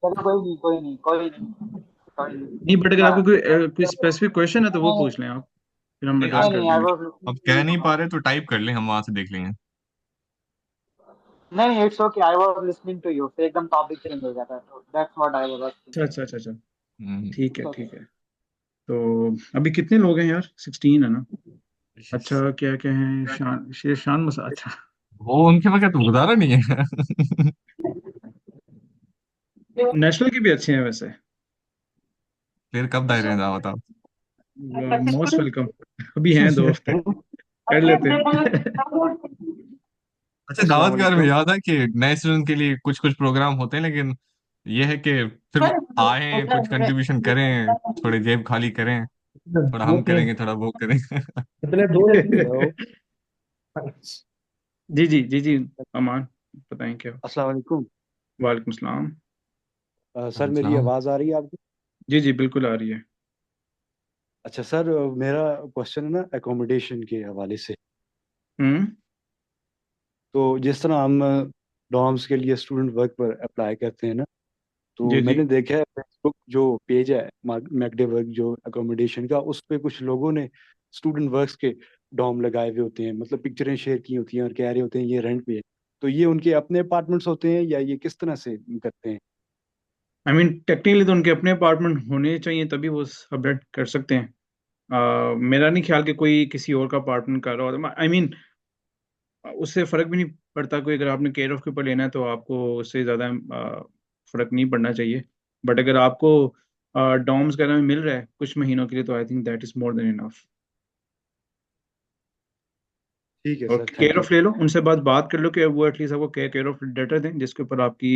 चलो कोई नहीं कोई नहीं कोई नहीं, नहीं, बट अगर आपको कोई स्पेसिफिक क्वेश्चन है तो वो पूछ लें आप, फिर हम नहीं एड्रेस आप कर नहीं, आई देंगे। वाज अब कह नहीं पा रहे तो टाइप कर लें, हम वहां से देख लेंगे। नहीं, it's okay, I was listening to you, फिर एकदम टॉपिक चेंज हो जाता है, तो that's what I was asking. अच्छा अच्छा अच्छा अच्छा, हम्म, ठीक है इट्स ओके। ठीक है। तो अभी कितने लोग हैं यार? 16 है ना? अच्छा, क्या क्या है? शेर शान मसा, अच्छा। वो उनके वक्त गुजारा नहीं है। नेशनल की भी अच्छे हैं वैसे। फिर कब दायरे में दावत आप? Most welcome. अभी हैं 2 हफ्ते, कर लेते हैं। अच्छा, अस्सलाम दावत के बारे में वालेकुम। याद है कि नए स्टूडेंट के लिए कुछ कुछ प्रोग्राम होते हैं, लेकिन ये है कि फिर आए कुछ कंट्रीब्यूशन करें, थोड़े जेब खाली करें, थोड़ा हम करेंगे थोड़ा वो करेंगे। हेलो। जी जी जी जी, अमान, बताएं क्या? अस्सलाम वालेकुम। वालेकुम सलाम। सर मेरी सलाम। आवाज़ आ रही है आपको? जी जी, बिल्कुल आ रही है। अच्छा सर, मेरा क्वेश्चन है ना एकोमोडेशन के हवाले से। हम्म। तो जिस तरह हम डॉर्म्स के लिए स्टूडेंट वर्क पर अप्लाई करते हैं ना, तो जी जी। मैंने देखा है फेसबुक जो पेज है मैकडे वर्क जो एकोमोडेशन का, उस पे कुछ लोगों ने स्टूडेंट वर्क्स के डॉर्म लगाए हुए होते हैं, मतलब पिक्चरें शेयर की होती हैं और कह रहे होते हैं ये रेंट पे है। तो ये उनके अपने अपार्टमेंट्स होते हैं या ये किस तरह से करते हैं? आई मीन टेक्निकली तो उनके अपने अपार्टमेंट होने चाहिए, तभी वो सबलेट कर सकते हैं। मेरा नहीं ख्याल कि कोई किसी और का अपार्टमेंट कर रहा हो। आई मीन उससे फर्क भी नहीं पड़ता, कोई अगर आपने केयर ऑफ के ऊपर लेना है तो आपको उससे ज़्यादा फर्क नहीं पड़ना चाहिए। बट अगर आपको डॉर्म्स वगैरह में मिल रहा है कुछ महीनों के लिए, तो I think that is more than enough. ठीक है और sir, care thank you. Of ले लो, उनसे बात कर लो कि वो एटलीस्ट आपको केयर ऑफ लेटर दें, जिसके ऊपर आपकी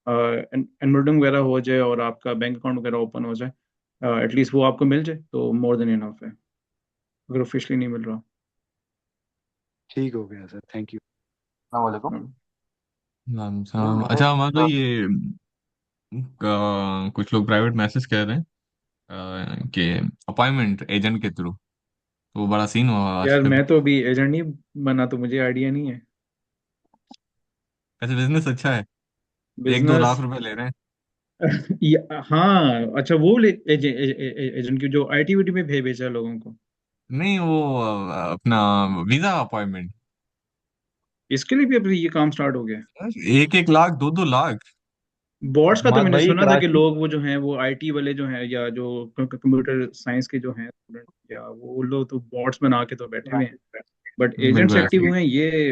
एनरोलिंग वगैरह हो जाए और आपका बैंक अकाउंट वगैरह ओपन हो जाए। एटलीस्ट वो आपको मिल जाए तो मोर देन इनफ है, अगर ऑफिशियली नहीं मिल रहा। ठीक हो गया सर, थैंक यू। वालेकुम। हाँ। अच्छा, हमारा ये कुछ लोग प्राइवेट मैसेज कर रहे हैं कि अपॉइंटमेंट एजेंट के थ्रू, तो वो बड़ा सीन हुआ यार आजकल। मैं तो अभी एजेंट नहीं बना, तो मुझे आइडिया नहीं है। ऐसे बिजनेस अच्छा है, 1-2 लाख बिजनेस। रुपए ले रहे हैं। हाँ अच्छा, वो एजेंट की जो आईटी वीटी में भेजा है लोगों को। नहीं वो अपना वीजा अपॉइंटमेंट, इसके लिए भी अब ये काम स्टार्ट हो गया है। 1-1 लाख 2-2 लाख। बोर्ड्स का तो माद मैंने भाई सुना था कि कराची। लोग वो जो हैं वो आईटी वाले जो हैं, या जो कंप्यूटर साइंस के जो हैं स्टूडेंट, या वो लोग तो बोर्ड्स बना के तो बैठे हुए हैं, बट एजेंट्स बिल्कुल ऐसे एक्टिव ही हुए हैं ये।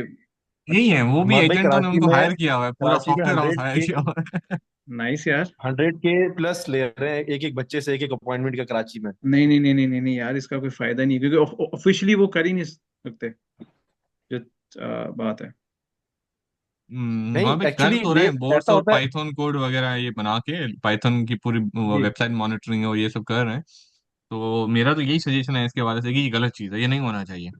यही है, अच्छा। वो भी माद भाई एजेंटों ने कराची उनको में, हायर किया हुआ है, पूरा कराची में सॉफ्टवेयर हाउस हंड्रेड हायर के किया हुआ है। नाइस यार। 100 के प्लस ले रहे हैं एक एक बच्चे से, एक एक अपॉइंटमेंट का कराची में। नहीं नहीं नहीं नहीं नहीं नहीं यार, इसका कोई फायदा नहीं है, क्योंकि ऑफिशियली वो कर ही नहीं सकते, जो बात है। नहीं वहां पे कर एक्चुअली तो रहे हैं बोर्ड्स ऐसा और होता है। पाइथन कोड वगैरह ये बना के, पाइथन की पूरी जी। वेबसाइट मॉनिटरिंग और ये सब कर रहे हैं। तो मेरा तो यही सजेशन है इसके बारे से कि ये गलत चीज़ है, ये नहीं होना चाहिए।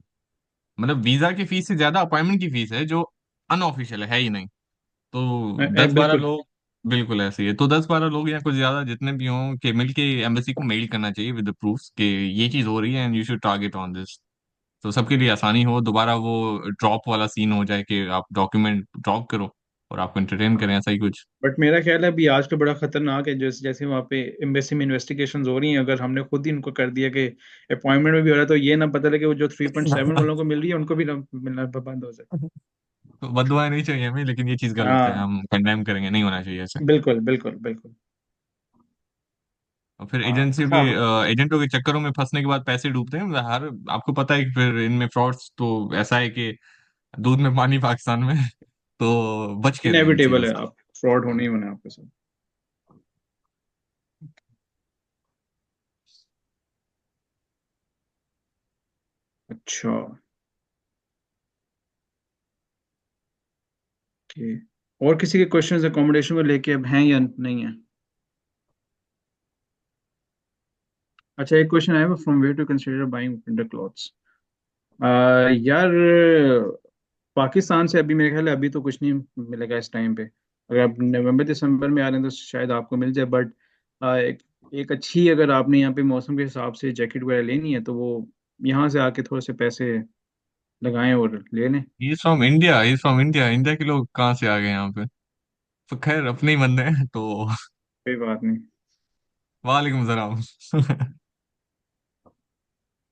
मतलब वीजा की फीस से ज्यादा अपॉइंटमेंट की फीस है, जो अनऑफिशियल है ही नहीं। तो दस बारह बिल्कुल। लोग बिल्कुल ऐसे ही है, तो 10-12 लोग या कुछ ज्यादा जितने भी हों के मिल के एम्बेसी को मेल करना चाहिए विद द प्रूफ्स कि ये चीज हो रही है and you should target on this. तो सबके लिए आसानी हो, दोबारा वो ड्रॉप वाला सीन हो जाए कि आप डॉक्यूमेंट ड्रॉप करो और आपको एंटरटेन करें, ऐसा ही कुछ। बट मेरा ख्याल है अभी आज तो बड़ा खतरनाक है, जैसे जैसे वहाँ पे एम्बेसी में इन्वेस्टिगेशंस हो रही हैं, अगर हमने खुद ही उनको कर दिया कि अपॉइंटमेंट में भी हो रहा है, तो ये ना पता लगे वो जो 3.7 वालों को मिल रही है उनको भी ना मिलना बंद हो जाए। तो बददुआएं नहीं चाहिए हमें, लेकिन ये चीज गलत है, हाँ, हम कंडेम करेंगे, नहीं होना चाहिए ऐसे। बिल्कुल बिल्कुल बिल्कुल। और फिर हाँ, एजेंसी के अच्छा अब एजेंटों के चक्करों में फंसने के बाद पैसे डूबते हैं हर, आपको पता है कि फिर इनमें फ्रॉड्स तो ऐसा है कि दूध में पानी पाकिस्तान में। तो बच के रहें इन चीजों इनएविटेबल है, से। आप फ्रॉड होने ही होना है आपके साथ। अच्छा, ओके। और किसी के क्वेश्चंस अकोमोडेशन को लेके अब हैं या नहीं है? अच्छा, एक क्वेश्चन आया, from where to consider buying winter clothes. यार, पाकिस्तान से अभी मेरे ख्याल है अभी तो कुछ नहीं मिलेगा इस टाइम पे। अगर आप नवंबर दिसंबर में आ रहे हैं तो शायद आपको मिल जाए, बट एक अच्छी, अगर आपने यहाँ पे मौसम के हिसाब से जैकेट वगैरह लेनी है तो वो यहाँ से आके थोड़े से पैसे लगाएं और ले लें। He is from India, India के लोग कहाँ से आ गए यहाँ पे? तो खैर अपने ही बंदे हैं तो। कोई बात नहीं। वालेकुम सलाम।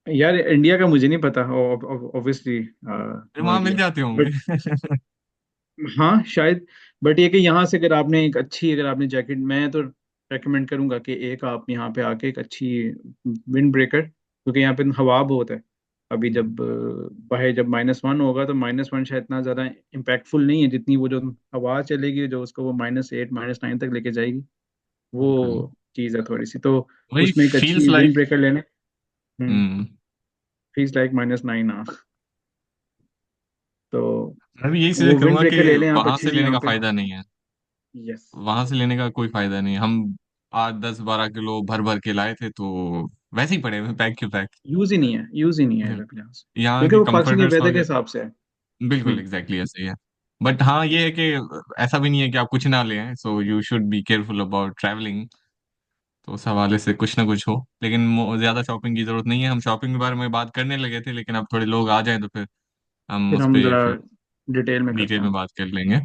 यार इंडिया का मुझे नहीं पता ऑब्वियसली, फिर नो वहां मिल आइडिया। जाते होंगे। बट हाँ शायद। बट ये कि यहाँ से अगर आपने एक अच्छी, अगर आपने जैकेट, मैं तो रेकमेंड करूंगा कि एक आप यहाँ पे आके एक अच्छी विंड ब्रेकर, क्योंकि यहाँ पे हवा बहुत है। अभी जब बाहर जब -1 होगा तो -1 शायद इतना ज़्यादा इम्पैक्टफुल नहीं है जितनी वो जो हवा चलेगी, जो उसको वो -8 -9 तक लेके जाएगी, बिल्कुल। वो चीज़ है थोड़ी सी। तो वही उसमें एक फील्स अच्छी विंड लाइक। ब्रेकर लेने। हम्म। फीस लाइक -9, हाँ। तो मैं भी यही वो सजेस्ट विंड करूंगा कि ब्रेकर ले लें आप वहां अच्छी से सी लेने यहाँ का पे। फायदा नहीं है। यस। वहां से लेने का कोई फायदा नहीं है। हम 8 10 12 किलो भर भर के लाए थे तो वैसे ही पड़े हुए पैक के पैक। यूज ही नहीं है, यूज ही नहीं है इधर यहाँ से, यहाँ क्योंकि के वो पाकिस्तानी कंफर्टर्स वेदर के वगैरह हिसाब से है। बिल्कुल हम्म। एग्जैक्टली ऐसे ही है। बट हाँ ये है कि ऐसा भी नहीं है कि आप कुछ ना लें, so you should be careful about travelling. तो उस हवाले से कुछ ना कुछ हो, लेकिन ज्यादा शॉपिंग की जरूरत नहीं है। हम शॉपिंग के बारे में बात करने लगे थे, लेकिन अब थोड़े लोग आ जाएं तो फिर हम फिर उस हम पे जरा फिर डिटेल में डिटेल करते में हैं। बात कर लेंगे।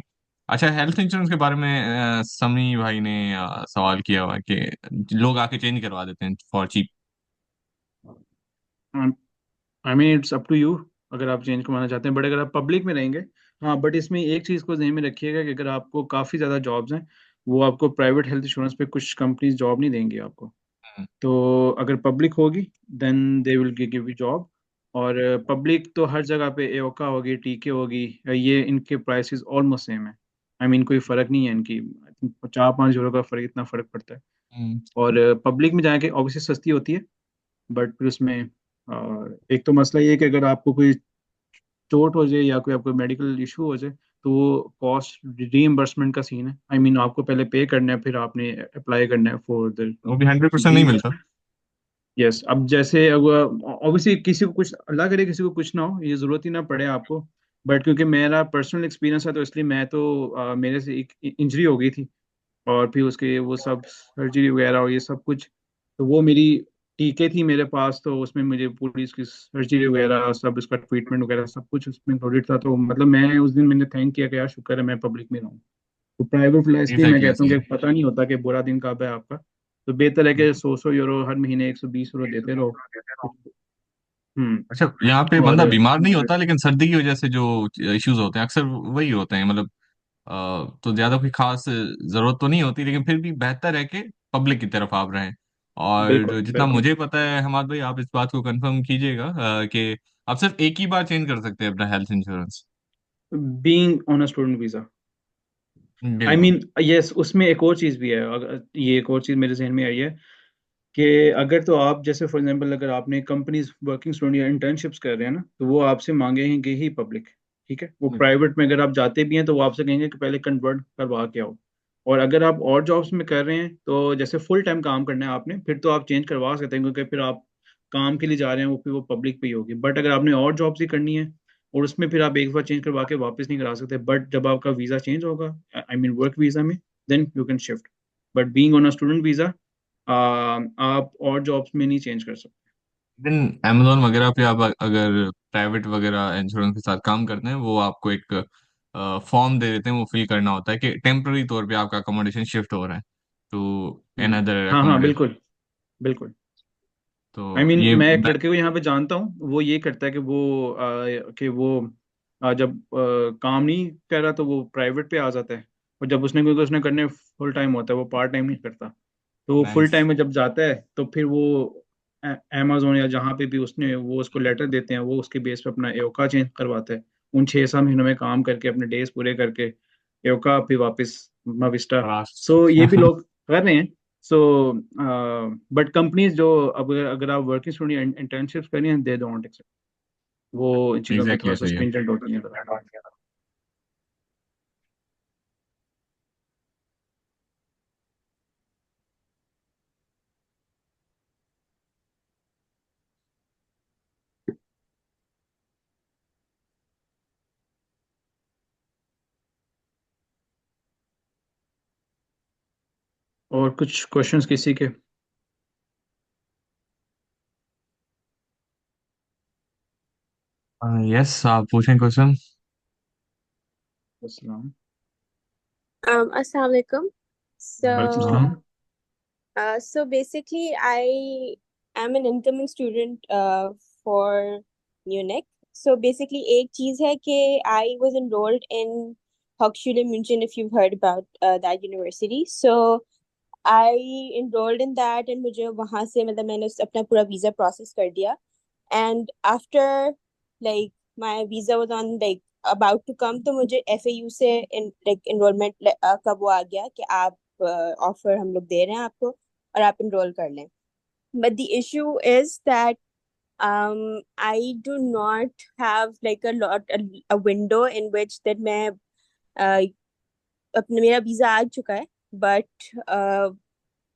अच्छा, हेल्थ इंश्योरेंस के बारे में समी भाई ने सवाल किया हुआ है कि लोग आके चेंज करवा देते हैं for cheap. I mean it's up to you, अगर आप चेंज करवाना चाहते हैं, बट अगर आप पब्लिक में रहेंगे, हाँ। बट इसमें एक चीज़ को ध्यान में रखिएगा कि अगर आपको काफ़ी ज़्यादा जॉब्स हैं, वो आपको प्राइवेट हेल्थ इंश्योरेंस पे कुछ कंपनीज जॉब नहीं देंगी आपको। तो अगर पब्लिक होगी then they will give you job. और पब्लिक तो हर जगह पे एओका होगी, टीके होगी, ये इनके प्राइसेस ऑलमोस्ट सेम है। आई मीन कोई फ़र्क नहीं है इनकी, I think 4 5 यूरो का फ़र्क, इतना फ़र्क पड़ता है। और पब्लिक में जाके ऑब्वियसली सस्ती होती है, बट फिर उसमें एक तो मसला ये है कि अगर आपको कोई चोट हो जाए या कोई आपको मेडिकल इशू हो जाए, तो वो कॉस्ट रीइंबर्समेंट का सीन है। आई मीन आपको पहले पे करना है, फिर आपने अप्लाई करना है फॉर द वो भी 100% नहीं मिलता। रीइंबर्समेंट। यस। अब जैसे अब ऑब्वियसली किसी को कुछ, अल्लाह करे किसी को कुछ ना हो, ये जरूरत ही ना पड़े आपको। बट क्योंकि मेरा पर्सनल एक्सपीरियंस है तो इसलिए मैं तो मेरे से एक इंजरी हो गई थी, और फिर उसके वो सब सर्जरी वगैरह और ये सब कुछ, तो वो मेरी टीके थी मेरे पास, तो उसमें मुझे पूरी इसकी सर्जरी वगैरह सब, इसका ट्रीटमेंट वगैरह सब कुछ उसमें इंक्लूडेड था। तो मतलब मैं उस दिन मैंने थैंक किया कि यार शुक्र है मैं पब्लिक में रहूँ। तो प्राइवेट फ्लैट इसलिए मैं एग्जैक्टली कहता ऐसे हूँ ही कि है। पता नहीं होता कि बुरा दिन कब है आपका। तो बेहतर है कि 100 100 यूरो हर महीने, 120 यूरो देते रहो। हम्म। अच्छा, यहाँ पे और बंदा बीमार नहीं होता, लेकिन सर्दी की वजह से जो इश्यूज होते हैं अक्सर वही होते हैं। मतलब तो ज्यादा कोई खास जरूरत तो नहीं होती, लेकिन फिर भी बेहतर है कि पब्लिक की तरफ आप रहें। और बिल्कुल जितना बिल्कुल। मुझे पता है हमाद भाई, आप इस बात को कंफर्म कीजिएगा कि आप सिर्फ एक ही बार चेंज कर सकते हैं अपना health insurance. Being on a student visa. I बिल्कुल। मीन यस, उसमें एक और चीज़ भी है, ये एक और चीज़ मेरे जहन में आई है कि अगर तो आप जैसे फॉर एग्जांपल अगर आपने कंपनीज वर्किंग स्टूडेंट या इंटर्नशिप्स कर रहे हैं ना, तो वो आपसे मांगेंगे ही पब्लिक। ठीक है। वो बिल्कुल। प्राइवेट में अगर आप जाते भी हैं तो वो आपसे कहेंगे कि पहले कन्वर्ट करवा के आओ। और अगर आप और जॉब्स में कर रहे हैं, तो जैसे फुल टाइम काम करना है आपने, फिर तो आप चेंज करवा सकते हैं, क्योंकि फिर आप काम के लिए जा रहे हैं, वो फिर वो पब्लिक पे ही होगी। बट अगर आपने और जॉब्स ही करनी है, और उसमें फिर आप एक बार चेंज करवा के वापस नहीं करा सकते। बट जब आपका वीज़ा चेंज होगा, आई मीन वर्क वीज़ा में, then you can shift. But being on a student visa, आप और जॉब्स में नहीं चेंज कर सकते। लेकिन अमेजोन वगैरह पे आप अगर प्राइवेट वगैरह इंश्योरेंस के साथ काम करते हैं, वो आपको एक फॉर्म दे देते हैं, वो फिल करना होता है कि टेम्पररी तौर पे आपका अकोमोडेशन शिफ्ट हो रहा है टू अनदर हाँ हाँ अकोमोडेशन। बिल्कुल बिल्कुल। आई तो मीन ये मैं एक लड़के को यहाँ पे जानता हूँ, वो ये करता है कि जब काम नहीं कर रहा तो वो प्राइवेट पे आ जाता है। और जब उसने, क्योंकि उसने करने फुल टाइम होता है, वो पार्ट टाइम नहीं करता। तो वो फुल नाइस। टाइम में जब जाता है तो फिर वो अमेजोन या जहाँ पे भी उसने, वो उसको लेटर देते हैं, वो उसके बेस पे अपना एओका चेंज करवाता है। उन 6 7 महीनों में काम करके अपने डेज पूरे करके एओका फिर वापस माविस्टा। सो ये भी लोग कर रहे हैं। सो बट कंपनीज जो, अब अगर आप वर्किंग स्टूडेंट इंटर्नशिप्स कर रही हैं, दे डोंट एक्सेप्ट, वो इन चीज़ों पे एग्जैक्टली थोड़ा सा ऐसा ही है। स्ट्रिंजेंट होती हैं। और कुछ क्वेश्चंस किसी के? यस, आप पूछें क्वेश्चन। अस्सलाम Assalamu alaikum. वालेकुम So, सलाम। So basically, I am an incoming student for Munich. So basically, एक चीज है कि I was enrolled in Hochschule München, if you've heard about that university. So I enrolled in that, and मुझे वहाँ से मतलब मैंने अपना पूरा visa process कर दिया. And after like my visa was on like about to come, तो मुझे FAU से enrollment कब वो आ गया कि आप ऑफर हम लोग दे रहे हैं आपको और आप enroll कर लें. But the issue is that I do not have like a window in which that मैं अपने मेरा वीजा आ चुका है, but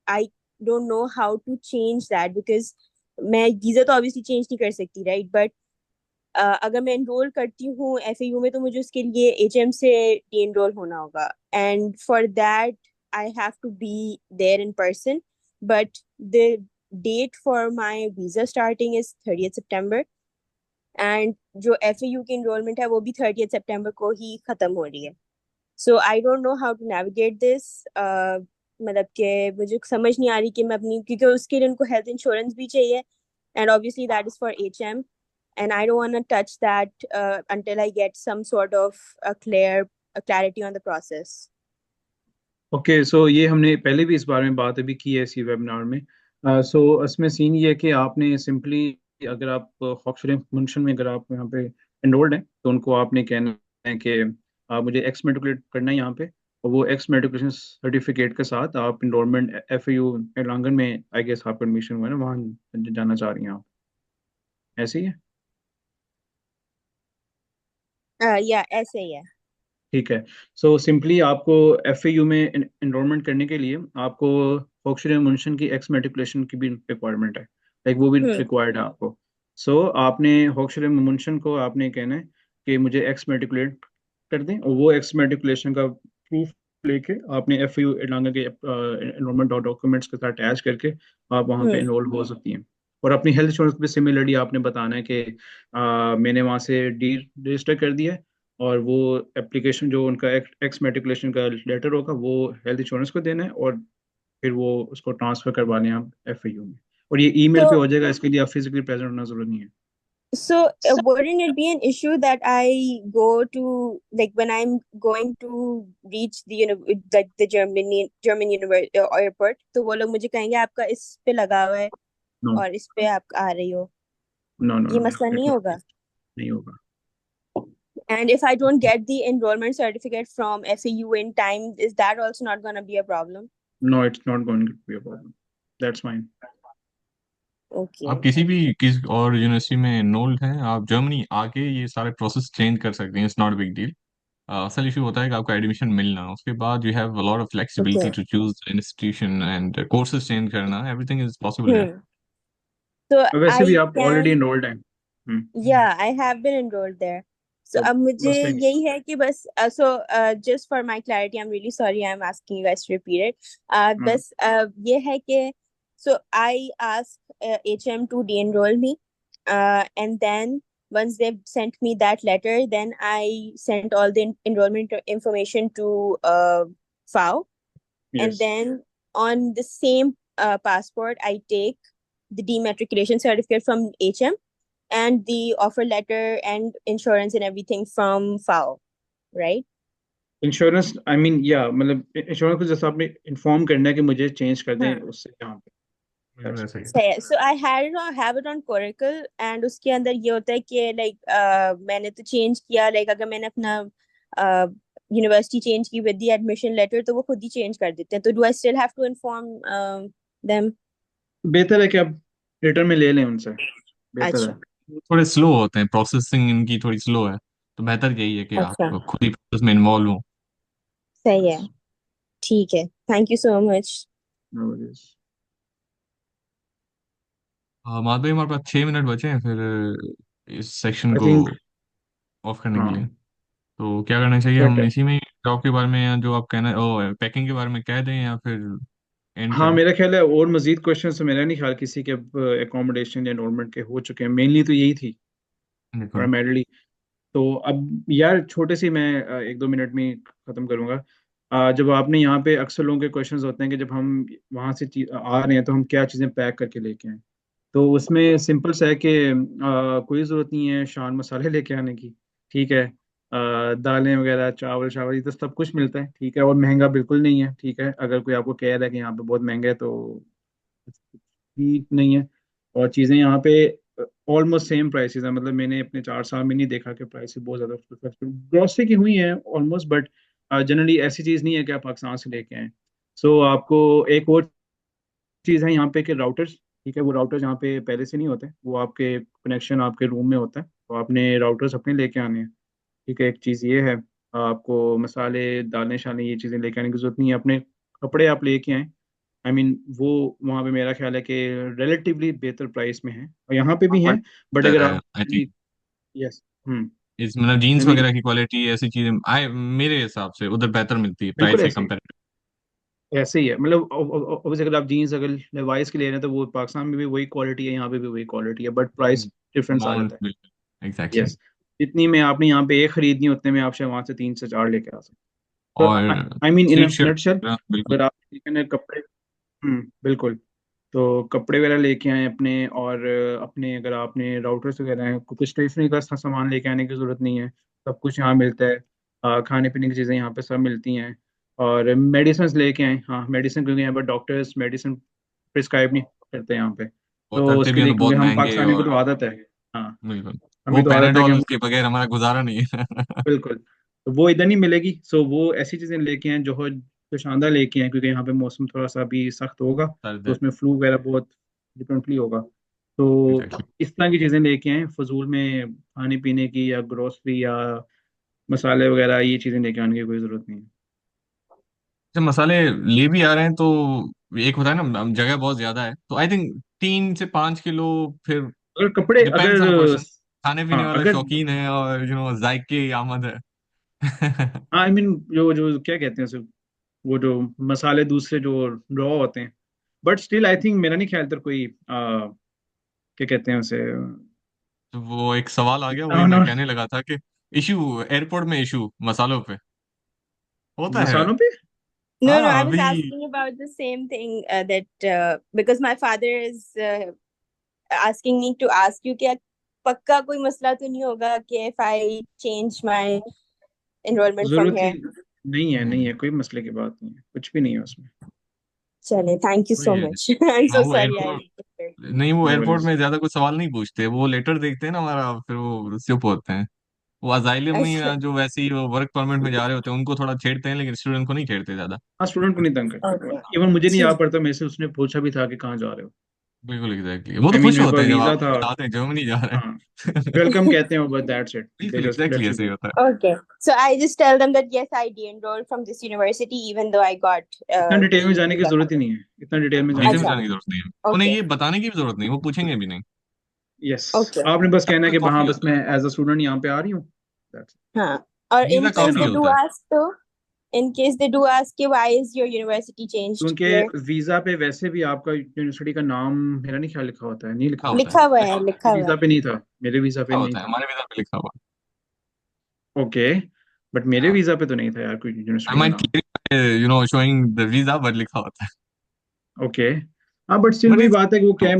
I don't know how to change that because मैं वीजा तो obviously change नहीं कर सकती, right? But अगर मैं एनरोल करती हूँ FAU में तो मुझे उसके लिए HM से डी एनरोल होना होगा, and for that I have to be there in person. But the date for my visa starting is 30th September, and जो FAU की enrollment है वो भी 30th September को ही खत्म हो रही है. So I don't know how to navigate this. मतलब कि मुझे समझ नहीं आ रही कि मैं अपनी, क्योंकि उसके लिए उनको हेल्थ इंश्योरेंस भी चाहिए, and obviously that is for HM, and I don't want to touch that until I get some sort of clarity on the process. Okay, so ये हमने पहले भी इस बारे में बात अभी की है इसी वेबिनार में. सो इसमें सीन ये है कि आपने सिंपली, अगर आप हॉक्सले मुंशन में अगर आप यहाँ पे एनरोल्ड हैं तो उनको आपने कहना है कि आप मुझे एक्स मेट्रिकुलेट करना है यहाँ पे, और वो एक्स मेट्रिकुलेशन सर्टिफिकेट के साथ आप एनरोलमेंट FAU एलांगन में आई गेस आपका एडमिशन हुआ है ना, वहाँ जाना चाह रही हैं आप, ऐसे ही है? या ऐसे ही है. ठीक है. सो सिंपली आपको FAU में एनरोलमेंट करने के लिए आपको हॉक्सले मुंशन की एक्स मेट्रिकुलेशन की भी रिक्वायरमेंट है, लाइक वो भी रिक्वायर्ड है आपको. सो आपने हॉक्सले मुंशन को आपने कहना है कि मुझे एक्स मेट्रिकुलेट कर दें, और वो एक्स मेट्रिकुलेशन का प्रूफ लेके आपने FAU एलांगा के एनरोलमेंट डॉक्यूमेंट्स के साथ अटैच करके आप वहाँ पे एनरोल हो सकती हैं. और अपनी हेल्थ इंश्योरेंस भी सिमिलरली आपने बताना है कि मैंने वहाँ से डी रजिस्टर कर दिया है, और वो एप्लीकेशन जो उनका एक्स मेट्रिकुलेशन का लेटर होगा वो हेल्थ इंश्योरेंस को देना है, और फिर वो उसको ट्रांसफर करवाने हैं आप FAU में, और ये ईमेल पे So हो जाएगा. इसके लिए आप फिजिकली प्रेजेंट होना जरूरी नहीं है. So, wouldn't it be an issue that I go to, like, when I'm going to reach like the German airport, तो वो लोग मुझे कहेंगे आपका इस पे लगा हुआ है नो और इस पे आप आ रही हो, नो नो ये नो, मसला नहीं होगा? नहीं होगा. And if I don't get the enrollment certificate from FAU in time, is that also not going to be a problem? No, it's not going to be a problem. That's fine. Okay. आप किसी और यूनिवर्सिटी में एनरोल्ड हैं, आप जर्मनी आके ये सारे प्रोसेस चेंज कर सकते हैं. It's not big deal. असल इशू होता है कि आपका एडमिशन मिलना, उसके बाद you have a lot of flexibility Okay. To choose institution and courses change करना. एवरीथिंग इज पॉसिबल है. So वैसे भी I आप ऑलरेडी can, एनरोल्ड हैं. yeah, I have been enrolled there. So तो अब मुझे मसला ही नहीं. यही है कि बस just for my clarity, I'm really sorry I'm asking you guys to repeat it. बस ये है कि so I asked HM to de-enroll me, and then once they've sent me that letter, then I sent all the enrollment information to FAO, and Yes. then on the same passport I take the dematriculation certificate from HM and the offer letter and insurance and everything from FAO, right? Insurance I mean या मतलब इंश्योरेंस को जैसा आपने इन्फॉर्म करना है कि मुझे चेंज कर दें हाँ, उससे यहाँ पे. वैसे ही. सही है. So I have it on Coracle, and उसके अंदर ये होता है कि मैंने तो चेंज किया, अगर मैंने अपना यूनिवर्सिटी चेंज की विद द एडमिशन लेटर तो वो खुद ही चेंज कर देते हैं. तो do I still have to inform them? बेहतर है कि आप रिटर्न में ले लें उनसे, बेहतर अच्छा. है. थोड़े स्लो होते हैं, प्रोसेसिंग इनकी थोड़ी स्लो है, तो बेहतर यही है कि अच्छा, आप खुद ही प्रोसेस में इन्वॉल्व हो. सही है. ठीक है, thank you so much. No worries. Madhav भाई, हमारे पास 6 मिनट बचे हैं फिर इस सेक्शन आई को थिंक ऑफ करने के हाँ, लिए. तो क्या करना चाहिए, सेट हम है. इसी में जॉब के बारे में, या जो आप कहना ओ पैकिंग के बारे में कह दें, या फिर एंड हाँ, करें? मेरा ख्याल है और मजीद क्वेश्चन तो मेरा नहीं ख्याल किसी के अब एकोमोडेशन या एनरोलमेंट के हो चुके हैं. मेनली तो यही थी बिल्कुल. प्राइमरली. तो अब यार छोटे सी मैं 1-2 मिनट में ही खत्म करूंगा. जब आपने यहाँ पे अक्सर लोगों के क्वेश्चंस होते हैं कि जब हम वहाँ से आ रहे हैं तो हम क्या चीज़ें पैक करके लेके आए। तो उसमें सिंपल सा है कि कोई ज़रूरत नहीं है शान मसाले लेके आने की। ठीक है। दालें वगैरह चावल चावल ये तो सब कुछ मिलता है। ठीक है, और महंगा बिल्कुल नहीं है। ठीक है, अगर कोई आपको कह रहा है कि यहाँ पे बहुत महंगा है तो भी नहीं है। और चीज़ें यहाँ पे ऑलमोस्ट सेम प्राइसेस है। मतलब मैंने अपने 4 साल में नहीं देखा कि प्राइसेस बहुत ज़्यादा ग्रोसरी की हुई हैं ऑलमोस्ट, बट जनरली ऐसी चीज़ नहीं है कि आप पाकिस्तान से लेके आए। सो आपको एक और चीज़ है यहाँ पे कि राउटर्स। ठीक है, वो राउटर्स यहाँ पे पहले से नहीं होते, वो आपके कनेक्शन आपके रूम में होता है, तो आपने राउटर्स अपने लेके आने हैं। ठीक है, एक चीज़ ये है। आपको मसाले दालें शालें ये चीज़ें लेके आने की जरूरत नहीं है। अपने कपड़े आप लेके आएँ। आई मीन वो वहाँ पे मेरा ख्याल है कि रिलेटिवली बेहतर प्राइस में है, और यहाँ पे भी हैं। बट अगर आप आई थिंक यस। हम्म। इस मतलब जीन्स आई मीन वगैरह की क्वालिटी ऐसी चीजें आई मेरे हिसाब से उधर बेहतर मिलती है बिल्कुल प्राइस के ऐसे ही कंपेरेटिव। ऐसे ही है। मतलब ऑब्वियसली अगर आप जीन्स अगर लेवाइस की ले रहे हैं तो वो पाकिस्तान में भी वही क्वालिटी है, यहाँ पे भी वही क्वालिटी है, बट प्राइस डिफरेंस आ अमाउंट जाता है। बिल्कुल एग्जैक्टली। यस। जितनी में आपने यहाँ पे एक खरीदनी उतने में आप शायद वहाँ से 3 से 4 लेके आ सकते हैं। और तो I mean in sweet shirt nutshell बिल्कुल। अगर आप कपड़े। बिल्कुल। तो कपड़े वगैरह लेके आए अपने, और अपने अगर आपने राउटर्स वगैरह हैं, कुछ स्टेशनरी का सामान लेके आने की ज़रूरत नहीं है। सब कुछ यहाँ मिलता है। खाने पीने की चीज़ें यहाँ पे सब मिलती हैं। और मेडिसिन लेके आए। हाँ, मेडिसिन, क्योंकि यहाँ पर डॉक्टर्स मेडिसिन प्रिस्क्राइब नहीं करते यहाँ पे, वो तो करते भी उसके हैं लिए तो क्योंकि बहुत हम महंगे पाकिस्तानी को और तो आदत है। हाँ, बिल्कुल वो हमें तो आदत है कि पैराडॉल हम के बगैर हमारा गुजारा नहीं है। बिल्कुल। तो वो इधर नहीं मिलेगी। सो वो ऐसी चीज़ें लेके आए जो शानदार लेके आए, क्योंकि यहाँ पे मौसम थोड़ा सा भी सख्त होगा, सर्द तो है उसमें फ्लू वगैरह बहुत डिफरेंटली होगा। तो एग्जैक्टली। इस तरह की चीज़ें लेके आए फजूल में, खाने पीने की या ग्रोसरी या मसाले वगैरह ये चीज़ें लेके आने की कोई ज़रूरत नहीं है। जब मसाले ले भी आ रहे हैं तो एक होता है ना जगह बहुत ज्यादा है तो आई थिंक 3 से 5 किलो फिर अगर कपड़े डिपेंड्स अगर ऑन पर्सन। खाने पीने हाँ वाला अगर शौकीन है और जायके की आमद है। हाँ आई मीन जो जो क्या कहते हैं उसे, वो जो मसाले दूसरे जो रॉ होते हैं, बट स्टिल आई थिंक मेरा नहीं ख्याल तर कोई क्या कहते हैं उसे। तो वो एक सवाल आ गया वही हाँ मैं ना, कहने लगा था कि इशू एयरपोर्ट में इशू मसालों पे होता है। मसालों पे। No, no, हाँ I was अभी asking about the same thing that because my father is asking me to ask you कि पक्का कोई मसला तो नहीं होगा कि if I change my enrollment from जरूरत ही here. नहीं है, नहीं नहीं है, कोई मसले की बात नहीं है, कुछ भी नहीं है उसमें। चले, thank you so वही है। much. I'm हाँ so वो sorry I एयरपोर्ट interrupted. नहीं वो नो एयरपोर्ट वरीज। में ज्यादा कुछ सवाल नहीं पूछते वो लेटर देखते हैं ना हमारा फिर वो चुप होते हैं। वो अजाइलम में अच्छा, या जो वैसे ही वो वर्क परमिट में जा रहे होते हैं उनको थोड़ा छेड़ते हैं लेकिन स्टूडेंट को नहीं छेड़ते ज्यादा। हाँ, स्टूडेंट को नहीं तंग करते। okay, इवन मुझे नहीं याद ठीक. पड़ता, मेरे से उसने पूछा भी था कि कहाँ जा रहे हो। बिल्कुल एग्जैक्टली वो तो आई मीन खुश मेरे होते पास हैं जब वीजा आप था। बताते हैं जर्मनी जा रहे हाँ, हैं। वेलकम कहते हैं, बस दैट्स इट, दे बिल्कुल जस्ट एग्जैक्टली लेट यू ऐसे ही गो। होता है। Okay, so I just tell them that yes, I de-enrolled from this university even though I got इतना डिटेल में the जाने की visa जरूरत ही covered. नहीं है, इतना डिटेल में जाने की डिटेल में अच्छा, जाने की जरूरत जरूरत नहीं है उन्हें okay, ये बताने की भी जरूरत नहीं वो पूछेंगे भी नहीं। यस। okay. आपने बस कहना है वीजा कि हाँ काफी बस होता मैं है। एज अ स्टूडेंट यहाँ पे आ रही हूँ। That's it. हाँ, और वीजा in है case ना। काफी they do होता है। ask तो in case they do ask कि why is your university changed here? क्योंकि वीजा पे वैसे भी आपका यूनिवर्सिटी का नाम मेरा नहीं ख्याल लिखा होता है, नहीं लिखा लिखा होता होता है। लिखा हुआ है लिखा है, होता है लिखा मेरे हुआ वीजा है. पे नहीं था, मेरे वीजा पे लिखा नहीं होता है था। हमारे वीजा पे लिखा हुआ ओके, बट मेरे है। वीजा पे तो नहीं था यार कोई आई यूनिवर्सिटी का माइंड नाम। शोइंग द वीजा बट लिखा होता ओके। हाँ, बट स्टिल है वही बट बात है कि वो क्या है,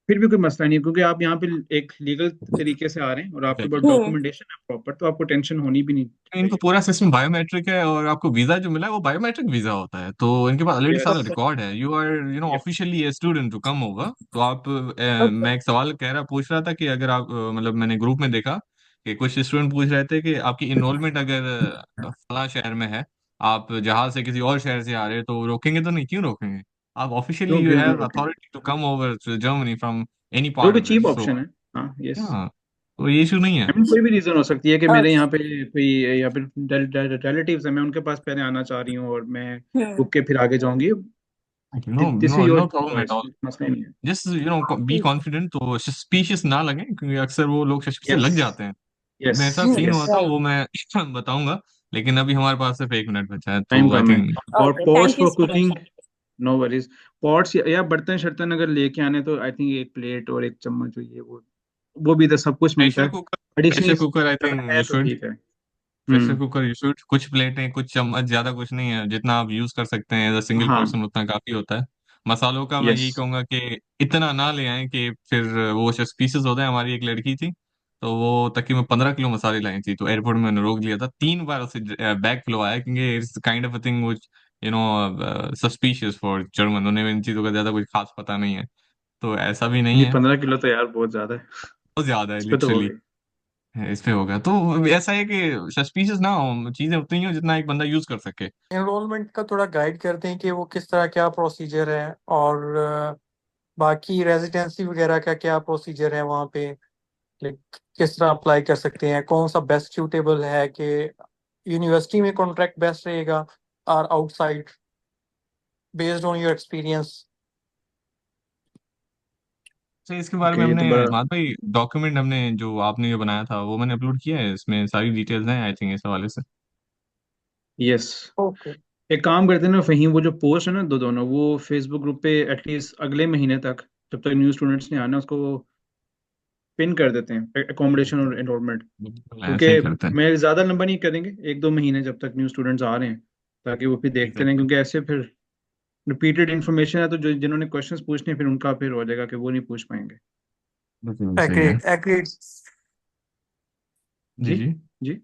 फिर भी कोई मसला नहीं है, क्योंकि आप यहाँ पे एक लीगल तरीके से आ रहे हैं और आपके पास एग्जैक्टली हम्म. डॉक्यूमेंटेशन है प्रॉपर, तो आपको टेंशन होनी भी नहीं इनका चाहिए। पूरा सिस्टम बायोमेट्रिक है और आपको वीजा जो मिला है वो बायोमेट्रिक वीजा होता है तो इनके पास ऑलरेडी सारा यस। रिकॉर्ड है you are yes. Officially a student to come over तो आप Okay. मैं एक सवाल पूछ रहा था कि अगर आप मतलब मैंने ग्रुप में देखा कि कुछ स्टूडेंट पूछ रहे थे कि आपकी इनरोलमेंट अगर फला शहर में है आप जहाज से किसी और शहर से आ रहे हो तो रोकेंगे तो नहीं क्यों रोकेंगे आप ऑफिशियली क्यों यू क्यों क्यों हैव रोकेंगे, authority to come over to Germany from any part क्योंकि of cheap this so option है। हाँ, यस। हाँ तो ये इशू नहीं है। आई मीन कोई भी रीजन हो सकती है कि मेरे Okay. यहाँ पे कोई यहाँ पे रिलेटिव्स है, मैं उनके पास पहले आना चाह रही हूँ और मैं हम्म. रुक के फिर आगे जाऊंगी। No this no is your no problem at choice, all मसला ही नहीं है। जस्ट बी ठीक. कॉन्फिडेंट तो सस्पिशियस ना लगे क्योंकि अक्सर वो लोग सस्पिशियस यस। लग जाते हैं। यस। मेरे साथ सीन यस। हुआ था Right. वो मैं बताऊंगा लेकिन अभी हमारे पास सिर्फ 1 मिनट बचा है टाइम तो आई कम है। थिंक और Okay. Pots Thank you for so much. Cooking, no worries. Pots या बर्तन शर्तन अगर लेके आने तो आई थिंक एक प्लेट और एक चम्मच चाहिए, वो भी तो सब कुछ मिलता प्रेशर है। कुकर एडिशनली आई अगर थिंक है यू तो शुड ठीक है। प्रेशर कुकर यू शुड, कुछ प्लेटें, कुछ चम्मच, ज्यादा कुछ नहीं है, जितना आप यूज कर सकते हैं एज अ सिंगल हाँ। पर्सन उतना काफी होता है। मसालों का मैं यस। यही कहूंगा कि इतना ना ले आए कि फिर वो पीसेस होते हैं। हमारी एक लड़की थी, तो वो तकरीबन 15 किलो मसाले लाई थी, तो एयरपोर्ट में उन्होंने रोक लिया था, 3 बार उसे बैग खुलवाया, क्योंकि it's kind of a thing which you know suspicious for German, उन्हें इन चीजों का ज्यादा कुछ खास पता नहीं है। तो ऐसा भी नहीं नहीं, है, 15 किलो तो यार बहुत ज्यादा है। बहुत ज्यादा है इस पे तो हो लिटरली। गई। इस पे होगा तो ऐसा है कि सस्पिशियस ना हो, चीजें उतनी ही हो जितना एक बंदा यूज कर सके। एनरोलमेंट का थोड़ा गाइड करते हैं कि वो किस तरह क्या प्रोसीजर है, और बाकी रेजिडेंसी वगैरह का क्या प्रोसीजर है वहाँ पे, लाइक किस तरह अप्लाई कर सकते हैं, कौन सा बेस्ट सूटेबल है, कि यूनिवर्सिटी में कॉन्ट्रैक्ट बेस्ट रहेगा और outside, based on your experience. तो इसके बारे में ओके, ये तो हमने बड़ा। मात भाई डॉक्यूमेंट हमने जो आपने जो बनाया था वो मैंने अपलोड किया है, इसमें सारी डिटेल्स हैं आई थिंक इस हवाले से। यस। ओके। एक काम करते हैं ना फहीम, वो जो पोस्ट है ना दोनों, वो फेसबुक ग्रुप पे एटलीस्ट अगले महीने तक, जब तक न्यू स्टूडेंट्स नहीं आना, उसको पिन कर देते हैं, एकोमोडेशन और एनरोलमेंट। बिल्कुल ऐसे ही करते क्योंकि हैं। मैं ज़्यादा लंबा नहीं करेंगे, 1-2 महीने जब तक न्यू स्टूडेंट्स आ रहे हैं, ताकि वो फिर देखते रहें, एग्जैक्टली। क्योंकि ऐसे फिर रिपीटेड इन्फॉर्मेशन है, तो जो जिन्होंने क्वेश्चंस पूछने हैं फिर उनका फिर हो जाएगा कि वो नहीं पूछ पाएंगे। बिल्कुल सही है। Agreed agreed. जी जी। जी। जी।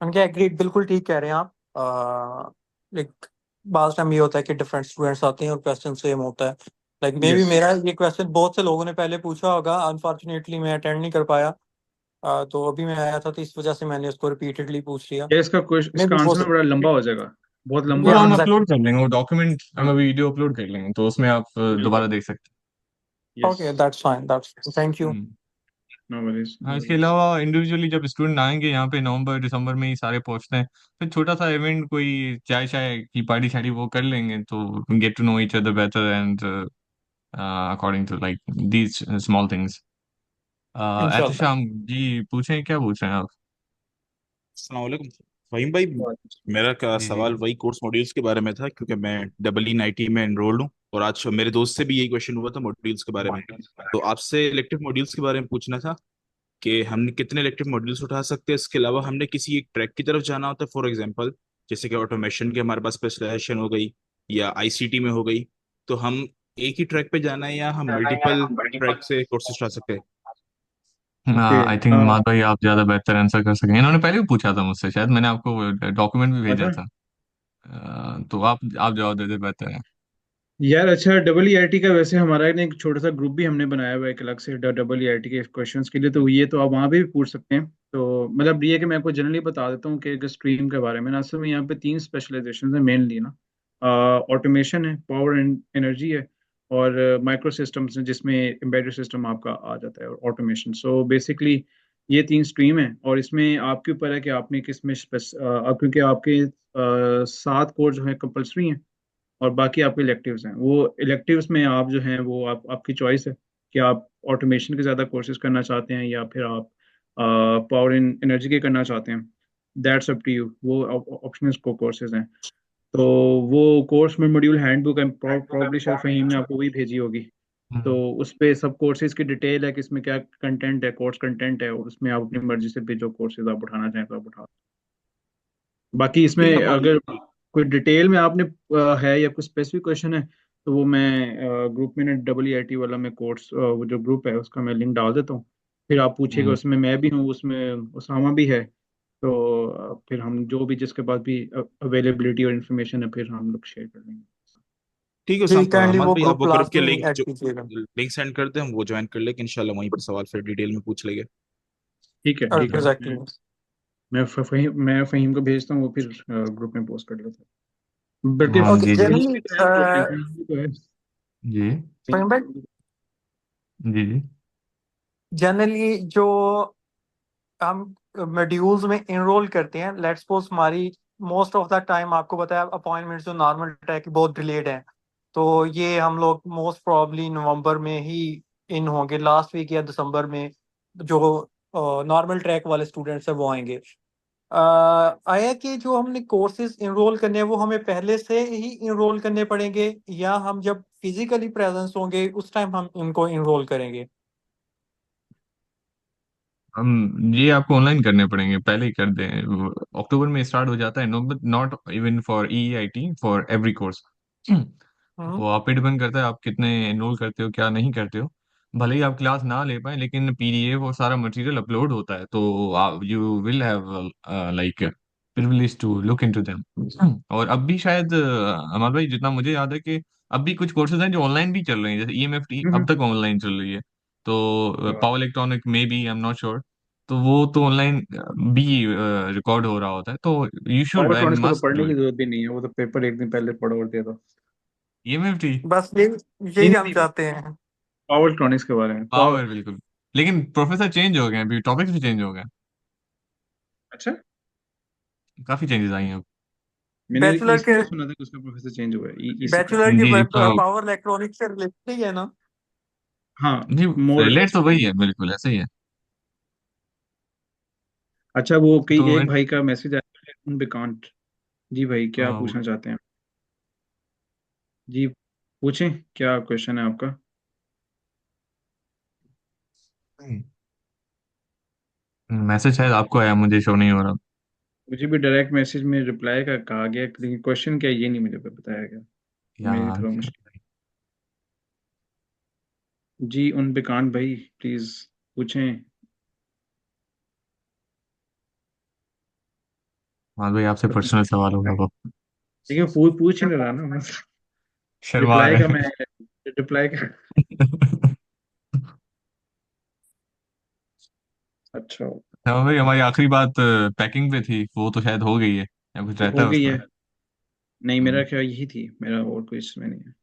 उनके एग्रीड, बिल्कुल ठीक कह रहे हैं आप। लाइक बात टाइम ये होता है कि डिफरेंट स्टूडेंट्स आते हैं और क्वेश्चन सेम होता है। लाइक मे भी यस। मेरा ये क्वेश्चन बहुत से लोगों ने पहले पूछा होगा, अनफॉर्चुनेटली मैं अटेंड नहीं कर पाया। तो अभी मैं आया था तो इस वजह से मैंने उसको रिपीटेडली पूछ लिया। या इसका क्वेश्चन, मे इसका बी हो आंसर ना बड़ा सकता लंबा हो जाएगा, बहुत वो लंबा या हम आंसर। Upload exactly. कर लेंगे, वो डॉक्यूमेंट हम हाँ। अभी वीडियो अपलोड कर लेंगे, तो उसमें आप बिल्कुल। दोबारा देख सकते yes. Okay, that's fine, that's thank you. हैं। नो वरीज, हाँ, नो इसके वरीज। अलावा इंडिविजुअली जब स्टूडेंट आएंगे यहाँ पे नवंबर दिसंबर में ही सारे पहुंचते हैं, फिर छोटा सा इवेंट, कोई चाय शाय की पार्टी शाड़ी वो कर लेंगे, तो get to know each other better and according to like these small things. इंशाल्लाह। एहतशाम जी, पूछें, क्या पूछ रहे हैं आप? अस्सलाम वालेकुम वहीम भाई। मेरा का जी जी। सवाल वही कोर्स मॉड्यूल्स के बारे में था, क्योंकि मैं डबल ई नाइटी में एनरोल्ड हूँ, और आज मेरे दोस्त से भी यही क्वेश्चन हुआ था मॉड्यूल्स के बारे में। तो आपसे इलेक्टिव मॉड्यूल्स के बारे में पूछना था कि हमने कितने इलेक्टिव मॉड्यूल्स उठा सकते हैं। इसके अलावा हमने किसी एक ट्रैक की तरफ जाना होता है, फॉर एग्जांपल जैसे कि ऑटोमेशन के हमारे पास स्पेशलाइजेशन हो गई या आईसीटी में हो गई, तो हम एक ही ट्रैक पे जाना है या हम मल्टीपल ट्रैक से कोर्सेज उठा सकते हैं। ओके। आई थिंक माद भाई आप ज्यादा बेहतर आंसर कर सकेंगे, इन्होंने पहले भी पूछा था मुझसे, शायद मैंने आपको डॉक्यूमेंट भी भेजा अच्छा था। तो आप जवाब दे दे, बेहतर है। यार, अच्छा, डबल ई आई टी का वैसे हमारा एक छोटा सा ग्रुप भी हमने बनाया हुआ है एक अलग से, डबल ई आई टी के क्वेश्चंस के लिए, तो ये तो आप वहाँ भी पूछ सकते हैं। तो मतलब ये कि मैं आपको जनरली बता देता हूँ कि स्ट्रीम के बारे में ना, असल में यहाँ पे 3 स्पेशलाइजेशन है मेनली ना। ऑटोमेशन है, पावर एंड एनर्जी है, और माइक्रो सिस्टम्स है, जिसमें एम्बेडेड सिस्टम आपका आ जाता है, और ऑटोमेशन। सो बेसिकली ये 3 स्ट्रीम है, और इसमें आपके ऊपर है कि आपने किस में क्योंकि आपके 7 कोर जो है कंपलसरी हैं, और बाकी आपके इलेक्टिव्स हैं। वो इलेक्टिव्स में आप जो हैं वो आपकी चॉइस है कि आप ऑटोमेशन के ज़्यादा कोर्सेज करना चाहते हैं, या फिर आप पावर इन एनर्जी के करना चाहते हैं। दैट्स अप टू यू, वो ऑप्शनल को कोर्सेज हैं। तो वो कोर्स में मॉड्यूल हैंडबुक है, प्रॉब्ली शायद फहीम ने आपको वही भेजी होगी। तो उस पे सब कोर्सेज की डिटेल है कि इसमें क्या कंटेंट है, कोर्स कंटेंट है, और उसमें आप अपनी मर्जी से भी जो कोर्सेज आप उठाना चाहें तो आप उठा। बाकी इसमें ठीक है अगर कोई डिटेल में आपने है या कोई स्पेसिफिक क्वेश्चन है, तो वो मैं ग्रुप में ना डबल ई आई टी वाला मैं कोर्स, वो जो ग्रुप है उसका मैं लिंक डाल देता हूँ। फिर आप पूछिएगा, हम्म, उसमें मैं भी हूँ, उसमें उसामा भी है। तो फिर हम जो भी जिसके पास भी अवेलेबिलिटी और इन्फॉर्मेशन है, फिर हम लोग शेयर कर लेंगे। ठीक है जी, उसाम, काइंडली अहमद वो भाई आप ग्रुप वो ग्रुप लास्ट के में लिंक ऐड जो कीजिएगा। लिंक सेंड कर दे, हम वो ज्वाइन कर लेंगे इंशाल्लाह, वहीं पर सवाल फिर डिटेल में पूछ लेंगे। ठीक है, ठीक है। एग्जैक्टली। मैं फहीम को भेजता हूँ, वो फिर ग्रुप में पोस्ट कर लेता है, बल्कि हाँ ओके, जी जी फहीम जनरली भी तो है ग्रुप में, फहीम भी तो है। जी फहीम भाई, जी जी। जनरली जो हम मॉड्यूल्स में इनरोल करते हैं, लेट्स सपोज हमारी मोस्ट ऑफ द टाइम आपको पता है अपॉइंटमेंट्स जो नॉर्मल ट्रैक बहुत डिलेड हैं, तो ये हम लोग मोस्ट प्रॉब्ली नवंबर में ही इन होंगे, लास्ट वीक या दिसंबर में जो नॉर्मल ट्रैक वाले स्टूडेंट्स हैं वो आएंगे। आया कि जो हमने कोर्सेज इनरोल करने हैं वो हमें पहले से ही इनरोल करने पड़ेंगे, या हम जब फिजिकली प्रेजेंस होंगे उस टाइम हम इनको इनरोल करेंगे? हम ये आपको ऑनलाइन करने पड़ेंगे, पहले ही कर दें। अक्टूबर में स्टार्ट हो जाता है, no not even for EIT, for every course. हम्म। वो आप पे डिपेंड करता है आप कितने एनरोल करते हो क्या नहीं करते हो। भले ही आप क्लास ना ले पाए, लेकिन PDF और सारा मटेरियल अपलोड होता है, तो आप you will have like privilege to look into them. और अब भी शायद अमर भाई, जितना मुझे याद है कि अब भी कुछ कोर्सेज हैं जो ऑनलाइन भी चल रहे हैं, जैसे EMFT अब तक ऑनलाइन चल रही है। तो पावर इलेक्ट्रॉनिक में भी, आई एम नॉट श्योर, तो वो तो ऑनलाइन भी रिकॉर्ड हो रहा होता है, तो यू शुड पावर एंड ट्रॉनिक्स को तो मस्ट पढ़ने डू की इट। जरूरत भी नहीं है, वो तो पेपर एक दिन पहले पढ़ और दिया था। EMFT, बस नहीं यही नहीं हम नहीं, चाहते हैं। पावर इलेक्ट्रॉनिक्स के बारे में पावर। पावर बिल्कुल। लेकिन प्रोफेसर चेंज हो गए हैं, अभी टॉपिक्स भी चेंज हो गए हैं, अच्छा, काफी चेंजेस आई हैं अब। मैंने बैचलर के इसका सुना था कि उसका प्रोफेसर चेंज हुआ है, इसी का। बैचलर के जी जी, पावर इलेक्ट्रॉनिक्स से रिलेटेड ही है ना? हाँ, जी, मोर रिलेट लेस। तो वही है, बिल्कुल ऐसे ही है। अच्छा, वो कई तो एक भाई का मैसेज आया है उन बेकांट। जी भाई, क्या पूछना चाहते हैं? जी, पूछें, क्या क्वेश्चन है आपका? मैसेज शायद आपको आया, मुझे शो नहीं हो रहा मुझे भी डायरेक्ट मैसेज में रिप्लाई का कहा गया, लेकिन क्वेश्चन क्या है ये नहीं मुझे बताया गया। मेरी यार। थोड़ा मुश्किल। जी, उन बेकांट भाई, प्लीज पूछें। हाँ भाई, आपसे पर्सनल सवाल होगा वो। लेकिन पूछ ही नहीं रहा ना मैं। शर्मा रिप्लाई का रहे मैं, रिप्लाई का। हैं। अच्छा, हाँ भाई, हमारी आखिरी बात पैकिंग पे थी, वो तो शायद हो गई है, या कुछ रहता हो है गई उसका। है। नहीं, मेरा हम्म। क्या यही थी, मेरा और कोई इसमें नहीं है।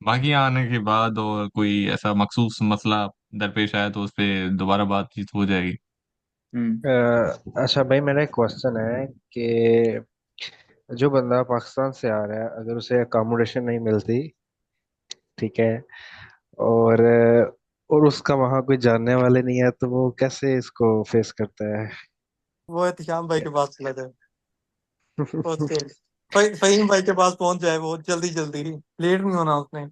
बाकी यहाँ आने के बाद और कोई ऐसा मखसूस मसला दरपेश आया तो उस पे दोबारा बातचीत हो जाएगी। अच्छा भाई, मेरा एक क्वेश्चन है कि जो बंदा पाकिस्तान से आ रहा है, अगर उसे अकोमोडेशन नहीं मिलती, ठीक है, और और उसका वहाँ कोई जानने वाले नहीं है, तो वो कैसे इसको फेस करता है? वो एहतिशाम भाई के पास चला जाए, उसके फहीम भाई के पास पहुंच जाए वो जल्दी जल्दी, लेट नहीं होना उसने।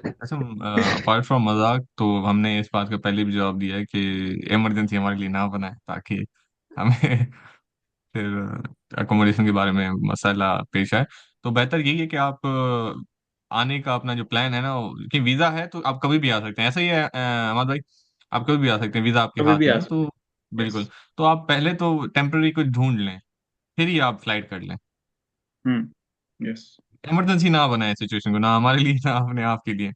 अच्छा, अपार्ट फ्रॉम मजाक, तो हमने इस बात का पहले भी जवाब दिया है कि इमरजेंसी हमारे लिए ना बनाए, ताकि हमें फिर अकोमोडेशन के बारे में मसाला पेश आए। तो बेहतर यही है कि आप आने का अपना जो प्लान है ना, कि वीजा है तो आप कभी भी आ सकते हैं, ऐसा ही है अहमद भाई, आप कभी भी आ सकते हैं, वीजा आपके कभी हाथ भी में आ है तो। सकते हैं। यस। बिल्कुल। तो आप पहले तो टेम्पररी कुछ ढूंढ लें, फिर ही आप फ्लाइट कर लें। यस। इमरजेंसी ना बनाए सिचुएशन को, ना हमारे लिए ना अपने आप के लिए।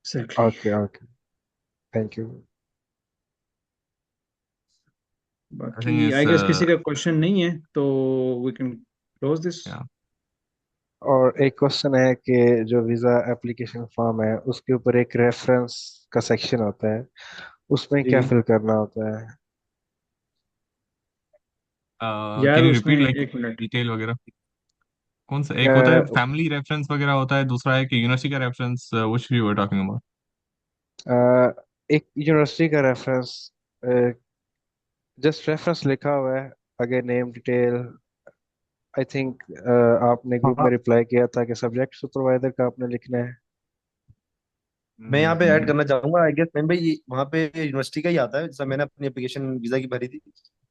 Exactly. Okay okay, thank you. I think बाकी इस आई गेस किसी का क्वेश्चन नहीं है, तो वी कैन क्लोज दिस। और एक क्वेश्चन है कि जो वीज़ा एप्लीकेशन फॉर्म है, उसके ऊपर एक रेफरेंस का सेक्शन होता है, उसमें क्या जी फिल करना होता है? यार, कैन यू उसमें रिपीट, लाइक एक मिनट। डिटेल वगैरह? कौन सा एक होता है, अ, फैमिली रेफरेंस वगैरह होता है, दूसरा है कि यूनिवर्सिटी का reference, which you were talking about? Uh, एक यूनिवर्सिटी का रेफरेंस, जस्ट रेफरेंस लिखा हुआ है, आगे नेम डिटेल। आई थिंक आपने ग्रुप में रिप्लाई किया था कि सब्जेक्ट सुपरवाइजर का आपने लिखना है। मैं यहाँ पे ऐड करना चाहूंगा, आई गेस मैम भाई वहाँ पे यूनिवर्सिटी का ही आता है, जैसे मैंने अपनी एप्लीकेशन वीजा की भरी थी,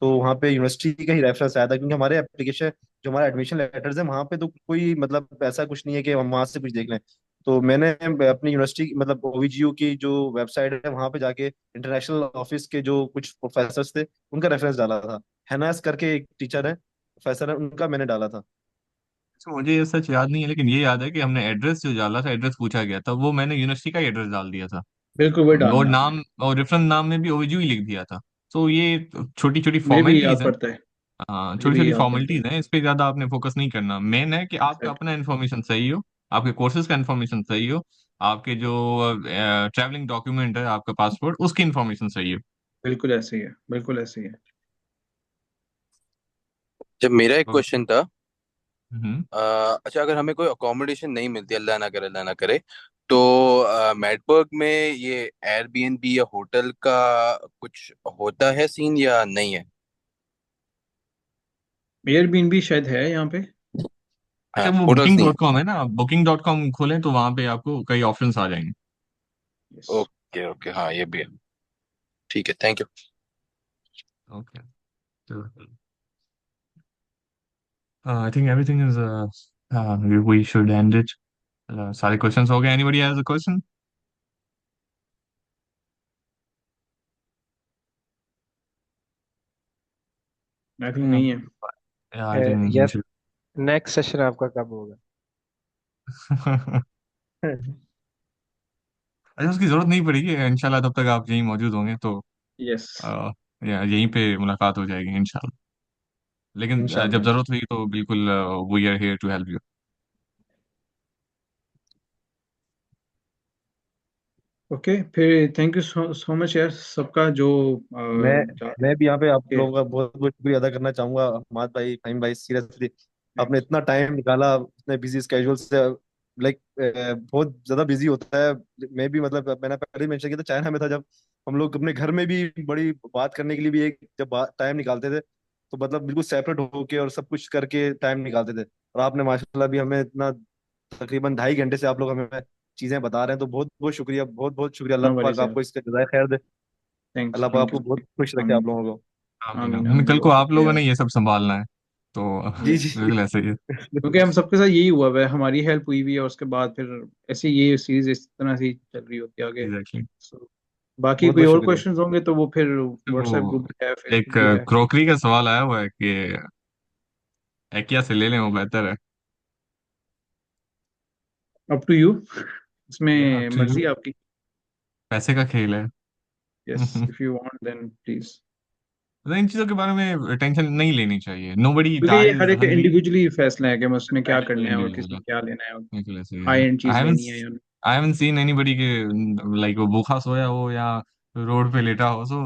तो वहाँ पे यूनिवर्सिटी का ही रेफरेंस आया था, क्योंकि हमारे एप्लीकेशन जो हमारा एडमिशन लेटर्स है वहाँ पे तो कोई मतलब ऐसा कुछ नहीं है कि हम वहाँ से कुछ देख लें। तो मैंने अपनी यूनिवर्सिटी मतलब OVGU की जो वेबसाइट है वहाँ पे जाके इंटरनेशनल ऑफिस के जो कुछ प्रोफेसर थे उनका रेफरेंस डाला था। हैनास करके एक टीचर है, प्रोफेसर है, उनका मैंने डाला था। अच्छा, मुझे ये सच याद नहीं है, लेकिन ये याद है कि हमने एड्रेस जो डाला था, एड्रेस पूछा गया था, वो मैंने यूनिवर्सिटी का ही एड्रेस डाल दिया था। बिल्कुल वही और डालना है आपने। नाम और रेफरेंस नाम में भी OVG ही लिख दिया था। तो ये छोटी छोटी मुझे भी याद फॉर्मेलिटीज हैं। पड़ता है। हाँ, मुझे छोटी भी छोटी याद पड़ता है। फॉर्मेलिटीज हैं, इस पे ज्यादा आपने फोकस नहीं करना। मेन है कि आपका Exactly. अपना इन्फॉर्मेशन सही हो, आपके कोर्सेज का इन्फॉर्मेशन सही हो, आपके जो ट्रैवलिंग डॉक्यूमेंट है, आपका पासपोर्ट, उसकी इन्फॉर्मेशन सही हो। बिल्कुल ऐसे ही है, बिल्कुल ऐसे ही है। जब मेरा एक तो क्वेश्चन था, हम्म अच्छा अगर हमें कोई अकोमोडेशन नहीं मिलती, अल्लाह ना करे, तो मैडबर्ग में ये एयरबीएनबी या होटल का कुछ होता है सीन या नहीं है? एयरबीएनबी शायद है यहाँ पे। अच्छा, हाँ, वो होटल्स बुकिंग नहीं है। डॉट कॉम है ना, बुकिंग डॉट कॉम खोलें तो वहां पे आपको कई ऑप्शंस आ जाएंगे। यस। ओके ओके, हाँ ये भी है। ठीक है, थैंक यू। ओके, तो I think everything is we should end it. सारे क्वेश्चंस हो गए। Anybody has a question? I think नहीं है। आई थिंक वी यार नेक्स्ट सेशन आपका कब होगा? शुड। अच्छा, उसकी जरूरत नहीं पड़ेगी इंशाल्लाह, तब तक आप यहीं मौजूद होंगे तो यस, यहीं पे मुलाकात हो जाएगी इंशाल्लाह। लेकिन जब इंशाल्लाह। जरूरत हुई तो बिल्कुल we are here to help you. Okay, फिर थैंक यू सो मच यार सबका जो मैं जा मैं भी यहाँ पे आप के लोगों का बहुत बहुत शुक्रिया अदा करना चाहूंगा। हमाद भाई, फाहिम भाई, सीरियसली आपने इतना टाइम निकाला इतने बिजी स्केड्यूल से। लाइक बहुत ज्यादा बिजी होता है। मैं भी मतलब मैंने पहले मेंशन किया था, चाइना में था जब हम लोग अपने घर में भी बड़ी बात करने के लिए भी एक जब टाइम निकालते थे तो मतलब बिल्कुल सेपरेट होके और सब कुछ करके टाइम निकालते थे। और आपने माशाल्लाह भी हमें इतना तकरीबन 2.5 घंटे से आप लोग हमें चीजें बता रहे हैं, तो बहुत बहुत शुक्रिया, बहुत बहुत शुक्रिया। अल्लाह नो पाक वरीज यार, आपको इसका जज़ाय खैर दे। थैंक्स, अल्लाह पाक थैंक आपको यू। बहुत खुश रखे आप आमीन, लोगों को। आमीन आमीन, आमीन। आमीन, कल को बहुत आप लोगों शुक्रिया। ने ये सब संभालना है तो जी यस, जी। बिल्कुल ऐसे ही है। क्योंकि हम सबके साथ यही हुआ है, हमारी हेल्प हुई भी है और उसके बाद फिर ऐसे ये सीरीज इस तरह से ही चल रही होती है आगे। एग्जैक्टली। So, बाकी बहुत कोई बहुत और शुक्रिया। क्वेश्चंस होंगे तो वो फिर व्हाट्सएप वो ग्रुप भी है, एक फेसबुक भी है। क्रोकरी का सवाल आया हुआ है कि एक्या से ले लें, वो बेहतर है। अप टू यू, या इसमें टू यू, मर्जी आपकी। पैसे का खेल है। Yes, if you want then please. मतलब इन चीजों के बारे में टेंशन नहीं लेनी चाहिए। नोबडी क्योंकि ये हर डाइज एक हंग्री। इंडिविजुअली फैसला है कि उसने क्या बिल्कुल करना है और इंडिविजुअल किसने है, क्या लेना है और बिल्कुल ऐसे ही है। हाई एंड चीज लेनी है या नहीं। आई हैवंट सीन एनीबडी के लाइक वो भूखा सोया हो या रोड पे लेटा हो। सो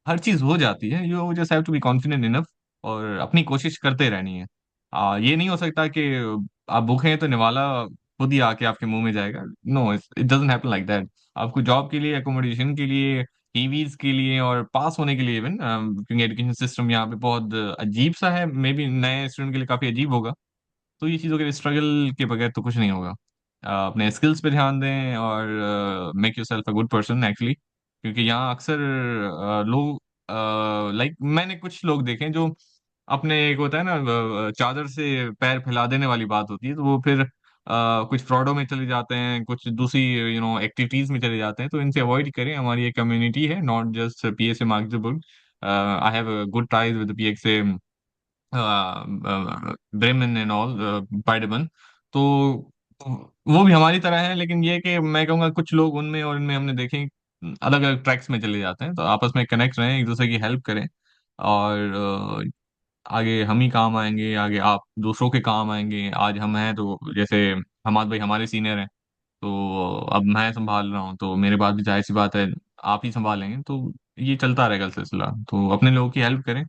हर चीज हो जाती है। You just have to be confident enough और अपनी कोशिश करते रहनी है। ये नहीं हो सकता कि आप भूखे हैं तो निवाला खुद ही आके आपके मुंह में जाएगा। No, it doesn't happen like that. आपको जॉब के लिए, एकोमोडेशन के लिए, टीवीज के लिए और पास होने के लिए इवन, क्योंकि एजुकेशन सिस्टम यहाँ पे बहुत अजीब सा है, मे बी नए स्टूडेंट के लिए काफी अजीब होगा। तो ये चीज़ों के स्ट्रगल के बगैर तो कुछ नहीं होगा। अपने स्किल्स पे ध्यान दें और make your self a good person actually. क्योंकि यहाँ अक्सर लोग, लाइक मैंने कुछ लोग देखे हैं जो अपने, एक होता है ना चादर से पैर फैला देने वाली बात होती है, तो वो फिर कुछ फ्रॉडों में चले जाते हैं, कुछ दूसरी एक्टिविटीज में चले जाते हैं। तो इनसे अवॉइड करें। हमारी एक कम्युनिटी है, not just PSA Marksburg. I have good ties with PSA Bremen and all, पाइडमन। तो वो भी हमारी तरह है, लेकिन ये कि मैं कहूँगा कुछ लोग उनमें और इनमें हमने देखे अलग अलग ट्रैक्स में चले जाते हैं। तो आपस में कनेक्ट रहें, एक दूसरे की हेल्प करें और आगे हम ही काम आएंगे, आगे आप दूसरों के काम आएंगे। आज हम हैं तो जैसे हमाद भाई हमारे सीनियर हैं, तो अब मैं संभाल रहा हूँ, तो मेरे बाद भी जाहिर सी बात है आप ही संभालेंगे। तो ये चलता रहेगा सिलसिला। तो अपने लोगों की हेल्प करें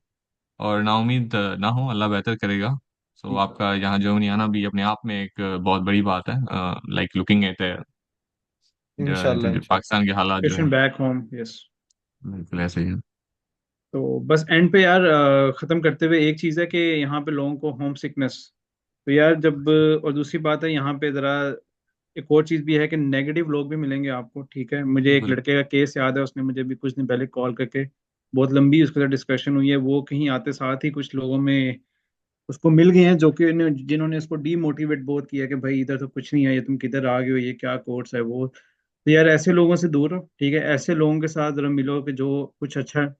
और नाउमीद ना हो, अल्लाह बेहतर करेगा। सो आपका यहाँ जर्मनी आना भी अपने आप में एक बहुत बड़ी बात है। लाइक लुकिंग एट इंशाल्लाह जो इंशाल्लाह। पाकिस्तान के हालात जो क्वेश्चन हैं, बैक होम, यस। बिल्कुल ऐसे ही है। तो बस एंड पे यार खत्म करते हुए एक चीज है कि यहाँ पे लोगों को होम सिकनेस, तो यार जब, और दूसरी बात है यहाँ पे जरा एक और चीज भी है कि नेगेटिव लोग भी मिलेंगे आपको, ठीक है। मुझे एक बिल्कुल लड़के का केस याद है, उसने मुझे भी कुछ दिन पहले कॉल करके बहुत लंबी उसके साथ डिस्कशन हुई है। वो कहीं आते साथ ही कुछ लोगों में उसको मिल गए हैं जो कि जिन्होंने उसको डीमोटिवेट बहुत किया कि भाई इधर तो कुछ नहीं है, ये तुम किधर आ गए हो, ये क्या कोर्स है वो। तो यार ऐसे लोगों से दूर रहो, ठीक है। ऐसे लोगों के साथ जरा मिलो कि जो कुछ अच्छा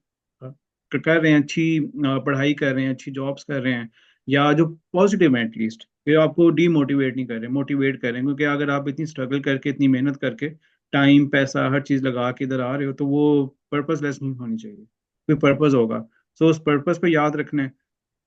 कर रहे हैं, अच्छी पढ़ाई कर रहे हैं, अच्छी जॉब्स कर रहे हैं, या जो पॉजिटिव है एटलीस्ट, ये आपको डीमोटिवेट नहीं कर रहे, मोटिवेट कर रहे हैं। क्योंकि अगर आप इतनी स्ट्रगल करके, इतनी मेहनत करके, टाइम पैसा हर चीज लगा के इधर आ रहे हो, तो वो पर्पसलेस नहीं होनी चाहिए, कोई पर्पस होगा। सो उस पर्पस पे याद रखना है।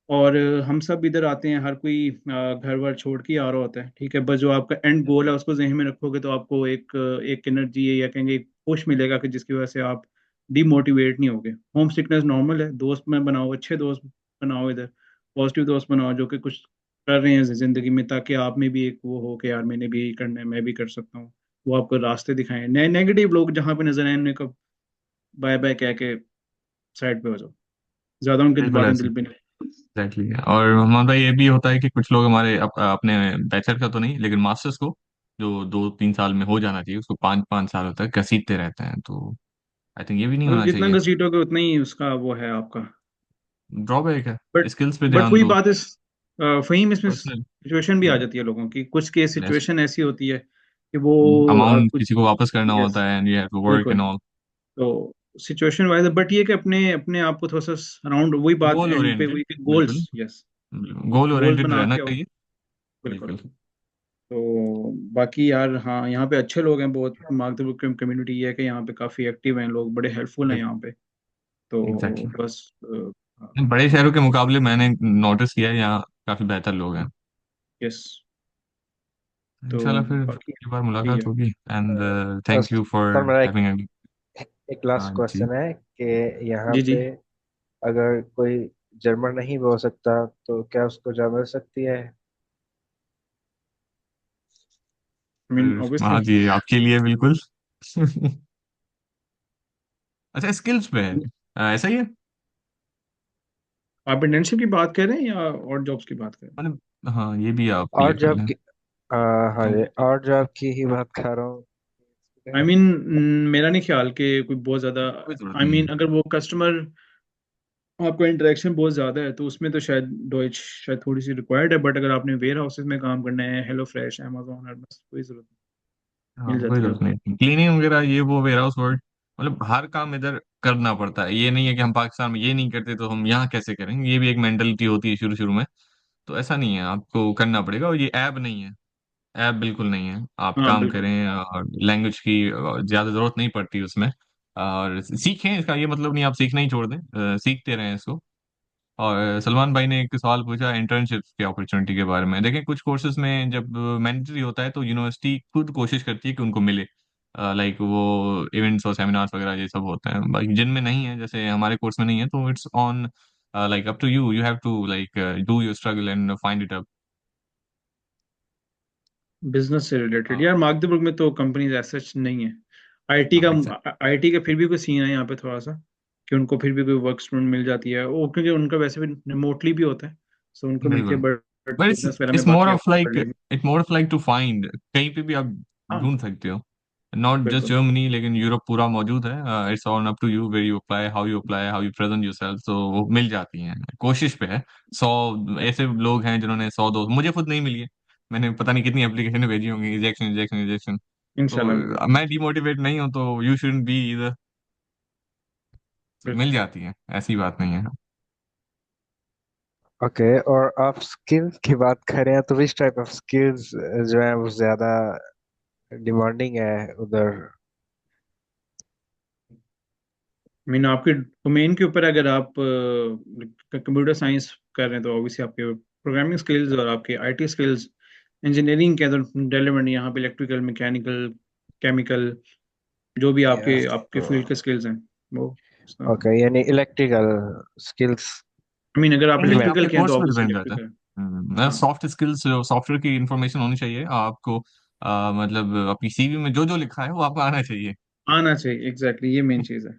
और हम सब इधर आते हैं, हर कोई घर वर छोड़ के ही आ रहा होता है, ठीक है। बस जो आपका एंड गोल है उसको जहन में रखोगे तो आपको एक एनर्जी है या कहेंगे एक पुश मिलेगा कि जिसकी वजह से आप डीमोटिवेट नहीं होगे। होम सिकनेस नॉर्मल है, दोस्त में बनाओ, अच्छे दोस्त बनाओ इधर, पॉजिटिव दोस्त बनाओ जो कि कुछ कर रहे हैं जिंदगी में, ताकि आप में भी एक वो हो कि यार मैंने भी यही करना है, मैं भी कर सकता हूँ। वो आपको रास्ते दिखाएं। नए नेगेटिव लोग जहाँ पे नजर आए उन्हें कब बाय बाय कह के साइड पे हो जाओ, ज्यादा उनकी बिल्कुल बातें ऐसे दिल पे नहीं। एग्जैक्टली। और हमारा ये भी होता है कि कुछ लोग हमारे अपने बैचलर का तो नहीं, लेकिन मास्टर्स को जो 2-3 साल में हो जाना चाहिए उसको 5-5 सालों तक घसीटते रहते हैं। तो आई थिंक ये भी नहीं मतलब होना जितना चाहिए। घसीटोगे उतना ही उसका वो है आपका। ड्रॉबैक है। बट स्किल्स पे बट ध्यान वही दो। बात है, फहीम, इसमें पर्सनल सिचुएशन भी आ जाती है लोगों की, कुछ केस लेस सिचुएशन ऐसी होती है कि वो अमाउंट कुछ। किसी को वापस करना यस, होता है and you have to work and बिल्कुल। ऑल। तो सिचुएशन वाइज, बट ये कि अपने अपने आप को थोड़ा सा अराउंड, वही बात गोल एंड पे ओरिएंटेड, वही कि बिल्कुल। गोल्स। यस, गोल गोल्स ओरिएंटेड बना रहना के आओ। चाहिए। बिल्कुल। बिल्कुल। तो बाकी यार, हाँ, यहाँ पे अच्छे लोग हैं बहुत, मार्केट कम्युनिटी ये है कि यहाँ पे काफी एक्टिव हैं लोग, बड़े हेल्पफुल हैं यहाँ पे। तो एग्जैक्टली। बस बड़े शहरों के मुकाबले मैंने नोटिस किया है यहाँ काफी बेहतर लोग हैं। यस। तो इंशाल्लाह फिर बाकी अगली बार यही मुलाकात है। होगी and thank you for sir मेरा हैविंग। एक लास्ट हाँ जी। क्वेश्चन है कि यहाँ जी जी। पे अगर कोई जर्मन नहीं बोल सकता तो क्या उसको जॉब मिल सकती है? I mean obviously. हाँ जी, आपके लिए बिल्कुल। अच्छा, स्किल्स पे है। ऐसा ही है। आप इंटर्नशिप की बात कर रहे हैं या और जॉब्स की बात कर रहे मतलब हाँ, ये भी आप और क्लियर कर जॉब लें। की हाँ जी, क्योंकि और जॉब की ही बात कर रहा हूँ। हैं? आई मीन मेरा नहीं ख्याल कि कोई बहुत ज्यादा। कोई जरूरत आई नहीं मीन है। अगर वो कस्टमर, आपका इंटरेक्शन बहुत ज्यादा है तो उसमें तो शायद डॉइच शायद थोड़ी सी रिक्वायर्ड है, बट अगर आपने वेयर हाउसेज में काम करना है, हेलो फ्रेश, अमेजोन, हर बस कोई जरूरत नहीं, हाँ, मिल कोई जाती है जरूरत वो। नहीं, क्लीनिंग वगैरह ये वो वेयर हाउस वर्क, मतलब हर काम इधर करना पड़ता है। ये नहीं है कि हम पाकिस्तान में ये नहीं करते तो हम यहाँ कैसे करेंगे, ये भी एक मेंटेलिटी होती है शुरू शुरू में। तो ऐसा नहीं है, आपको करना पड़ेगा। और ये ऐप नहीं है, ऐप बिल्कुल नहीं है। आप हाँ काम बिल्कुल। करें और लैंग्वेज की ज्यादा जरूरत नहीं पड़ती उसमें। और सीखें, इसका ये मतलब नहीं आप सीखना ही छोड़ दें, सीखते रहें इसको। और सलमान भाई ने एक सवाल पूछा इंटर्नशिप की अपॉर्चुनिटी के बारे में। देखें, कुछ कोर्सेज में जब मैंडेटरी होता है तो यूनिवर्सिटी खुद कोशिश करती है कि उनको मिले। लाइक वो इवेंट्स और सेमिनार्स वगैरह ये सब होते हैं। बाकी जिनमें नहीं है, जैसे हमारे कोर्स में नहीं है, तो it's on like up to you, you have to like do your struggle and find it up. Business से रिलेटेड हाँ यार, मागदेपुर में तो कंपनीज ऐसा नहीं है। आईटी का, exactly। आईटी का फिर भी कोई सीन है यहाँ पे थोड़ा सा, कि उनको फिर भी कोई वर्क स्टूडेंट मिल जाती है वो, क्योंकि उनका वैसे भी रिमोटली भी होता है, सो उनको मिलती है। बिल्कुल। बट बट बिजनेस वगैरह में इट्स मोर बाकी ऑफ आपको कर लाइक लेंगे। It more of like to find, कहीं पे भी आप हाँ ढूंढ सकते हो। नॉट जस्ट बिल्कुल। जर्मनी, लेकिन यूरोप पूरा मौजूद है। It's on up to you, where you apply, how you apply, how you present yourself, तो वो मिल जाती हैं, कोशिश पे है। 100 ऐसे लोग हैं जिन्होंने 100 2, मुझे खुद नहीं मिली है। मैंने पता नहीं कितनी एप्लीकेशन भेजी होंगी, रिजेक्शन रिजेक्शन रिजेक्शन। इंशाल्लाह तो मिलेगी। मैं डिमोटिवेट नहीं हूँ, तो यू शुडंट बी इधर। मिल बिल्कुल। जाती है, ऐसी बात नहीं है। ओके, और आप स्किल्स की बात करें तो विच टाइप ऑफ स्किल्स जो है वो ज्यादा डिमांडिंग है उधर? मीन आपके डोमेन के ऊपर, अगर आप कंप्यूटर साइंस कर रहे हैं तो ऑब्वियसली आपके प्रोग्रामिंग स्किल्स और आपके आईटी स्किल्स, इंजीनियरिंग के अंदर रेलेवेंट यहाँ पे इलेक्ट्रिकल, मैकेनिकल, केमिकल, जो भी आपके यस। आपके फील्ड के स्किल्स हैं वो। ओके, यानी इलेक्ट्रिकल स्किल्स आई मीन अगर आप नहीं, ये इलेक्ट्रिकल आपके के हैं तो कोर्स पे ऑब्वियसली डिपेंड करता है। इलेक्ट्रिकल। हाँ, सॉफ्ट स्किल्स, सॉफ्टवेयर की इंफॉर्मेशन होनी चाहिए आपको। मतलब अपनी सीवी में जो जो लिखा है वो आपको आना चाहिए। आना चाहिए, एग्जैक्टली, ये मेन चीज़ है।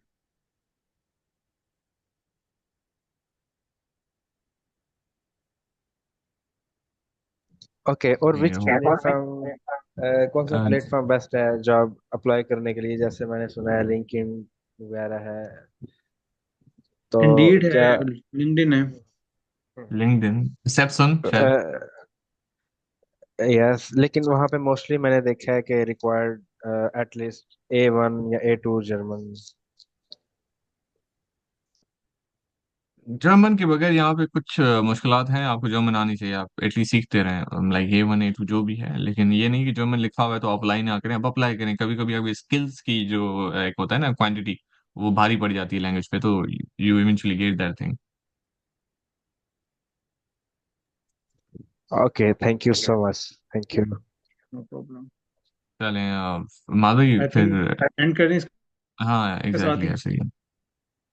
ओके, और ये विच हो प्लेटफॉर्म कौन सा प्लेटफॉर्म बेस्ट है जॉब अप्लाई करने के लिए? जैसे मैंने सुना है लिंक्डइन वगैरह है, तो इंडीड है, क्या लिंक्डइन है। लिंक्डइन, सेप्सन शायद। यस, लेकिन वहाँ पे मोस्टली मैंने देखा है कि रिक्वायर्ड एटलीस्ट A1 या A2 जर्मन। जर्मन के बगैर यहाँ पे कुछ मुश्किलात हैं। आपको जर्मन आनी चाहिए, आप एटलीस्ट सीखते रहें, लाइक A1 A2 जो भी है। लेकिन ये नहीं कि जर्मन लिखा हुआ है तो आप अप्लाई ना करें, आप अप्लाई करें। कभी कभी आपकी स्किल्स की जो एक होता है ना क्वांटिटी, वो भारी पड़ जाती है लैंग्वेज पे, तो you eventually get that thing. Okay, thank you so much, thank you. No problem. चलें माधवी आई फिर। थिंक एंड करें इसके हाँ साथ एग्जैक्टली ही। ऐसे ही।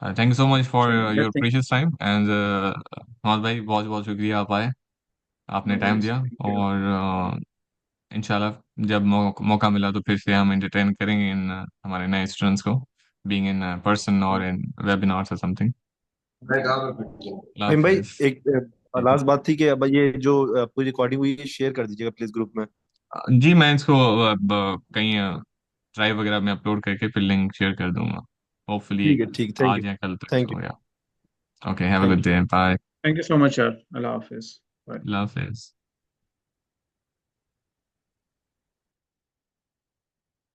Thank you so much for चलो, your let's think. Precious time and Mohammad भाई, बहुत बहुत शुक्रिया आप आए, आपने नो टाइम वरीज, दिया। Thank you. और इंशाल्लाह जब मौका मिला तो फिर से हम एंटरटेन करेंगे इन हमारे नए स्टूडेंट्स को, बीइंग इन पर्सन और इन वेबिनार्स और समथिंग। अल्लाह फहीम भाई, हाफिज। एक लास्ट बात थी कि अब ये जो पूरी रिकॉर्डिंग हुई है शेयर कर दीजिएगा प्लीज ग्रुप में। जी मैं इसको अब कहीं ड्राइव वगैरह में अपलोड करके फिर लिंक शेयर कर दूंगा, होपफुली ठीक है, ठीक, थैंक यू, आज या कल तक थैंक यू, हो या। Okay, have a thank good you. Day, bye. Thank you so much यार, अल्लाह हाफिज, बाय। अल्लाह हाफिज।